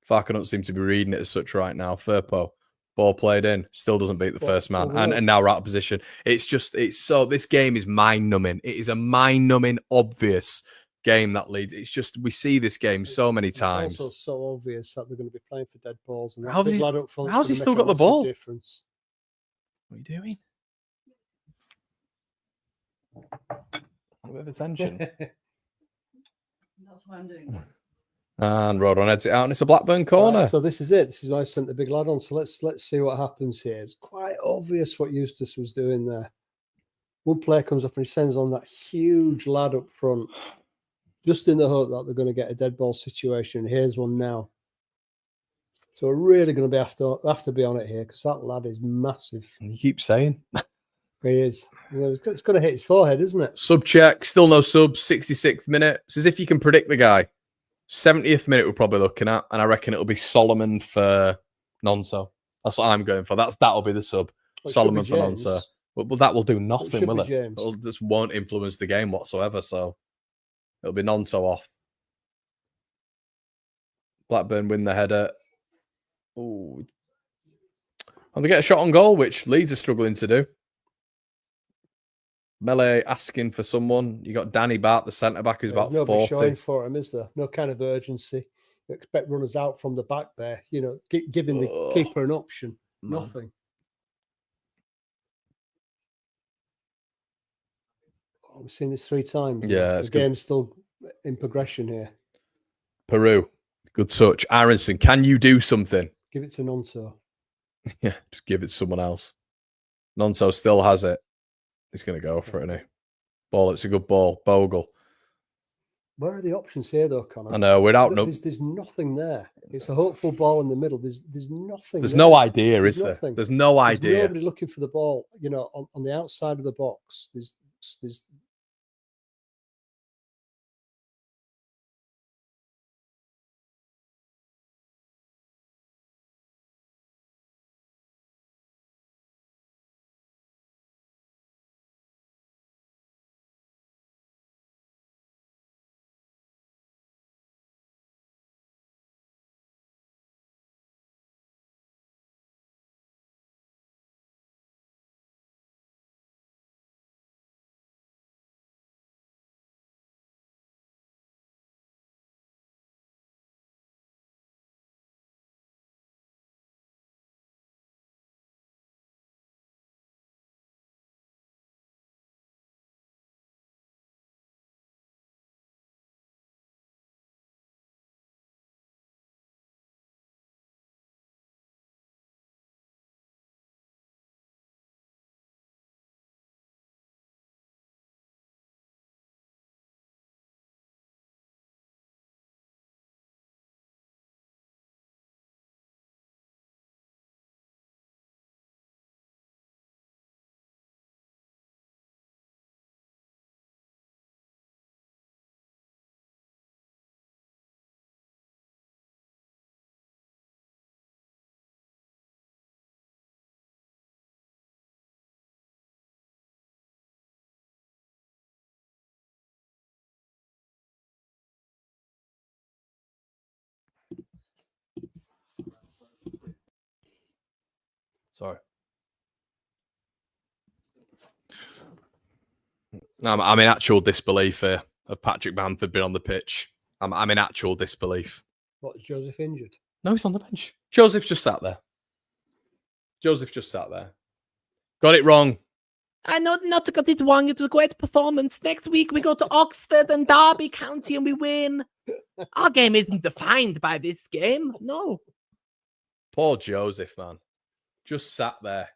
Farker don't seem to be reading it as such right now. Firpo, ball played in, still doesn't beat the first man, and now we're out of position. This game is mind-numbing. It is a mind-numbing, obvious game that Leeds. It's just, we see this game so many times. It's also so obvious that they're going to be playing for dead balls. And how's he still got the ball? Difference. What are you doing? A bit of attention. That's what I'm doing. And Rodon heads it out, and it's a Blackburn corner. Right, so this is it. This is why I sent the big lad on. So let's see what happens here. It's quite obvious what Eustace was doing there. One player comes up and he sends on that huge lad up front, just in the hope that they're going to get a dead ball situation. Here's one now. So we're really going to be have to be on it here, because that lad is massive. And you keep saying. He is. It's going to hit his forehead, isn't it? Sub check, still no sub, 66th minute. It's as if you can predict the guy. 70th minute we're probably looking at, and I reckon it'll be Solomon for Nonso. That's what I'm going for. That'll be the sub. Well, Solomon for Nonso. But that will do nothing, will it? James. It just won't influence the game whatsoever, so it'll be Nonso off. Blackburn win the header. Ooh. And they get a shot on goal, which Leeds are struggling to do. Melee asking for someone. You got Danny Bart, the centre back, who's about 40. Showing for him, is there? No kind of urgency. You expect runners out from the back there. You know, giving the keeper an option. Man. Nothing. Oh, we've seen this 3 times. Yeah, the game's still in progression here. Peru, good touch. Aronson, can you do something? Give it to Nonso. Yeah, just give it to someone else. Nonso still has it. He's going to go for it, isn't he? Ball, it's a good ball. Bogle. Where are the options here, though, Connor? I know, without there's nothing there. It's a hopeful ball in the middle. There's nothing. There's there. no idea, There's is there? nothing. There's no idea. There's nobody looking for the ball. You know, on the outside of the box. There's. Sorry. I'm in actual disbelief here of Patrick Bamford being on the pitch. I'm in actual disbelief. What, is Joseph injured? No, he's on the bench. Joseph's just sat there. Got it wrong. I know not to get it wrong. It was a great performance. Next week we go to Oxford and Derby County and we win. Our game isn't defined by this game. No. Poor Joseph, man. Just sat there.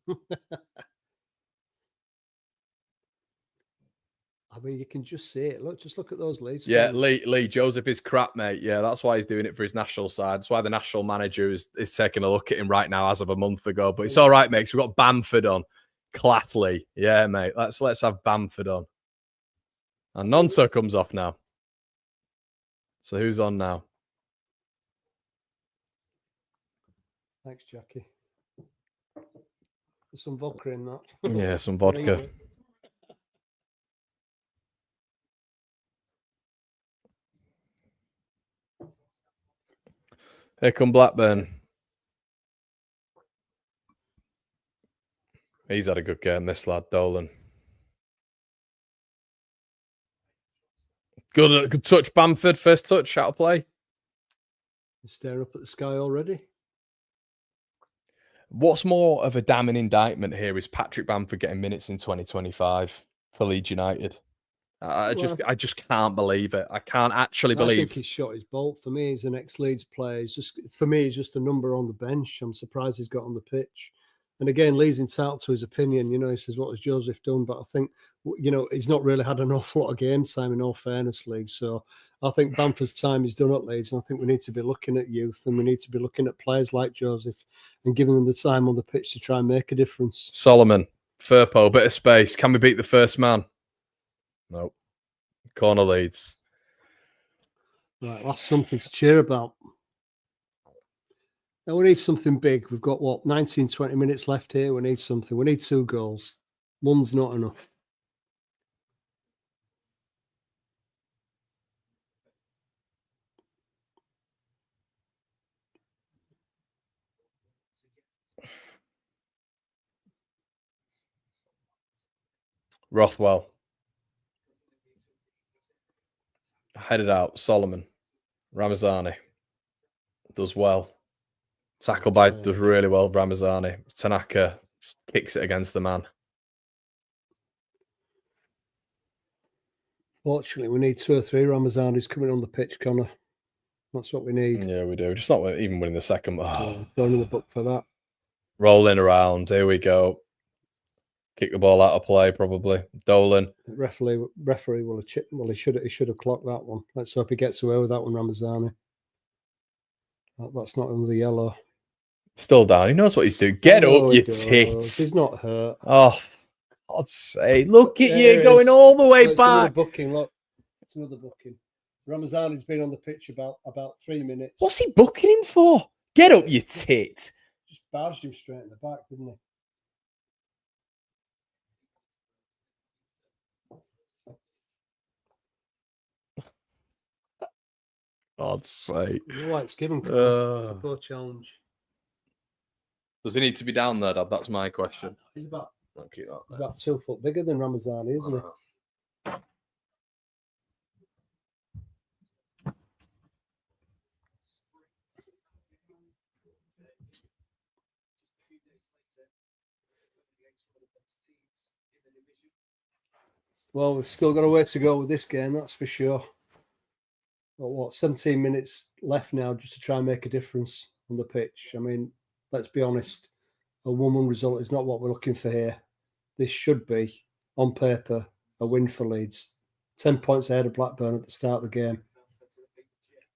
I mean, you can just see it. Just look at those Leeds. Yeah, fans. Lee, Joseph is crap, mate. Yeah, that's why he's doing it for his national side. That's why the national manager is taking a look at him right now as of a month ago. But it's all right, mate, 'cause we've got Bamford on. Clatley. Yeah, mate. Let's have Bamford on. And Nonso comes off now. So who's on now? Thanks, Jackie. There's some vodka in that. Yeah, some vodka. Here come Blackburn. He's had a good game, this lad, Dolan. Good touch, Bamford. First touch, out of play. You stare up at the sky already. What's more of a damning indictment here is Patrick Bamford getting minutes in 2025 for Leeds United. I just can't believe it. I can't actually believe. I think he's shot his bolt. For me, he's an ex-Leeds player. He's just a number on the bench. I'm surprised he's got on the pitch. And again, Lee's entitled to his opinion. You know, he says, what has Joseph done? But I think, you know, he's not really had an awful lot of game time, in all fairness, Leeds. So I think Bamford's time is done at Leeds. And I think we need to be looking at youth and we need to be looking at players like Joseph and giving them the time on the pitch to try and make a difference. Solomon, Firpo, bit of space. Can we beat the first man? No. Corner Leeds. Right, that's something to cheer about. Now we need something big. We've got, 19, 20 minutes left here. We need something. We need 2 goals. One's not enough. Rothwell. Headed out. Solomon. Ramazani. Does well. Tackle by does really well, Ramazani. Tanaka just kicks it against the man. Fortunately, we need 2 or 3 Ramazanis coming on the pitch, Connor. That's what we need. Yeah, we do. Just not even winning the second. Going in the book for that. Rolling around. Here we go. Kick the ball out of play, probably. Dolan. The referee will have chipped. Well, he should have clocked that one. Let's hope he gets away with that one, Ramazani. That's not under the yellow. Still down. He knows what he's doing. Get up, you does. tits. He's not hurt. Oh, for God's sake. Look at There you going all the way It's another back. booking. Look, it's another booking. Ramazani's been on the pitch about 3 minutes. What's he booking him for? Get up, you tit. Just barged him straight in the back, didn't he? God's sake. Let's give him a challenge. Does he need to be down there, Dad? That's my question. He's about I'll keep that he's there. about 2 foot bigger than Ramazani, isn't he? Well, we've still got a way to go with this game, that's for sure. But what, 17 minutes left now just to try and make a difference on the pitch. I mean, let's be honest, a 1-1 result is not what we're looking for here. This should be, on paper, a win for Leeds. 10 points ahead of Blackburn at the start of the game.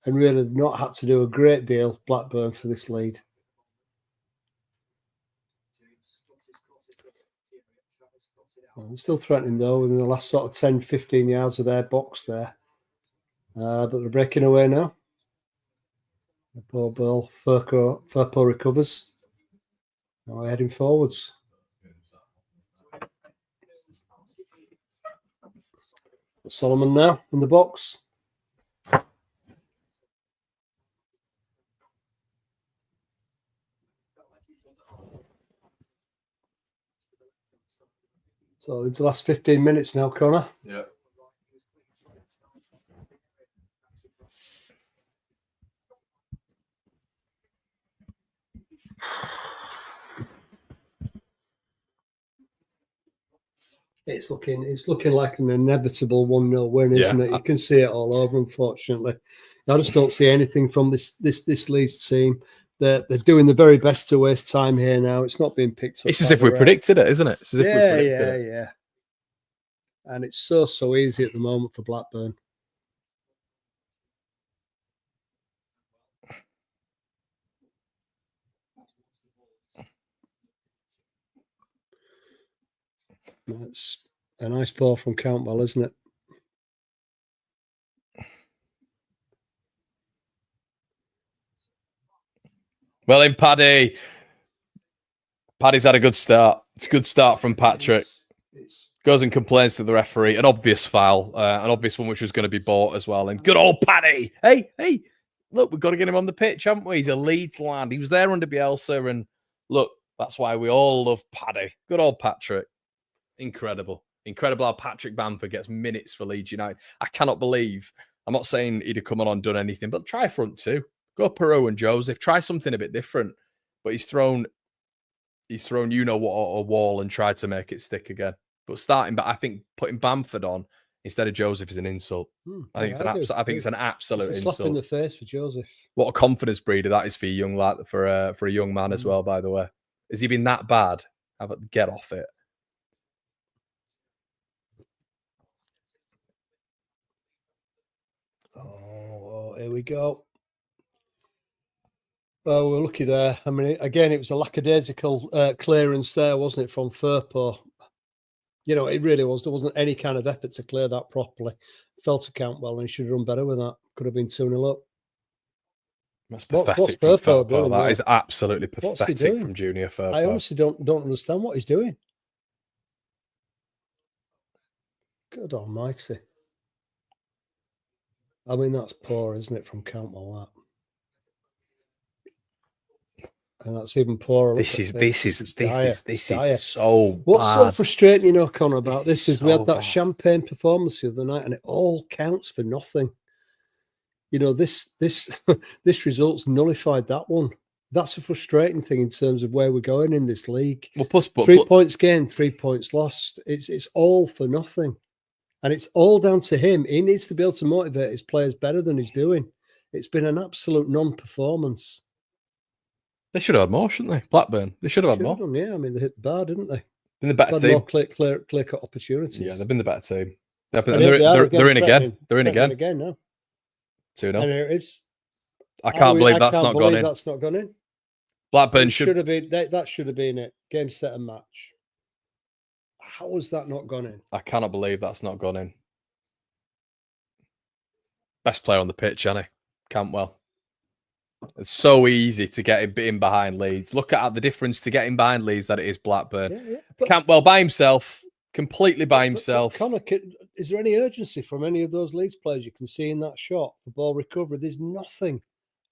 And really not had to do a great deal, Blackburn, for this lead. I'm still threatening, though, within the last sort of 10, 15 yards of their box there. But they're breaking away now. The poor ball, Furpo recovers. Now we're heading forwards. Solomon now in the box. So it's the last 15 minutes now, Connor. Yeah. It's looking like an inevitable 1-0 win, isn't it? You can see it all over, unfortunately. I just don't see anything from this Leeds team. They're doing the very best to waste time here now. It's not being picked up. It's as if we predicted it, isn't it? It's as if we predicted it. Yeah. And it's so easy at the moment for Blackburn. It's a nice ball from Cantwell, isn't it? Well in, Paddy. Paddy's had a good start. It's a good start from Patrick. Goes and complains to the referee. An obvious foul. An obvious one which was going to be bought as well. And good old Paddy. Hey, look, we've got to get him on the pitch, haven't we? He's a Leeds lad. He was there under Bielsa. And look, that's why we all love Paddy. Good old Patrick. Incredible. Incredible how Patrick Bamford gets minutes for Leeds United. I cannot believe. I'm not saying he'd have come on and done anything, but try front two. Go Perot and Joseph. Try something a bit different. But he's thrown you know what at a wall and tried to make it stick again. But I think putting Bamford on instead of Joseph is an insult. I think it's an absolute insult. Slap in the face for Joseph. What a confidence breeder that is for a young lad, for a young man as well. By the way, has he been that bad? How about get off it? Oh, here we go. Oh, we're lucky there. I mean, again, it was a lackadaisical clearance there, wasn't it, from Furpo? You know, it really was. There wasn't any kind of effort to clear that properly. Fell to Cantwell, and he should have run better with that. Could have been 2-0 up. That's pathetic from Furpo doing? That is absolutely pathetic from Junior Furpo. I honestly don't understand what he's doing. God almighty. I mean, that's poor, isn't it, from Cantwell, that? And that's even poorer. This is so What's bad. so frustrating, you know, Connor, about this is we had that bad. champagne performance the other night, and it all counts for nothing. You know, this result's nullified that one. That's a frustrating thing in terms of where we're going in this league. Well, plus 3 points gained, 3 points lost. It's all for nothing, and it's all down to him. He needs to be able to motivate his players better than he's doing. It's been an absolute non-performance. They should have had more, shouldn't they? Blackburn. They should have had more. Yeah, I mean, they hit the bar, didn't they? Been the better Had team. more clear-cut opportunities. Yeah, they've been the better team. They're in again. They're in again. Again now. 2-0. And here it is. I can't believe that's not gone in. That's not gone in. Blackburn should have been. That should have been it. Game, set, and match. How has that not gone in? I cannot believe that's not gone in. Best player on the pitch, Annie. Cantwell. It's so easy to get in behind Leeds. Look at the difference to getting behind Leeds that it is Blackburn. Yeah. Cantwell by himself, completely by himself. Connor, is there any urgency from any of those Leeds players you can see in that shot? The ball recovery, there's nothing.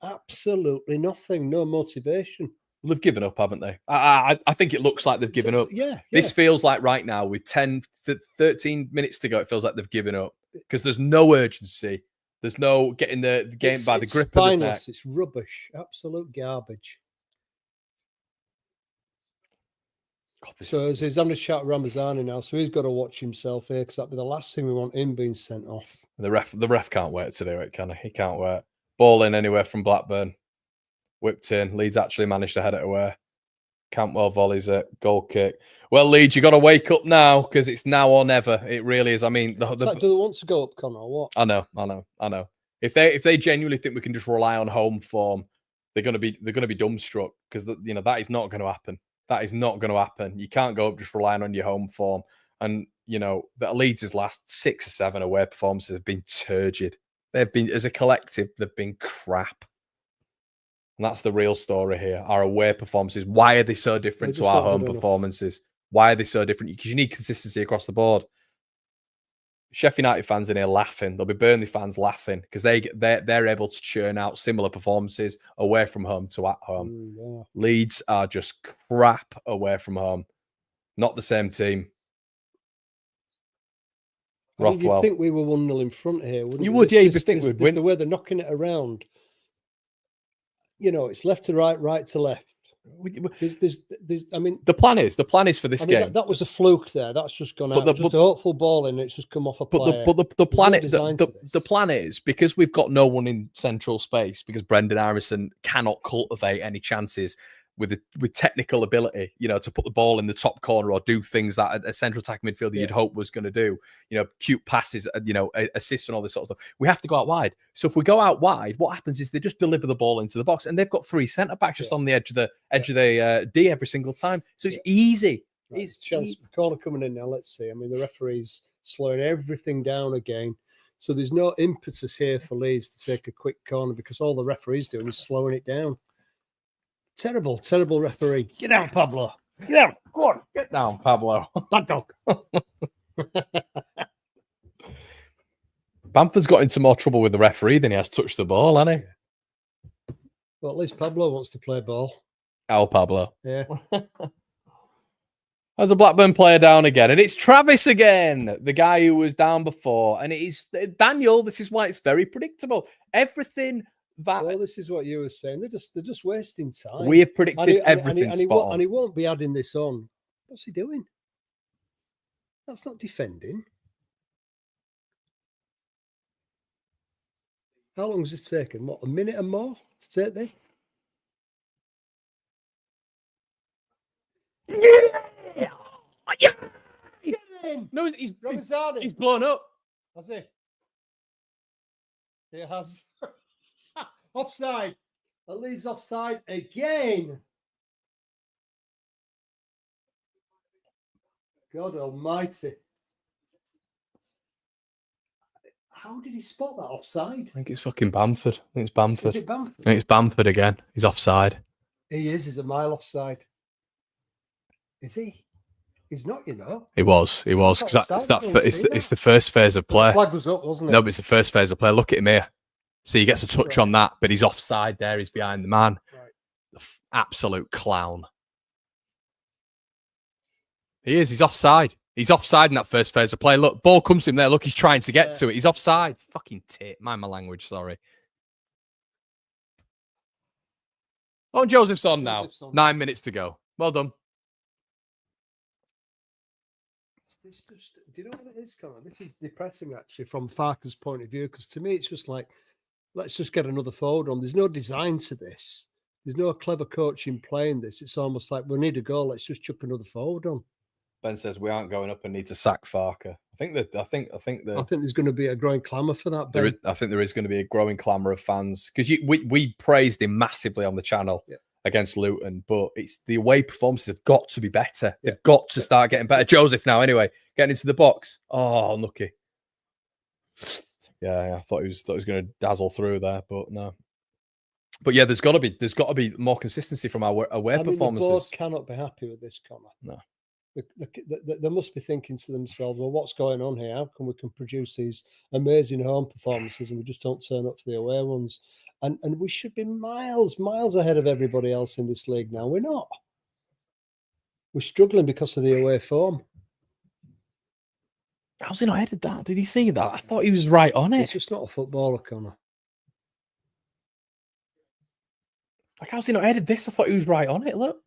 Absolutely nothing. No motivation. They've given up, haven't they? I think it looks like they've given up. Yeah. This feels like right now, with 13 minutes to go, it feels like they've given up because there's no urgency. There's no getting the game by the grip of the neck. It's rubbish. Absolute garbage. So he's having a chat with Ramazani now, so he's got to watch himself here because that'd be the last thing we want him being sent off. The ref can't wait to do it, can he? He can't wait. Ball in anywhere from Blackburn. Whipped in. Leeds actually managed to head it away. Cantwell volleys it. Goal kick. Well, Leeds, you got to wake up now because it's now or never. It really is. I mean, do they want to go up, Connor, or what? I know. If they genuinely think we can just rely on home form, they're going to be dumbstruck because that is not going to happen. That is not going to happen. You can't go up just relying on your home form. And the Leeds' last 6 or 7 away performances have been turgid. They've been, as a collective, they've been crap. And that's the real story here. Our away performances. Why are they so different to our home performances? Why are they so different? Because you need consistency across the board. Sheffield United fans in here laughing. There'll be Burnley fans laughing because they're able to churn out similar performances away from home to at home. Yeah. Leeds are just crap away from home. Not the same team. Rothwell. You'd think we were 1-0 in front here, wouldn't you? Would, yeah. You'd think we'd win. The way they're knocking it around. It's left to right, right to left. The plan is for this game. That was a fluke there. That's just gone out. Just a hopeful ball and it's just come off a player. But the plan is because we've got no one in central space because Brendan Harrison cannot cultivate any chances with technical ability, to put the ball in the top corner or do things that a central attacking midfielder you'd hope was going to do, cute passes, assists and all this sort of stuff. We have to go out wide. So if we go out wide, what happens is they just deliver the ball into the box and they've got 3 centre-backs just on the edge of the D every single time. So it's easy. Right, it's chance corner coming in now. Let's see. The referee's slowing everything down again. So there's no impetus here for Leeds to take a quick corner because all the referee's doing is slowing it down. Terrible referee. Get down, Pablo. Get down. Go on. Get down, Pablo. That dog. Bamford's got into more trouble with the referee than he has touched the ball, hasn't he? Well, at least Pablo wants to play ball. Oh, Pablo. Yeah. As a Blackburn player down again. And it's Travis again, the guy who was down before. And it is Daniel. This is why it's very predictable. Everything... Well, this is what you were saying. They're just wasting time. We have predicted everything. And he won't be adding this on. What's he doing? That's not defending. How long has it taken? What, a minute and more to take this? Yeah! Get in! No, he's blown up. Has he? He has. Offside. At least offside again. God almighty. How did he spot that offside? I think it's fucking Bamford. I think it's Bamford. Is it Bamford? I think it's Bamford again. He's offside. He is. He's a mile offside. Is he? He's not, He was. Because it's the first phase of play. The flag was up, wasn't it? No, but it's the first phase of play. Look at him here. See, he gets a touch on that, but he's offside there. He's behind the man. Right. Absolute clown. He is. He's offside. He's offside in that first phase of play. Look, ball comes to him there. Look, he's trying to get to it. He's offside. Fucking tit. Mind my language, sorry. Oh, and Joseph's on now. 9 minutes to go. Well done. Do you know what it is, Connor? This is depressing, actually, from Farker's point of view, because to me, it's just like, let's just get another forward on. There's no design to this. There's no clever coaching playing this. It's almost like we need a goal. Let's just chuck another forward on. Ben says we aren't going up and need to sack Farker. I think there's going to be a growing clamour for that, Ben. I think there is going to be a growing clamour of fans because we praised him massively on the channel against Luton, but it's the away performances have got to be better. They've got to start getting better. Joseph now, anyway, getting into the box. Oh, unlucky. Yeah, I thought he was going to dazzle through there, but no. But yeah, there's got to be more consistency from our away performances. The board cannot be happy with this, Connor. No. They must be thinking to themselves, well, what's going on here? How come we can produce these amazing home performances and we just don't turn up for the away ones? And we should be miles ahead of everybody else in this league now. We're not. We're struggling because of the away form. How's he not headed that? Did he see that? I thought he was right on it. He's just not a footballer, Connor. Like, how's he not headed this? I thought he was right on it. Look.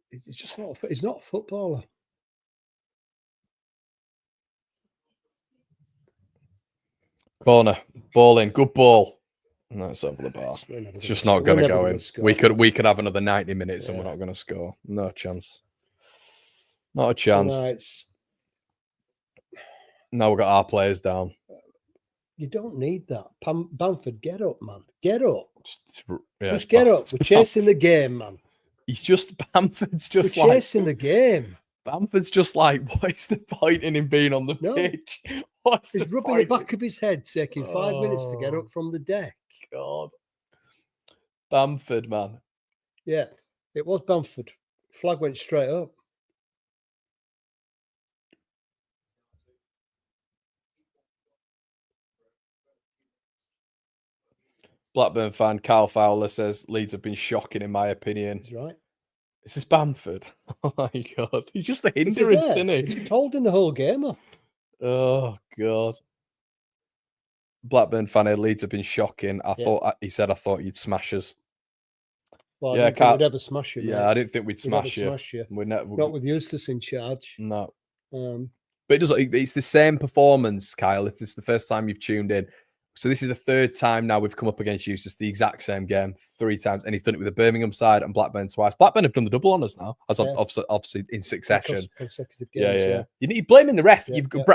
He's just not. He's not a footballer. Corner, ball in, good ball. No, it's over the bar. It's just not going to go in. We could have another 90 minutes and we're not going to score. No chance. Not a chance. Now we've got our players down. You don't need that. Bamford, get up, man. Get up. Just get up. We're chasing the game, man. Bamford's just We're chasing the game. Bamford's just like, what is the point in him being on the pitch? He's rubbing the back of his head, taking 5 minutes to get up from the deck. God. Bamford, man. Yeah, it was Bamford. Flag went straight up. Blackburn fan Carl Fowler says Leeds have been shocking in my opinion. He's right. This is Bamford. Oh my God. He's just a hindrance, isn't he? He's holding the whole game up. Oh God. Blackburn fan, Leeds have been shocking. I thought you'd smash us. Well, I didn't think we'd ever smash you. Yeah, mate. I didn't think we'd smash you. Not with Eustace in charge. No. But it's the same performance, Kyle, if this is the first time you've tuned in. So this is the third time now we've come up against Eustace, the exact same game, 3 times, and he's done it with the Birmingham side and Blackburn twice. Blackburn have done the double on us now, as obviously in succession. Consecutive games, yeah. You're blaming the ref. You've got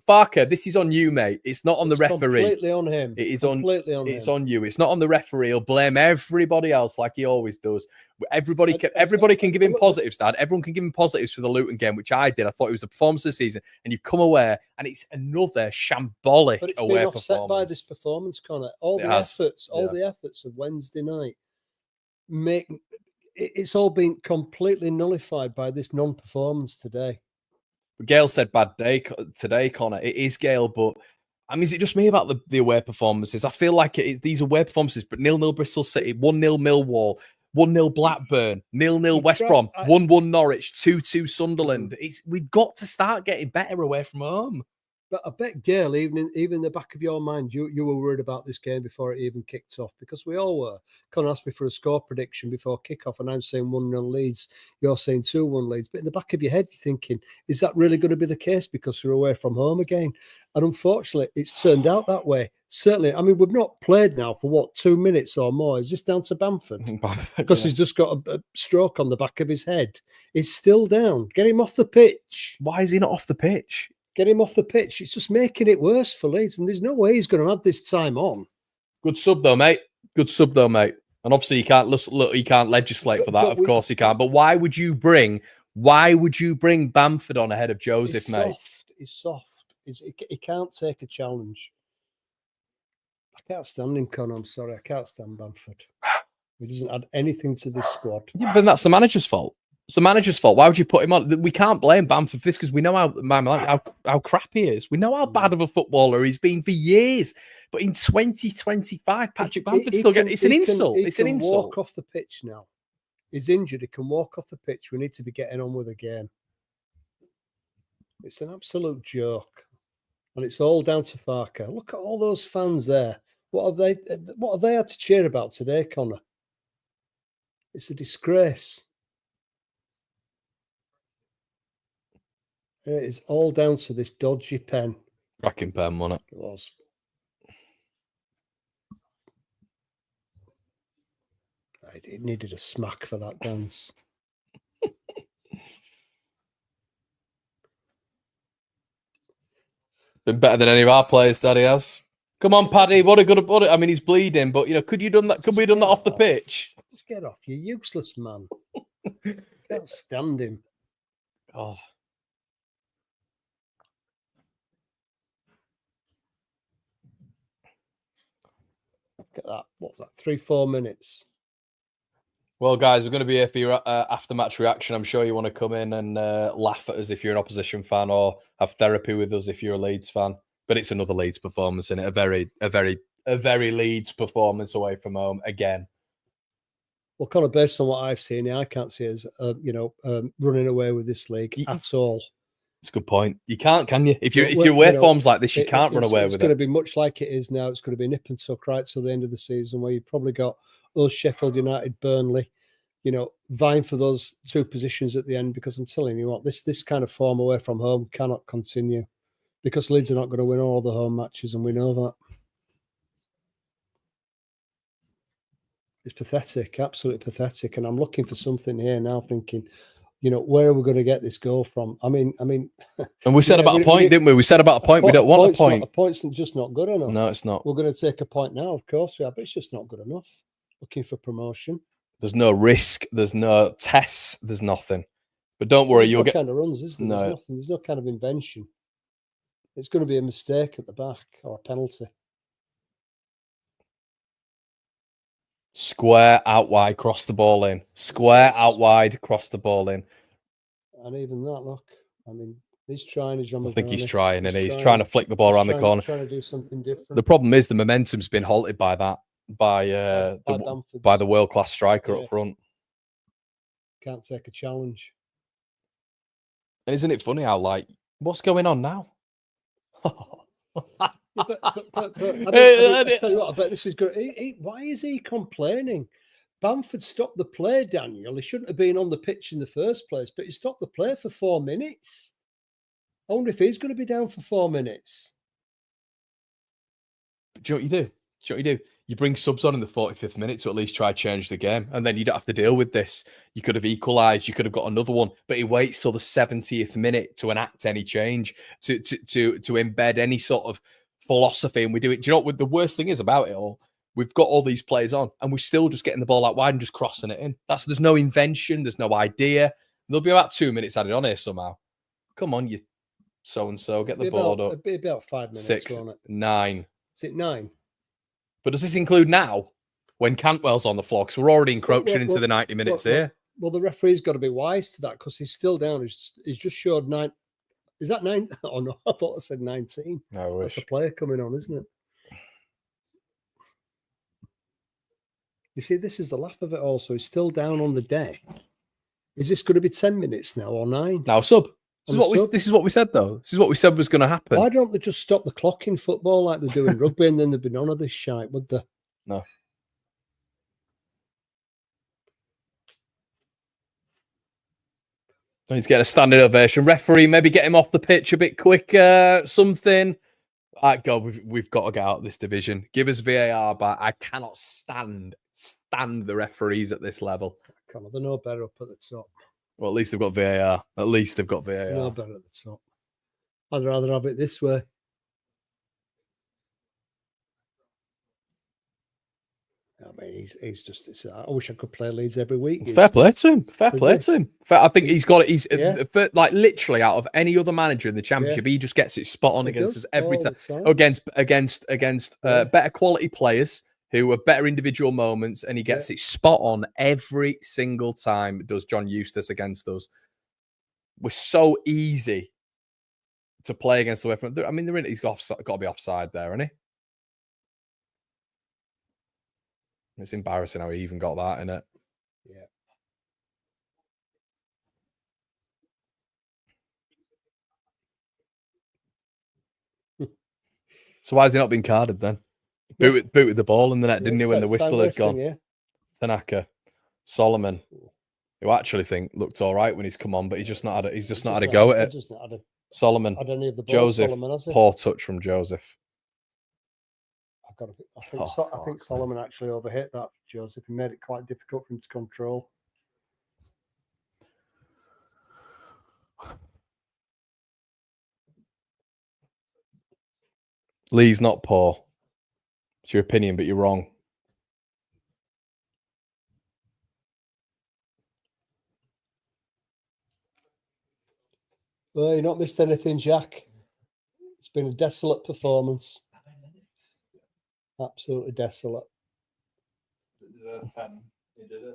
Farker. This is on you, mate. It's not on the referee. Completely on him. It is completely on him. It's on you. It's not on the referee. He'll blame everybody else like he always does. Everybody can give him positives, Dad. Everyone can give him positives for the Luton game, which I did. I thought it was the performance of the season, and you've come away, and it's another shambolic but it's away been offset performance. by this performance, Connor. All the efforts of Wednesday night it's all been completely nullified by this non-performance today. Gail said bad day today, Connor. It is Gail, but I mean, is it just me about the away performances? I feel like these away performances, but 0-0 Bristol City, 1-0 Millwall, 1-0 Blackburn, 0-0 West Brom, 1-1 Norwich, 2-2 Sunderland. We've got to start getting better away from home. But I bet, Gail, even in the back of your mind, you were worried about this game before it even kicked off, because we all were. Connor asked me for a score prediction before kickoff, and I'm saying 1-0 Leeds. You're saying 2-1 Leeds. But in the back of your head, you're thinking, is that really going to be the case because we're away from home again? And unfortunately, it's turned out that way. Certainly, I mean, we've not played now for 2 minutes or more. Is this down to Bamford? Because he's just got a stroke on the back of his head. He's still down. Get him off the pitch. Why is he not off the pitch? Get him off the pitch. It's just making it worse for Leeds, and there's no way he's going to add this time on. Good sub though, mate. Good sub though, mate. And obviously, he can't look. He can't legislate for that. Of course, he can't. But why would you bring Bamford on ahead of Joseph, mate? He's soft. He can't take a challenge. I can't stand him, Con. I'm sorry. I can't stand Bamford. He doesn't add anything to this squad. Yeah, but then that's the manager's fault. It's the manager's fault. Why would you put him on? We can't blame Bamford for this because we know how crap he is. We know how bad of a footballer he's been for years. But in 2025, Patrick Bamford still gets. It's an insult. It's an insult. Walk off the pitch now. He's injured. He can walk off the pitch. We need to be getting on with the game. It's an absolute joke, and it's all down to Farker. Look at all those fans there. What have they had to cheer about today, Connor? It's a disgrace. It is all down to this dodgy pen. Cracking pen, wasn't it? It was. It needed a smack for that dance. Been better than any of our players that he has. Come on, Paddy. What a good. I mean, he's bleeding, but could you done that? Could we have done that off the pitch? Just get off. You're useless, man. Can't stand him. Oh. Look at that. What's that? 3-4 minutes. Well, guys, we're going to be here for your after-match reaction. I'm sure you want to come in and laugh at us if you're an opposition fan, or have therapy with us if you're a Leeds fan. But it's another Leeds performance, and a very Leeds performance away from home again. Well, kind of based on what I've seen, I can't see us, running away with this league at all. It's a good point. You can't, can you? If your waveforms like this, you can't run away with it. It's going to be much like it is now. It's going to be nip and tuck right till the end of the season, where you've probably got us, Sheffield United, Burnley, vying for those 2 positions at the end. Because I'm telling you what, this kind of form away from home cannot continue, because Leeds are not going to win all the home matches, and we know that. It's pathetic, absolutely pathetic. And I'm looking for something here now, thinking, where are we going to get this goal from? I mean, and we said about a point, didn't we? We said about a point. We don't want a point. A point's just not good enough. No, it's not. We're going to take a point now, of course we are, but it's just not good enough. Looking for promotion. There's no risk. There's no tests. There's nothing. But don't worry, you'll get kind of runs, isn't there? No. There's nothing. There's no kind of invention. It's going to be a mistake at the back or a penalty. Square out wide, cross the ball in. Square out wide, cross the ball in. And even that, look, I mean, he's trying. I think he's trying, and he's trying to flick the ball around the corner. Trying to do something different. The problem is the momentum's been halted by that, by the world-class striker up front. Can't take a challenge. And isn't it funny how, what's going on now? But I tell you what, I bet this is good. Why is he complaining? Bamford stopped the play, Daniel. He shouldn't have been on the pitch in the first place, but he stopped the play for 4 minutes. I wonder if he's going to be down for 4 minutes. Do you know what you do? You bring subs on in the 45th minute to at least try to change the game, and then you don't have to deal with this. You could have equalised, you could have got another one, but he waits till the 70th minute to enact any change, to embed any sort of philosophy, and we do it. Do you know what the worst thing is about it all? We've got all these players on, and we're still just getting the ball out wide and just crossing it in. There's no invention, there's no idea. There'll be about 2 minutes added on here somehow. Come on, you so-and-so, get the board up. It'll be about 5 minutes, 6, won't it? 9. Is it 9? But does this include now, when Cantwell's on the floor? Because we're already encroaching into the 90 minutes here. Well, the referee's got to be wise to that, because he's still down. He's just showed 9. Is that 9? Oh, no, I thought I said 19. No, that's a player coming on, isn't it? You see, this is the laugh of it all. So he's still down on the deck. Is this going to be 10 minutes now or 9? Now, sub. This is what we said, though. This is what we said was going to happen. Why don't they just stop the clock in football like they do in rugby, and then there'd be none of this shite, would there? No. He's getting a standing ovation. Referee, maybe get him off the pitch a bit quicker. Something. God, we've got to get out of this division. Give us VAR back. I cannot stand the referees at this level. Come on, they're no better up at the top. Well, at least they've got VAR. No better at the top. I'd rather have it this way. I mean, he's just. I wish I could play Leeds every week. Fair play to him. I think he's got it. He's literally out of any other manager in the Championship, he just gets it spot on against us every time. Against better quality players who have better individual moments, and he gets it spot on every single time. Does John Eustace against us? We're so easy to play against the way from. I mean, he's got to be offside there, isn't he? It's embarrassing how he even got that in it. Yeah. So why has he not been carded then? Booted the ball in the net, didn't he, when the whistle had gone? Tanaka, Solomon, who I actually think looked all right when he's come on, but he's just not had a go at it. Solomon, Joseph, poor touch from Joseph. I think Solomon actually overhit that, Joseph, and made it quite difficult for him to control. Lee's not poor. It's your opinion, but you're wrong. Well, you've not missed anything, Jack. It's been a desolate performance. Absolutely desolate.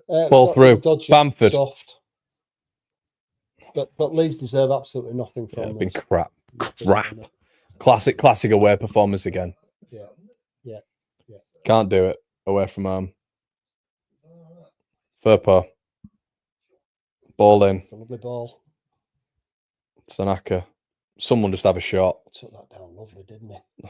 Ball through. Dodgy, Bamford. soft. But Leeds deserve absolutely nothing Yeah, from been this. crap. Classic away performance again. Yeah. Can't do it away from home. Furpo. Ball in. It's a lovely ball. Sanaka. Someone just have a shot. Took that down lovely, didn't he?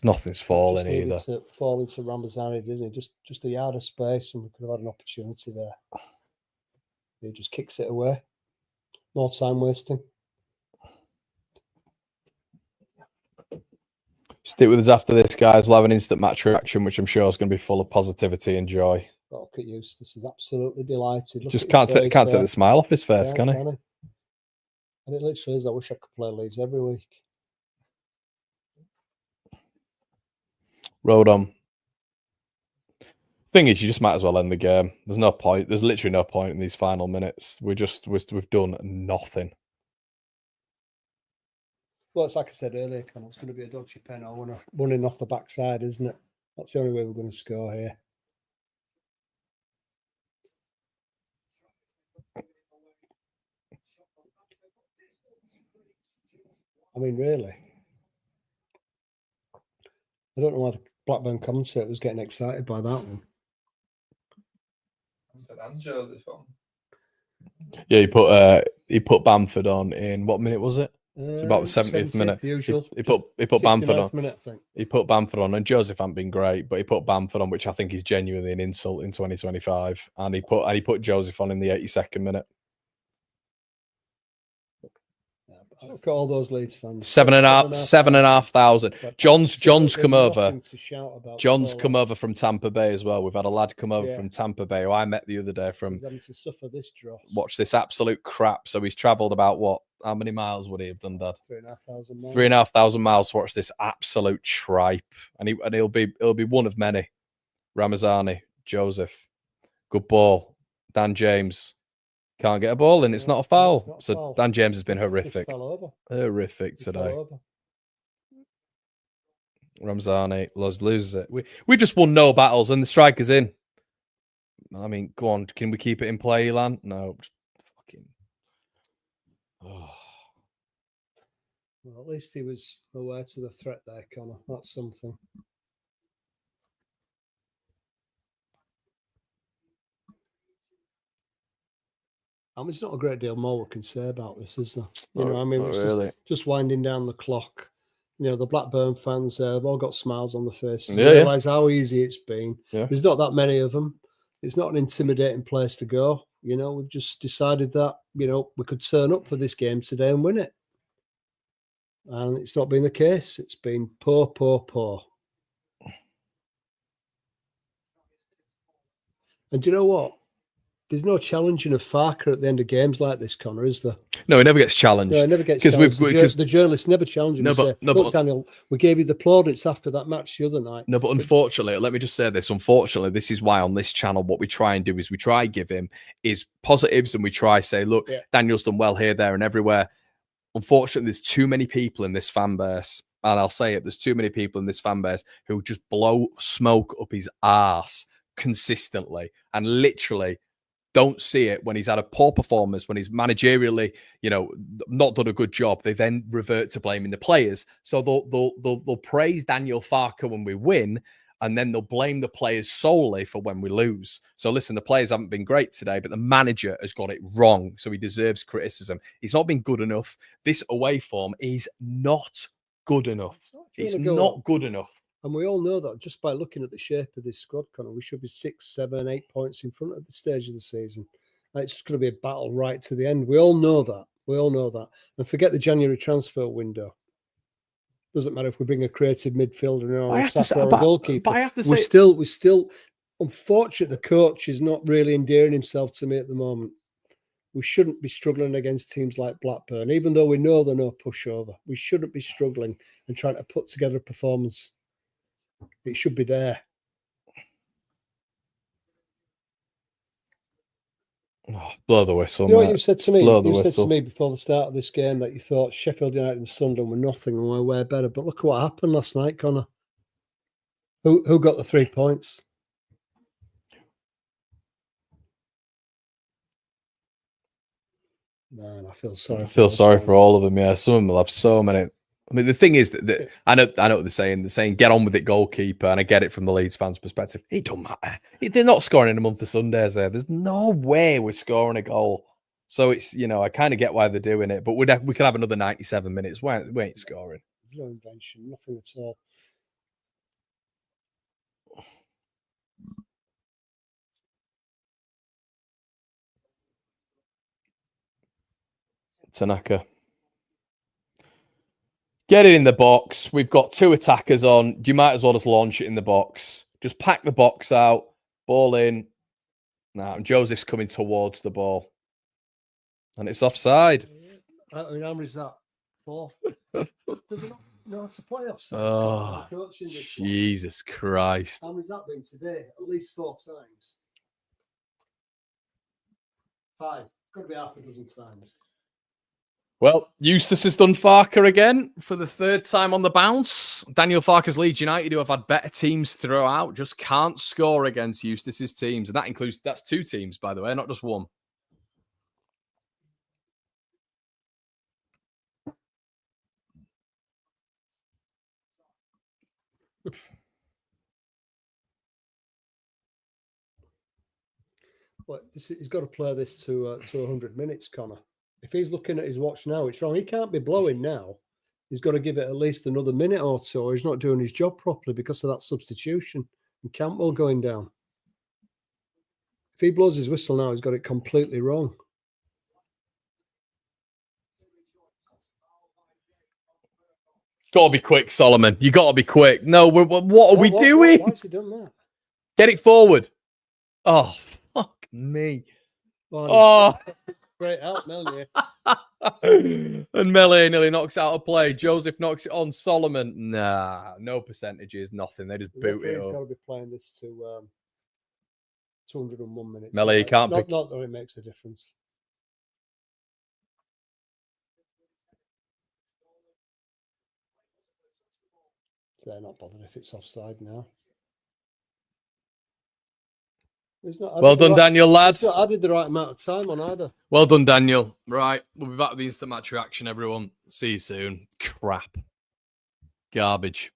Nothing's falling Just needed either. to fall into Ramazani, didn't he? Just a yard of space, and we could have had an opportunity there. He just kicks it away. More time wasting. Stick with us after this, guys. We'll have an instant match reaction, which I'm sure is going to be full of positivity and joy. Oh, look at Eustace. He's absolutely delighted. Look Just at can't his face take there. the smile off his face, can he? And it literally is. I wish I could play Leeds every week. Road on. Thing is, you just might as well end the game. There's no point. There's literally no point in these final minutes. We've done nothing. Well, it's like I said earlier, Connor, it's going to be a dodgy pen or running off the backside, isn't it? That's the only way we're going to score here. I mean, really. I don't know why the Blackburn commentator was getting excited by that one. Yeah, he put Bamford on in what minute was it? It's about the 70th minute. Usual. He put Bamford on. Minute, I think. He put Bamford on, and Joseph hasn't been great, but he put Bamford on, which I think is genuinely an insult in 2025. And he put Joseph on in the 82nd minute. Look at all those Leeds fans. 7,500. John's come over. John's come over from from Tampa Bay as well. We've had a lad come over Yeah. from Tampa Bay who I met the other day from having to suffer this dross. watch this absolute crap. So he's travelled about what? How many miles would he have done, Dad? 3,500 miles. 3,500 miles to watch this absolute tripe, and he'll be one of many. Ramazani, Joseph, good ball. Dan James can't get a ball in. It's not a foul. it's not a So foul. Dan James has been Just horrific, fell over. horrific Just fell today. over. Ramazani loses it. We just won no battles, and the striker's in. I mean, go on. Can we keep it in play, Elan? No. Fucking. Oh. Well, at least he was aware to the threat there, Connor. That's something. I mean, there's not a great deal more we can say about this, is there? You know, I mean, it's really. just winding down the clock. You know, the Blackburn fans, they've all got smiles on their faces. Yeah, They realise how easy it's been. Yeah. There's not that many of them. It's not an intimidating place to go. You know, we've just decided that, you know, we could turn up for this game today and win it. And it's not been the case. It's been poor. And do you know what? There's no challenging of Farker at the end of games like this, Connor, is there? No, he never gets challenged. No, it never gets 'Cause challenged. we've- 'cause- The journalists never challenge him. No, and but- say, no, look, but- Daniel, we gave you the plaudits after that match the other night. No, but unfortunately, let me just say this. Unfortunately, this is why on this channel, what we try and do is we try give him is positives, and we try say, look, Yeah. Daniel's done well here, there, and everywhere. Unfortunately, there's too many people in this fan base, and I'll say it, there's too many people in this fan base who just blow smoke up his arse consistently and literally don't see it when he's had a poor performance, when he's managerially, you know, not done a good job. They then revert to blaming the players. So they'll praise Daniel Farker when we win, and then they'll blame the players solely for when we lose. So listen, the players haven't been great today, but the manager has got it wrong. So he deserves criticism. He's not been good enough. This away form is not good enough. It's not good enough. And we all know that just by looking at the shape of this squad, Connor, we should be 6, 7, 8 points in front at the stage of the season. It's just going to be a battle right to the end. We all know that. And forget the January transfer window. Doesn't matter if we bring a creative midfielder or a attacker or a goalkeeper. But I have to say, We're still unfortunate. The coach is not really endearing himself to me at the moment. we shouldn't be struggling against teams like Blackburn, even though we know they're no pushover. We shouldn't be struggling and trying to put together a performance. It should be there. Oh, blow the whistle, You know mate. what you said to me? Blow the You said whistle. to me before the start of this game that you thought Sheffield United and Sunderland were nothing and were way better. But look at what happened last night, Connor. Who got the 3 points? Man, I feel sorry. I feel sorry for all of them. Yeah, some of them will have so many. I mean, the thing is that I know what they're saying. They're saying get on with it, goalkeeper, and I get it from the Leeds fans' perspective. It don't matter. They're not scoring in a month of Sundays. There's no way we're scoring a goal. So it's I kind of get why they're doing it, but we could have another 97 minutes. We ain't scoring. There's no invention, nothing at all. Tanaka. Get it in the box. We've got 2 attackers on. You might as well just launch it in the box. Just pack the box out. Ball in. Now, Joseph's coming towards the ball. And it's offside. I mean, how many is that? 4? Do they not know how to play offside? Oh, Jesus Christ. How many's that been today? At least 4 times. 5. Got to be half a dozen times. Well, Eustace has done Farker again for the 3rd time on the bounce. Daniel Farker's Leeds United, who have had better teams throughout, just can't score against Eustace's teams. And that's 2 teams, by the way, not just 1. Well, he's got to play this to 100 minutes, Connor. If he's looking at his watch now, it's wrong. He can't be blowing now. He's got to give it at least another minute or 2, or he's not doing his job properly because of that substitution and Campbell going down. If he blows his whistle now, he's got it completely wrong. Got to be quick, Solomon. You got to be quick. No, what are we doing? Why has he done that? Get it forward. Oh, fuck me. Oh. Great help, Melanie. And Melee nearly knocks out a play. Joseph knocks it on. Solomon, nah, no percentages, nothing. They just boot it He's up. got to be playing this to 201 minutes. Melee, you can't not that it makes a difference. They're not bothered if it's offside now. Well done, Daniel, lads. He's not added the right amount of time on either. Well done, Daniel. Right, we'll be back with the instant match reaction, everyone. See you soon. Crap. Garbage.